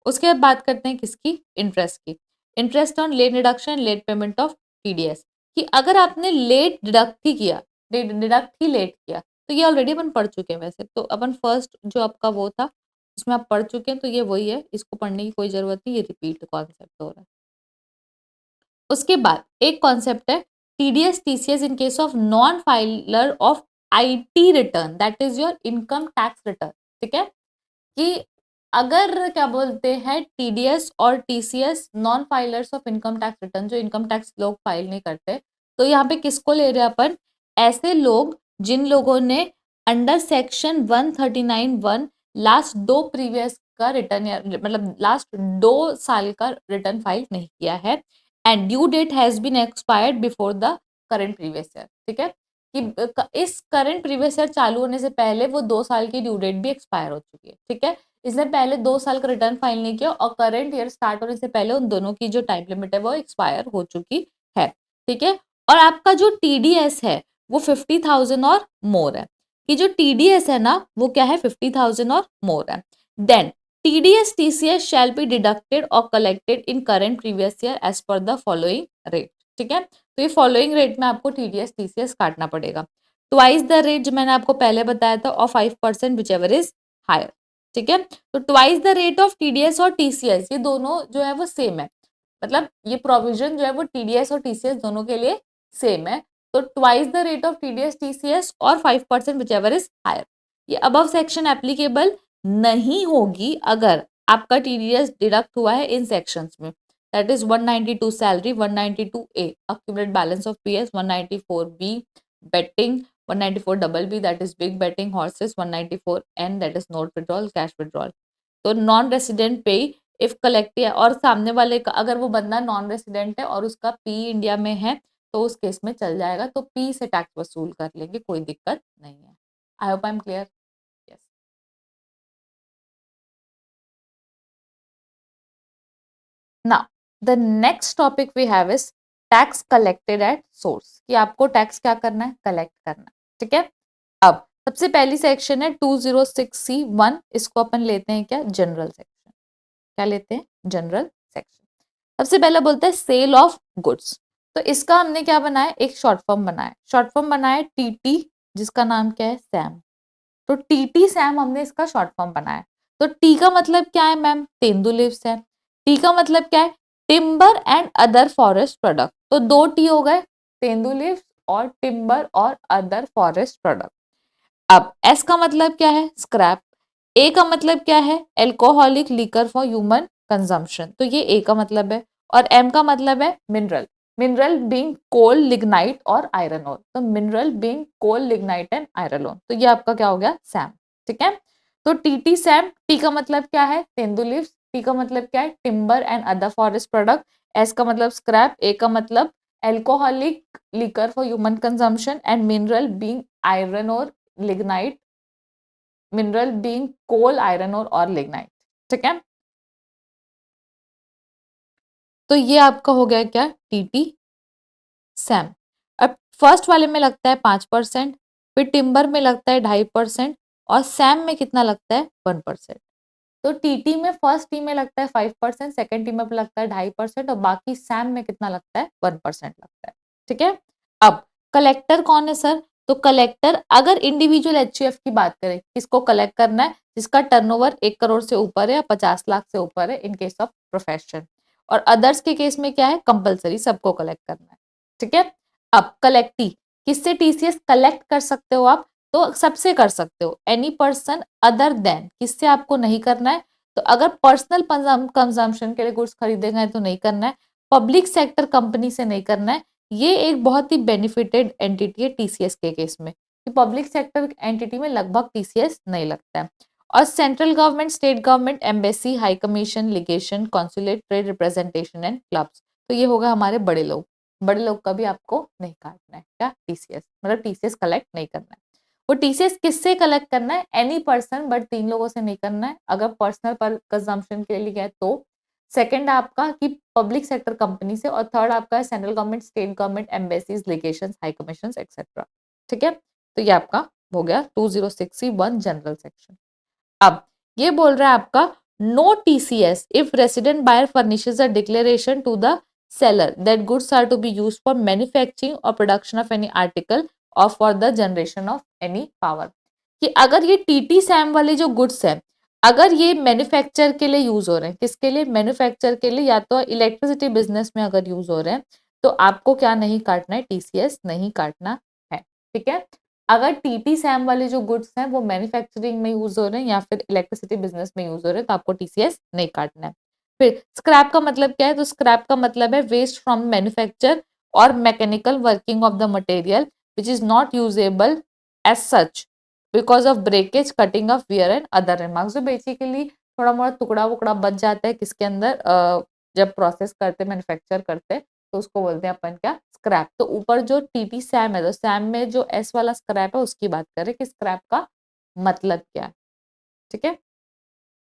A: उसके बाद बात करते हैं किसकी, इंटरेस्ट की। Interest on late deduction, late payment of TDS, कि अगर आपने लेट डिडक्ट ही किया, डिडक्ट ही लेट किया, तो ये ऑलरेडी अपन पढ़ चुके हैं वैसे, तो अपन फर्स्ट जो आपका वो था उसमें आप पढ़ चुके हैं, तो ये वही है, इसको पढ़ने की कोई जरूरत नहीं, ये रिपीट कॉन्सेप्ट हो रहा है। उसके बाद एक कॉन्सेप्ट है TDS TCS in case of non filer of IT return, that is your income tax return, ठीक है, कि अगर क्या बोलते हैं टीडीएस और TCS non filers of income tax return, जो इनकम टैक्स लोग फाइल नहीं करते, तो यहाँ पे किसको ले रहे हैं अपन, ऐसे लोग जिन लोगों ने अंडर सेक्शन 139(1) लास्ट 2 प्रीवियस का रिटर्न या मतलब लास्ट 2 साल का रिटर्न फाइल नहीं किया है and due date has been expired before the current previous year. ठीक है, कि इस करंट प्रीवियस ईयर चालू होने से पहले वो 2 साल की ड्यू डेट भी एक्सपायर हो चुकी है। ठीक है, इसने पहले 2 साल का रिटर्न फाइल नहीं किया और करंट ईयर स्टार्ट होने से पहले उन दोनों की जो टाइम लिमिट है वो एक्सपायर हो चुकी है। ठीक है, और आपका जो टीडीएस है वो 50,000 और मोर है, कि जो टीडीएस है ना वो क्या है 50,000 और मोर है। Then TDS TCS shall be deducted or collected in current previous year as per the following rate. ठीक है, तो ये फॉलोइंग रेट में आपको टीडीएस टीसीएस काटना पड़ेगा, ट्वाइस द रेट जो मैंने आपको पहले बताया था और 5% विच एवर इज हायर। ठीक है, तो twice the rate of TDS और टीसीएस ये दोनों जो है वो सेम है, मतलब ये प्रोविजन जो है वो टीडीएस और टीसीएस दोनों के लिए सेम है। तो twice the rate of TDS TCS और 5% विच एवर इज हायर, ये अबव सेक्शन एप्लीकेबल नहीं होगी अगर आपका टीडीएस डिडक्ट हुआ है इन सेक्शंस में, that is 192 salary, 192A accumulated balance of PS, 194B betting, 194 double B that is big betting horses, 194N that is note withdrawal cash withdrawal। तो नॉन रेसिडेंट पे इफ कलेक्ट और सामने वाले का अगर वो बंदा नॉन रेसिडेंट है और उसका पी इंडिया में है तो उस केस में चल जाएगा, तो पी से टैक्स वसूल कर लेंगे, कोई दिक्कत नहीं है। I hope I am clear. Yes, now the next topic we have is tax collected at source, कि आपको टैक्स क्या करना है, कलेक्ट करना है। ठीक है, अब सबसे पहली सेक्शन है 206C1, इसको अपन लेते हैं क्या, जनरल सेक्शन। क्या लेते हैं, जनरल सेक्शन। सबसे पहले बोलते हैं सेल ऑफ गुड्स, तो इसका हमने क्या बनाया, एक शॉर्ट फॉर्म बनाया, शॉर्ट फॉर्म बनाया टीटी, जिसका नाम क्या है, सैम। तो टीटी सैम हमने इसका शॉर्ट फॉर्म बनाया। तो टी का मतलब क्या है मैम, तेंदु लीव्स है। टी का मतलब क्या है, timber and other forest product, तो 2 टी हो गए, तेंदु लीव्स और टिम्बर और अदर फॉरेस्ट प्रोडक्ट। अब एस का मतलब क्या है, स्क्रैप। ए का मतलब क्या है, alcoholic liquor for human consumption, तो ये ए का मतलब है। और एम का मतलब है mineral, mineral being coal, lignite और आयरन ओर, तो mineral being coal, lignite and iron ore, तो ये आपका क्या हो गया, सैम। ठीक है, तो टीटी सैम, टी का मतलब क्या है, तेंदुलिप्स, टी का मतलब क्या है, timber and other forest product, S का मतलब स्क्रैप, ए का मतलब alcoholic liquor for human consumption and mineral being iron और लिग्नाइट, मिनरल बीइंग कोल, आयरन और लिग्नाइट। ठीक है, तो ये आपका हो गया क्या, टीटी सैम। अब फर्स्ट वाले में लगता है 5%, फिर टिम्बर में लगता है 2.5% और सैम में कितना लगता है, 1%। तो टीटी में फर्स्ट टी में लगता है 5%, सेकेंड टी में लगता है 2.5% और बाकी सैम में कितना लगता है, 1% लगता है। ठीक है, अब कलेक्टर कौन है सर, तो कलेक्टर अगर इंडिविजुअल एचयूएफ की बात करें, किसको कलेक्ट करना है, जिसका टर्नओवर 1 करोड़ से ऊपर है या 50 लाख से ऊपर है इन केस ऑफ प्रोफेशन, और अदर्स के केस में क्या है, कंपलसरी सबको कलेक्ट करना है। ठीक है, अब कलेक्टी, किससे टीसीएस कलेक्ट कर सकते हो आप, तो सबसे कर सकते हो, एनी पर्सन अदर देन, किससे आपको नहीं करना है, तो अगर पर्सनल कंजम्पशन के लिए गुड्स खरीदे गए तो नहीं करना है, पब्लिक सेक्टर कंपनी से नहीं करना है। ये एक बहुत ही बेनिफिटेड एंटिटी है टीसीएस के केस में, कि पब्लिक सेक्टर एंटिटी में लगभग टीसीएस नहीं लगता है। और central government, state government, embassy, high commission, ligation, consulate, trade representation and clubs, तो ये होगा हमारे बड़े लोग, बड़े लोग का भी आपको नहीं काटना है क्या, टीसीएस, मतलब टीसीएस कलेक्ट नहीं करना है। वो टीसीएस किससे कलेक्ट करना है, एनी पर्सन, बट 3 लोगों से नहीं करना है, अगर पर्सनल पर कंजम्पशन के लिए है तो। सेकंड आपका कि पब्लिक सेक्टर कंपनी से, और थर्ड आपका है central government, state government, embassies, legations, high commissions etcetera. ठीक है, तो ये आपका हो गया 206C1 जनरल सेक्शन। अब ये बोल रहा है आपका no TCS if resident buyer furnishes a declaration to the seller that goods are to be used for manufacturing or production of any article or for the generation of any power, कि अगर ये टीटी सैम वाले जो गुड्स हैं, अगर ये मैन्युफैक्चर के लिए यूज हो रहे हैं, किसके लिए, मैन्युफैक्चर के लिए, या तो इलेक्ट्रिसिटी बिजनेस में अगर यूज हो रहे हैं, तो आपको क्या नहीं काटना है, टीसीएस नहीं काटना है। ठीक है, अगर टीटी सैम वाले जो गुड्स हैं वो मैन्युफैक्चरिंग में यूज हो रहे हैं या फिर इलेक्ट्रिसिटी बिजनेस में यूज हो रहे हैं, तो आपको टीसीएस नहीं काटना है। फिर स्क्रैप का मतलब क्या है, तो स्क्रैप का मतलब है waste from manufacture or mechanical working of the material which is not usable as such because of breakage, cutting of wear and other remarks. So basically थोड़ा मोड़ा टुकड़ा वुकड़ा बच जाता है किसके अंदर, जब प्रोसेस करते मैन्युफैक्चर करते तो उसको बोलते हैं अपन क्या, स्क्रैप। तो ऊपर जो टीटी सैम है, तो सैम में जो एस वाला स्क्रैप है उसकी बात करें कि स्क्रैप का मतलब क्या है, ठीक है।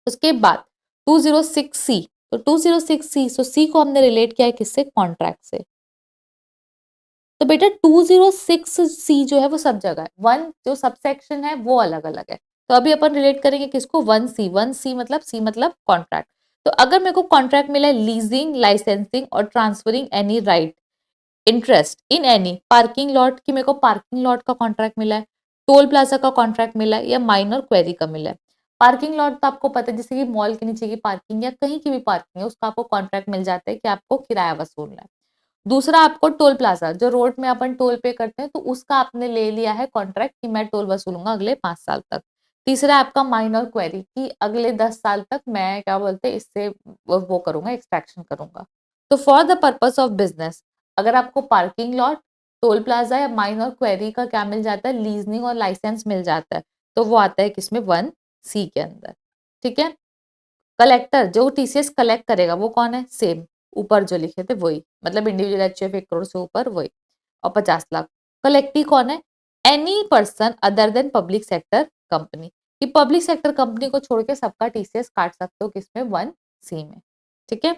A: उसके बाद 206 सी, तो 206 सी, सो सी को हमने रिलेट किया है किससे, कॉन्ट्रैक्ट से। तो बेटा 206 सी जो है वो सब जगह है, वन जो सबसेक्शन है वो अलग अलग है। तो अभी अपन रिलेट करेंगे किसको, 1 सी, 1 सी मतलब सी मतलब कॉन्ट्रैक्ट। तो अगर मेरे को कॉन्ट्रैक्ट मिला है लीजिंग, लाइसेंसिंग और transferring any right, interest in any parking lot, की मेरे को पार्किंग लॉट का कॉन्ट्रैक्ट मिला है, टोल प्लाजा का कॉन्ट्रैक्ट मिला है, या माइनर क्वेरी का मिला है। पार्किंग लॉट तो आपको पता है, जैसे कि मॉल के नीचे की पार्किंग या कहीं की भी पार्किंग है, उसका आपको कॉन्ट्रैक्ट मिल जाता है कि आपको किराया वसूलना है। दूसरा आपको टोल प्लाजा, जो रोड में अपन टोल पे करते हैं, तो उसका आपने ले लिया है कॉन्ट्रैक्ट कि मैं टोल वसूलूंगा अगले 5 साल तक। तीसरा आपका माइनर क्वेरी कि अगले 10 साल तक मैं क्या बोलते हैं इससे वो करूंगा, एक्सट्रैक्शन करूंगा। तो for the purpose of business, अगर आपको पार्किंग लॉट, टोल प्लाजा या माइनर क्वेरी का क्या मिल जाता है, लीजनिंग और लाइसेंस मिल जाता है, तो वो आता है किसमें, 1 सी के अंदर, ठीक है। कलेक्टर जो टीसीएस कलेक्ट करेगा वो कौन है, सेम ऊपर जो लिखे थे वही, मतलब इंडिविजुअल एचयूएफ 1 करोड़ से ऊपर वही, और 50 लाख। कलेक्टी कौन है, any person other then public sector company, कि पब्लिक सेक्टर कंपनी को छोड़ के सबका टीसीएस काट सकते हो किसमें, 1 सी में, ठीक है।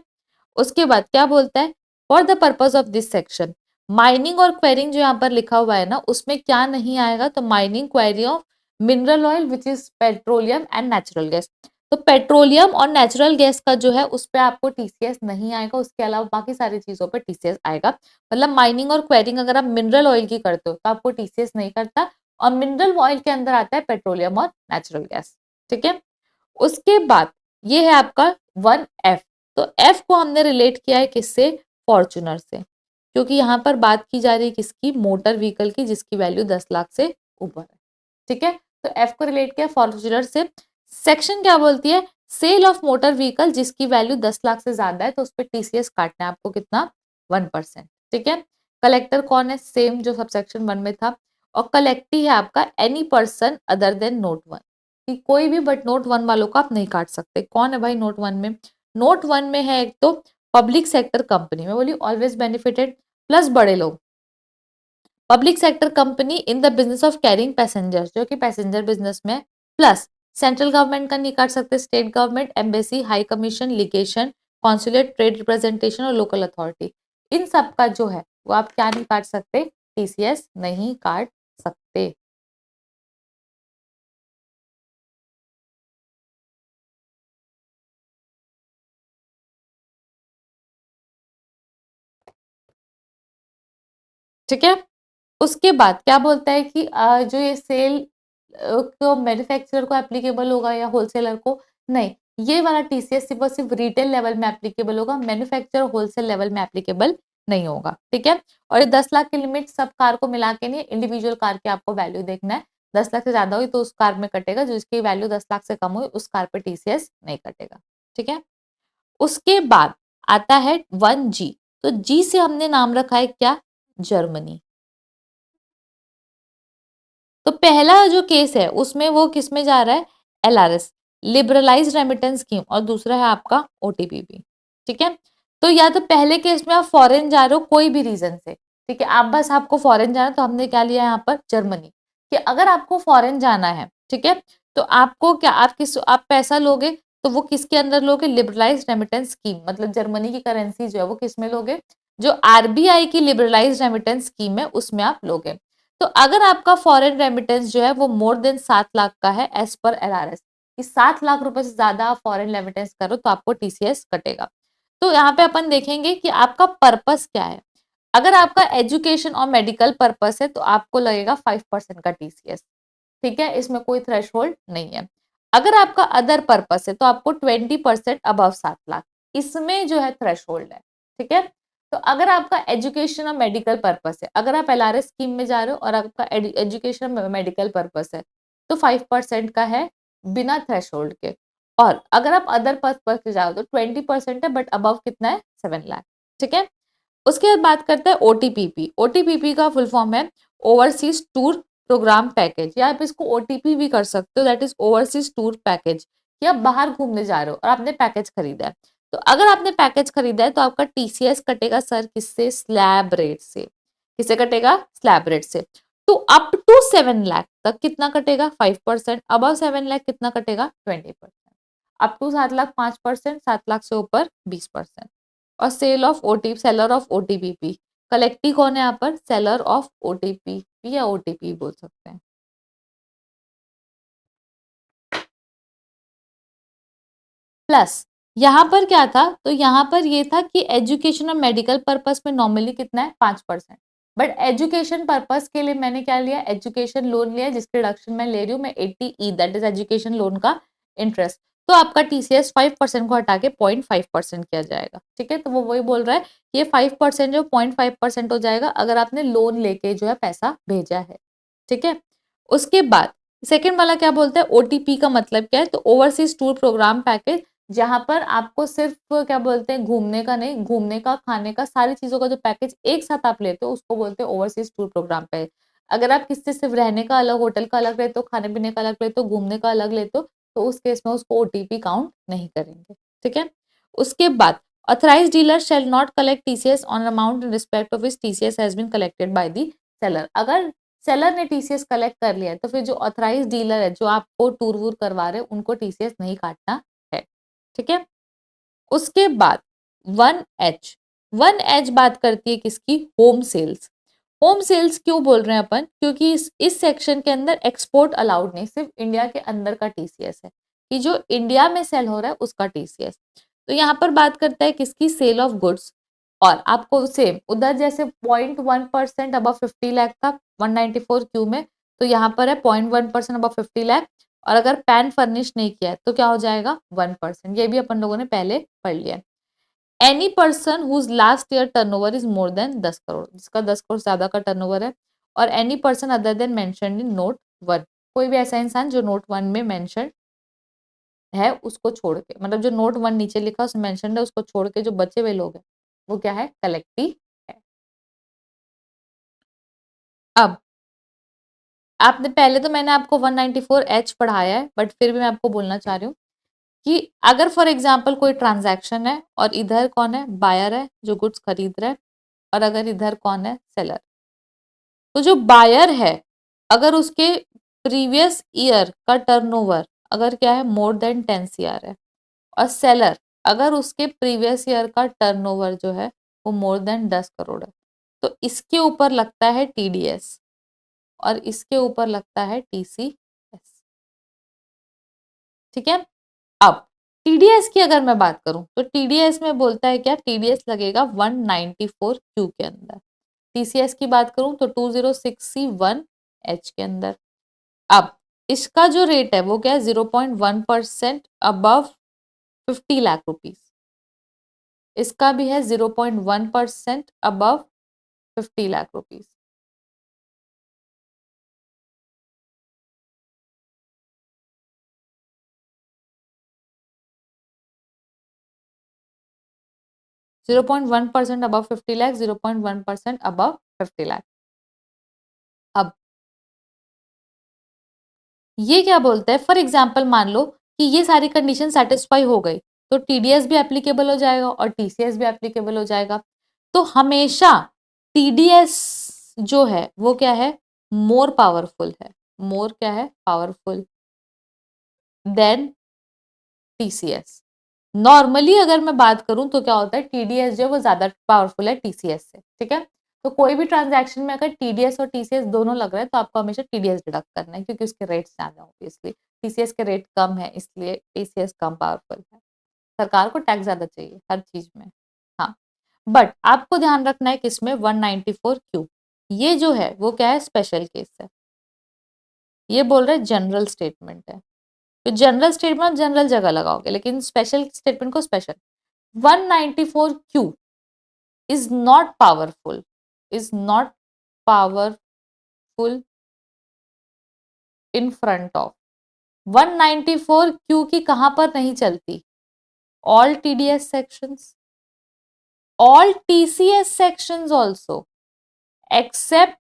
A: उसके बाद क्या बोलता है, for the purpose of this section, mining और क्वेरिंग जो यहाँ पर लिखा हुआ है ना, उसमें क्या नहीं आएगा, तो mining query of mineral oil which is petroleum and natural gas. तो पेट्रोलियम और नेचुरल गैस का जो है उस पे आपको टीसीएस नहीं आएगा, उसके अलावा बाकी सारी चीजों पे टीसीएस आएगा। मतलब माइनिंग और क्वेरिंग अगर आप मिनरल ऑयल की करते हो तो आपको टीसीएस नहीं करता, और मिनरल ऑयल के अंदर आता है पेट्रोलियम और नेचुरल गैस, ठीक है। उसके बाद ये है आपका 1 एफ। तो एफ को हमने रिलेट किया है किससे, फॉर्चूनर से, क्योंकि यहाँ पर बात की जा रही है किसकी, मोटर व्हीकल की जिसकी वैल्यू 10 लाख से ऊपर है, ठीक है। तो एफ को रिलेट किया फॉर्चूनर से। सेक्शन क्या बोलती है, सेल ऑफ मोटर व्हीकल जिसकी वैल्यू 10 लाख से ज्यादा है, तो उस पर टीसीएस काटना है आपको कितना, 1%, ठीक है। कलेक्टर कौन है, सेम जो सबसेक्शन 1 में था। और कलेक्टी है आपका any person other then note 1, कि कोई भी बट नोट 1 वालों का आप नहीं काट सकते। कौन है भाई नोट 1 में, नोट 1 में है एक तो पब्लिक सेक्टर कंपनी, मैं बोली ऑलवेज बेनिफिटेड, प्लस बड़े लोग, public sector company in the business of carrying passengers जो कि पैसेंजर बिजनेस में, प्लस सेंट्रल गवर्नमेंट का नहीं काट सकते, state government, embassy, high commission, ligation, consulate, trade representation और लोकल अथॉरिटी, इन सब का जो है वो आप क्या नहीं काट सकते, टीसीएस नहीं काट सकते। ठीक है। उसके बाद क्या बोलता है कि जो ये सेल तो मैन्युफैक्चरर को एप्लीकेबल होगा या होलसेलर को, नहीं, ये वाला टीसीएस सिर्फ और सिर्फ रिटेल लेवल में एप्लीकेबल होगा, मैन्युफैक्चर होलसेल लेवल में एप्लीकेबल नहीं होगा, ठीक है। और ये 10 लाख की लिमिट सब कार को मिला के नहीं, इंडिविजुअल कार के आपको वैल्यू देखना है, 10 लाख से ज्यादा हुई तो उस कार में कटेगा, जिसकी वैल्यू 10 लाख से कम हुई उस कार पे टीसीएस नहीं कटेगा, ठीक है। उसके बाद आता है 1 जी, तो जी से हमने नाम रखा है क्या, जर्मनी। तो पहला जो केस है उसमें वो किस में जा रहा है, एलआरएस, लिबरलाइज्ड रेमिटेंस स्कीम, और दूसरा है आपका ओटीपीपी, ठीक है। तो या तो पहले केस में आप फॉरेन जा रहे हो कोई भी रीजन से, ठीक है, आप बस आपको फॉरेन जाना है, तो हमने क्या लिया यहाँ पर, जर्मनी, कि अगर आपको फॉरेन जाना है, ठीक है, तो आपको क्या, आप पैसा लोगे, तो वो किसके अंदर लोगे, लिबरलाइज्ड रेमिटेंस स्कीम, मतलब जर्मनी की करेंसी जो है वो किस में लोगे, जो आरबीआई की लिबरलाइज्ड रेमिटेंस स्कीम है उसमें आप लोगे। तो अगर आपका फॉरेन रेमिटेंस जो है वो मोर देन 7 लाख का है एज पर एलआरएस, कि 7 लाख रुपए से ज्यादा आप फॉरेन रेमिटेंस करो तो आपको टीसीएस कटेगा। तो यहाँ पे अपन देखेंगे कि आपका पर्पस क्या है। अगर आपका एजुकेशन और मेडिकल पर्पस है तो आपको लगेगा 5% का टीसीएस, ठीक है, इसमें कोई थ्रेशोल्ड नहीं है। अगर आपका अदर पर्पस है तो आपको 20% अबव 7 लाख, इसमें जो है थ्रेशोल्ड है, ठीक है। तो अगर आपका एजुकेशन और मेडिकल पर्पस है, अगर आप एलआरएस स्कीम में जा रहे हो और आपका एजुकेशन और मेडिकल पर्पस है, तो 5% का है बिना थ्रेशोल्ड के। और अगर आप अदर पर्पस से जाओ तो 20% है, बट अबव कितना है, 7 लाख, ठीक है। उसके बाद बात करते हैं ओटीपीपी। ओटीपीपी का फुल फॉर्म है ओवरसीज टूर प्रोग्राम पैकेज, या आप इसको ओटीपी भी कर सकते हो, that is overseas tour package, कि आप बाहर घूमने जा रहे हो और आपने पैकेज खरीदा है। तो अगर आपने पैकेज खरीदा है तो आपका टीसीएस कटेगा सर किससे? स्लैब रेट से। किससे कटेगा? स्लैब रेट से। तो अप टू 7 लाख तक कितना कटेगा? 5%। अबव 7 लाख कितना कटेगा? 20%। अप टू 7 लाख 5%, 7 लाख से ऊपर 20%। और सेलर ऑफ ओटीपीपी, कलेक्टी कौन है यहाँ पर? सेलर ऑफ ओटीपीपी या ओटीपी बोल सकते हैं। प्लस यहाँ पर क्या था? तो यहाँ पर ये था कि एजुकेशन और मेडिकल पर्पस में नॉर्मली कितना है? 5%। बट एजुकेशन पर्पस के लिए मैंने क्या लिया? एजुकेशन लोन लिया, जिसकी रिडक्शन मैं ले रही हूँ मैं 80E, that is education loan का इंटरेस्ट। तो आपका टीसीएस 5% को हटा के 0.5% किया जाएगा। ठीक है, तो वो वही बोल रहा है कि ये 5% जो 0.5% हो जाएगा अगर आपने लोन लेके जो है पैसा भेजा है। ठीक है, उसके बाद सेकेंड वाला क्या बोलता है? ओटीपी का मतलब क्या है? तो ओवरसीज टूर प्रोग्राम पैकेज, जहां पर आपको सिर्फ क्या बोलते हैं, घूमने का नहीं, घूमने का, खाने का, सारी चीजों का जो पैकेज एक साथ आप लेते हो उसको बोलते हैं ओवरसीज टूर प्रोग्राम पैकेज। अगर आप किससे सिर्फ रहने का अलग, होटल का अलग लेते हो, खाने पीने का अलग लेते हो, घूमने का अलग लेते हो, तो उस केस में उसको ओटीपी काउंट नहीं करेंगे। ठीक है, उसके बाद authorised dealer shall not collect TCS on amount in respect of his TCS has been collected by the seller. अगर सेलर ने टीसीएस कलेक्ट कर लिया है तो फिर जो ऑथराइज डीलर है, जो आपको टूर वूर करवा रहे हैं, उनको टीसीएस नहीं काटना है। ठीक है, उसके बाद 1H, 1H बात करती है किसकी? Home sales. होम सेल्स क्यों बोल रहे हैं अपन? क्योंकि इस सेक्शन के अंदर एक्सपोर्ट अलाउड नहीं, सिर्फ इंडिया के अंदर का टीसीएस है, कि जो इंडिया में सेल हो रहा है उसका टीसीएस। तो यहाँ पर बात करता है किसकी? Sale of goods. और आपको सेम उधर जैसे 0.1% अब 50 लाख था 194 क्यू में, तो यहाँ पर है 0.1% अब 50 लाख। और अगर पैन फर्निश नहीं किया है तो क्या हो जाएगा? 1%। ये भी अपन लोगों ने पहले पढ़ लिया। Any person whose last year turnover is more than 10 crore, जिसका 10 करोड़ ज्यादा का टर्नओवर है। और any person other than mentioned in note 1, कोई भी ऐसा इंसान जो नोट 1 में मेंशन है उसको छोड़ के, मतलब जो नोट 1 नीचे लिखा उसमें मेंशन्ड है उसको छोड़ के जो बचे हुए लोग हैं वो क्या है? कलेक्टी है। अब आपने पहले तो मैंने आपको 194H पढ़ाया है, बट फिर भी मैं आपको बोलना चाह रही हूँ कि अगर फॉर एग्जाम्पल कोई ट्रांजैक्शन है और इधर कौन है? बायर है जो गुड्स खरीद रहा है, और अगर इधर कौन है? सेलर। तो जो बायर है अगर उसके प्रीवियस ईयर का टर्नओवर अगर क्या है? मोर देन 10 CR है, और सेलर अगर उसके प्रीवियस ईयर का टर्नओवर जो है वो मोर देन 10 करोड़ है, तो इसके ऊपर लगता है टीडीएस और इसके ऊपर लगता है टीसीएस। ठीक है, अब टीडीएस की अगर मैं बात करूं तो टीडीएस में बोलता है क्या? टीडीएस लगेगा 194Q के अंदर। टीसीएस की बात करूं तो 206C1H के अंदर। अब इसका जो रेट है वो क्या है? 0.1% अबव 50 लाख रुपीज। इसका भी है 0.1% above 50 lakh rupees. 0.1% above 50 lakh, 0.1% above 50 lakh. अब ये क्या बोलता है? फॉर एग्जाम्पल मान लो कि ये सारी कंडीशन सेटिस्फाई हो गई तो टीडीएस भी एप्लीकेबल हो जाएगा और टीसीएस भी एप्लीकेबल हो जाएगा। तो हमेशा टीडीएस जो है वो क्या है? मोर पावरफुल है। मोर क्या है? Powerful than TCS. नॉर्मली अगर मैं बात करूं तो क्या होता है? टीडीएस जो है वो ज्यादा पावरफुल है टीसीएस से। ठीक है, तो कोई भी ट्रांजैक्शन में अगर टीडीएस और टीसीएस दोनों लग रहा है तो आपको हमेशा टीडीएस डिडक्ट करना है, क्योंकि उसके रेट्स ज्यादा ऑब्वियसली। टीसीएस के रेट कम है इसलिए टीसीएस कम पावरफुल है। सरकार को टैक्स ज्यादा चाहिए हर चीज में। हाँ, बट आपको ध्यान रखना है किसमें? 194Q। ये जो है वो क्या है? स्पेशल केस है। ये बोल रहे जनरल स्टेटमेंट है। तो जनरल स्टेटमेंट जनरल जगह लगाओगे, लेकिन स्पेशल स्टेटमेंट को special. 194Q is not powerful, is not powerful in front of 194Q की कहां पर नहीं चलती? All TDS sections, all TCS sections also except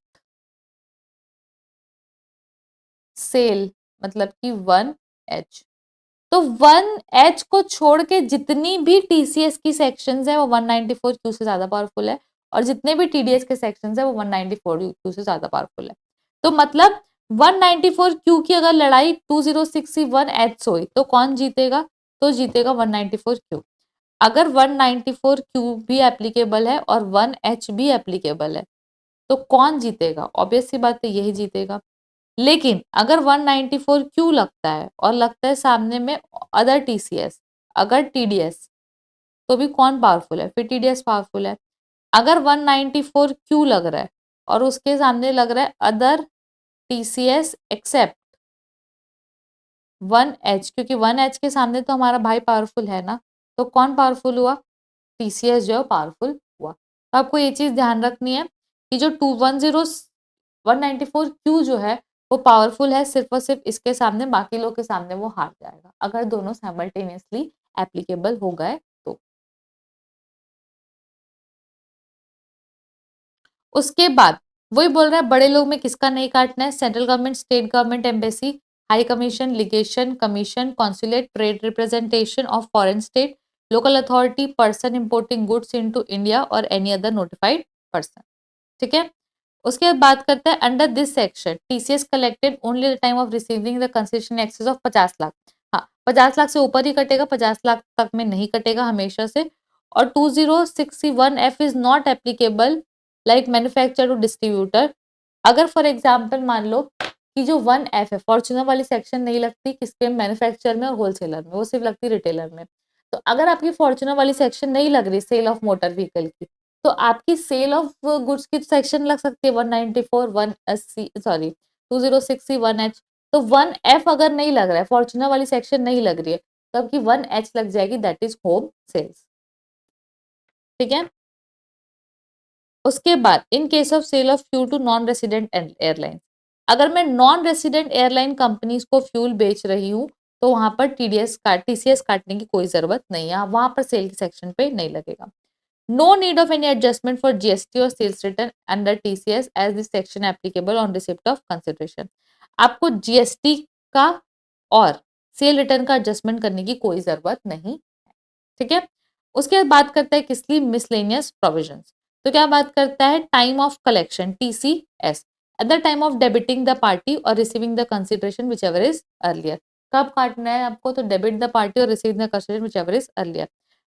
A: sale, मतलब कि 1H। तो 1H को छोड़ के जितनी भी TCS की सेक्शंस है वो 194Q से ज्यादा पावरफुल है, और जितने भी TDS के सेक्शंस है वो 194Q से ज्यादा पावरफुल है। तो मतलब 194Q की अगर लड़ाई 2061H से हुई तो कौन जीतेगा? तो जीतेगा 194Q। अगर 194Q भी एप्लीकेबल है और 1H भी एप्लीकेबल है तो कौन जीतेगा? ऑब्वियस सी बात है, यही जीतेगा। लेकिन अगर 194Q लगता है और लगता है सामने में अदर TCS, अगर TDS, तो भी कौन पावरफुल है? फिर TDS पावरफुल है। अगर 194Q लग रहा है और उसके सामने लग रहा है अदर TCS एक्सेप्ट 1H, क्योंकि 1H के सामने तो हमारा भाई पावरफुल है ना, तो कौन पावरफुल हुआ? TCS जो है पावरफुल हुआ। तो आपको ये चीज ध्यान रखनी है कि जो 194Q जो है वो पावरफुल है सिर्फ और सिर्फ इसके सामने, बाकी लोग के सामने वो हार जाएगा अगर दोनों साइमल्टेनियसली एप्लीकेबल हो गए तो। उसके बाद वही बोल रहा है बड़े लोग में किसका नहीं काटना है? Central government, state government, embassy, high commission, legation, commission, consulate, trade representation of foreign state, local authority, person importing goods into India और एनी अदर नोटिफाइड पर्सन। ठीक है। उसके बाद बात करते हैं under this section TCS collected only the time of receiving the concession excess of 50 lakh. हाँ, 50 लाख से ऊपर ही कटेगा, 50 लाख तक में नहीं कटेगा हमेशा से। और 2061F is not applicable like manufacture to distributor. अगर फॉर एग्जाम्पल मान लो कि जो 1F है, फॉर्चुनर वाली सेक्शन नहीं लगती किसके? मैन्युफैक्चर में और होलसेलर में, वो सिर्फ लगती रिटेलर में। तो अगर आपकी फॉर्चुनर वाली सेक्शन नहीं लग रही सेल ऑफ मोटर व्हीकल की, तो आपकी सेल ऑफ गुड्स की सेक्शन लग सकती है 194 180 सॉरी 2061H। तो 1F अगर नहीं लग रहा है, फॉर्चुनर वाली सेक्शन नहीं लग रही है, तो आपकी 1H लग जाएगी, दैट इज होम सेल्स। ठीक है। उसके बाद in case of sale of fuel to non resident airline, अगर मैं नॉन रेसिडेंट एयरलाइन कंपनीज को फ्यूल बेच रही हूँ तो वहां पर TCS काटने की कोई जरूरत नहीं है, वहां पर सेल के सेक्शन पे नहीं लगेगा। No need of any adjustment for GST और sales return under TCS as this section applicable on receipt of consideration. आपको GST का और सेल रिटर्न का एडजस्टमेंट करने की कोई जरूरत नहीं। ठीक है। उसके बाद बात करता है किसली? Miscellaneous provisions. तो क्या बात करता है? Time of collection TCS at the time of debiting the party or receiving the consideration whichever is earlier. कब काटना है आपको? तो debit the party or receive the consideration whichever is earlier.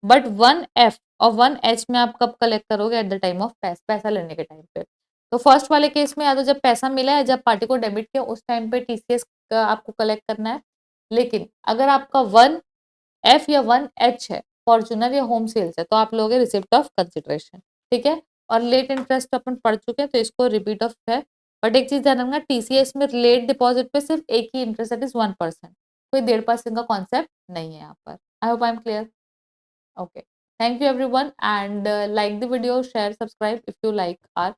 A: But 1F or 1H में आप कब कलेक्ट करोगे? एट द टाइम ऑफ पैसा लेने के टाइम पे। तो फर्स्ट वाले केस में या तो जब पैसा मिला है, जब पार्टी को डेबिट किया उस टाइम पे TCS का आपको कलेक्ट करना है। लेकिन अगर आपका 1F या 1H है, फॉर्चुनर या होम सेल्स है, तो आप लोगे रिसिप्ट ऑफ कंसिडरेशन। ठीक है। और लेट इंटरेस्ट अपन पढ़ चुके हैं तो इसको रिपीट ऑफ है। बट एक चीज ध्यान रखना, TCS में लेट डिपॉजिट पे सिर्फ एक ही इंटरेस्ट दैट इज 1%, कोई 1.5% का कॉन्सेप्ट नहीं है यहाँ पर। I hope I am clear. Okay, thank you everyone and like the video, share, subscribe if you like are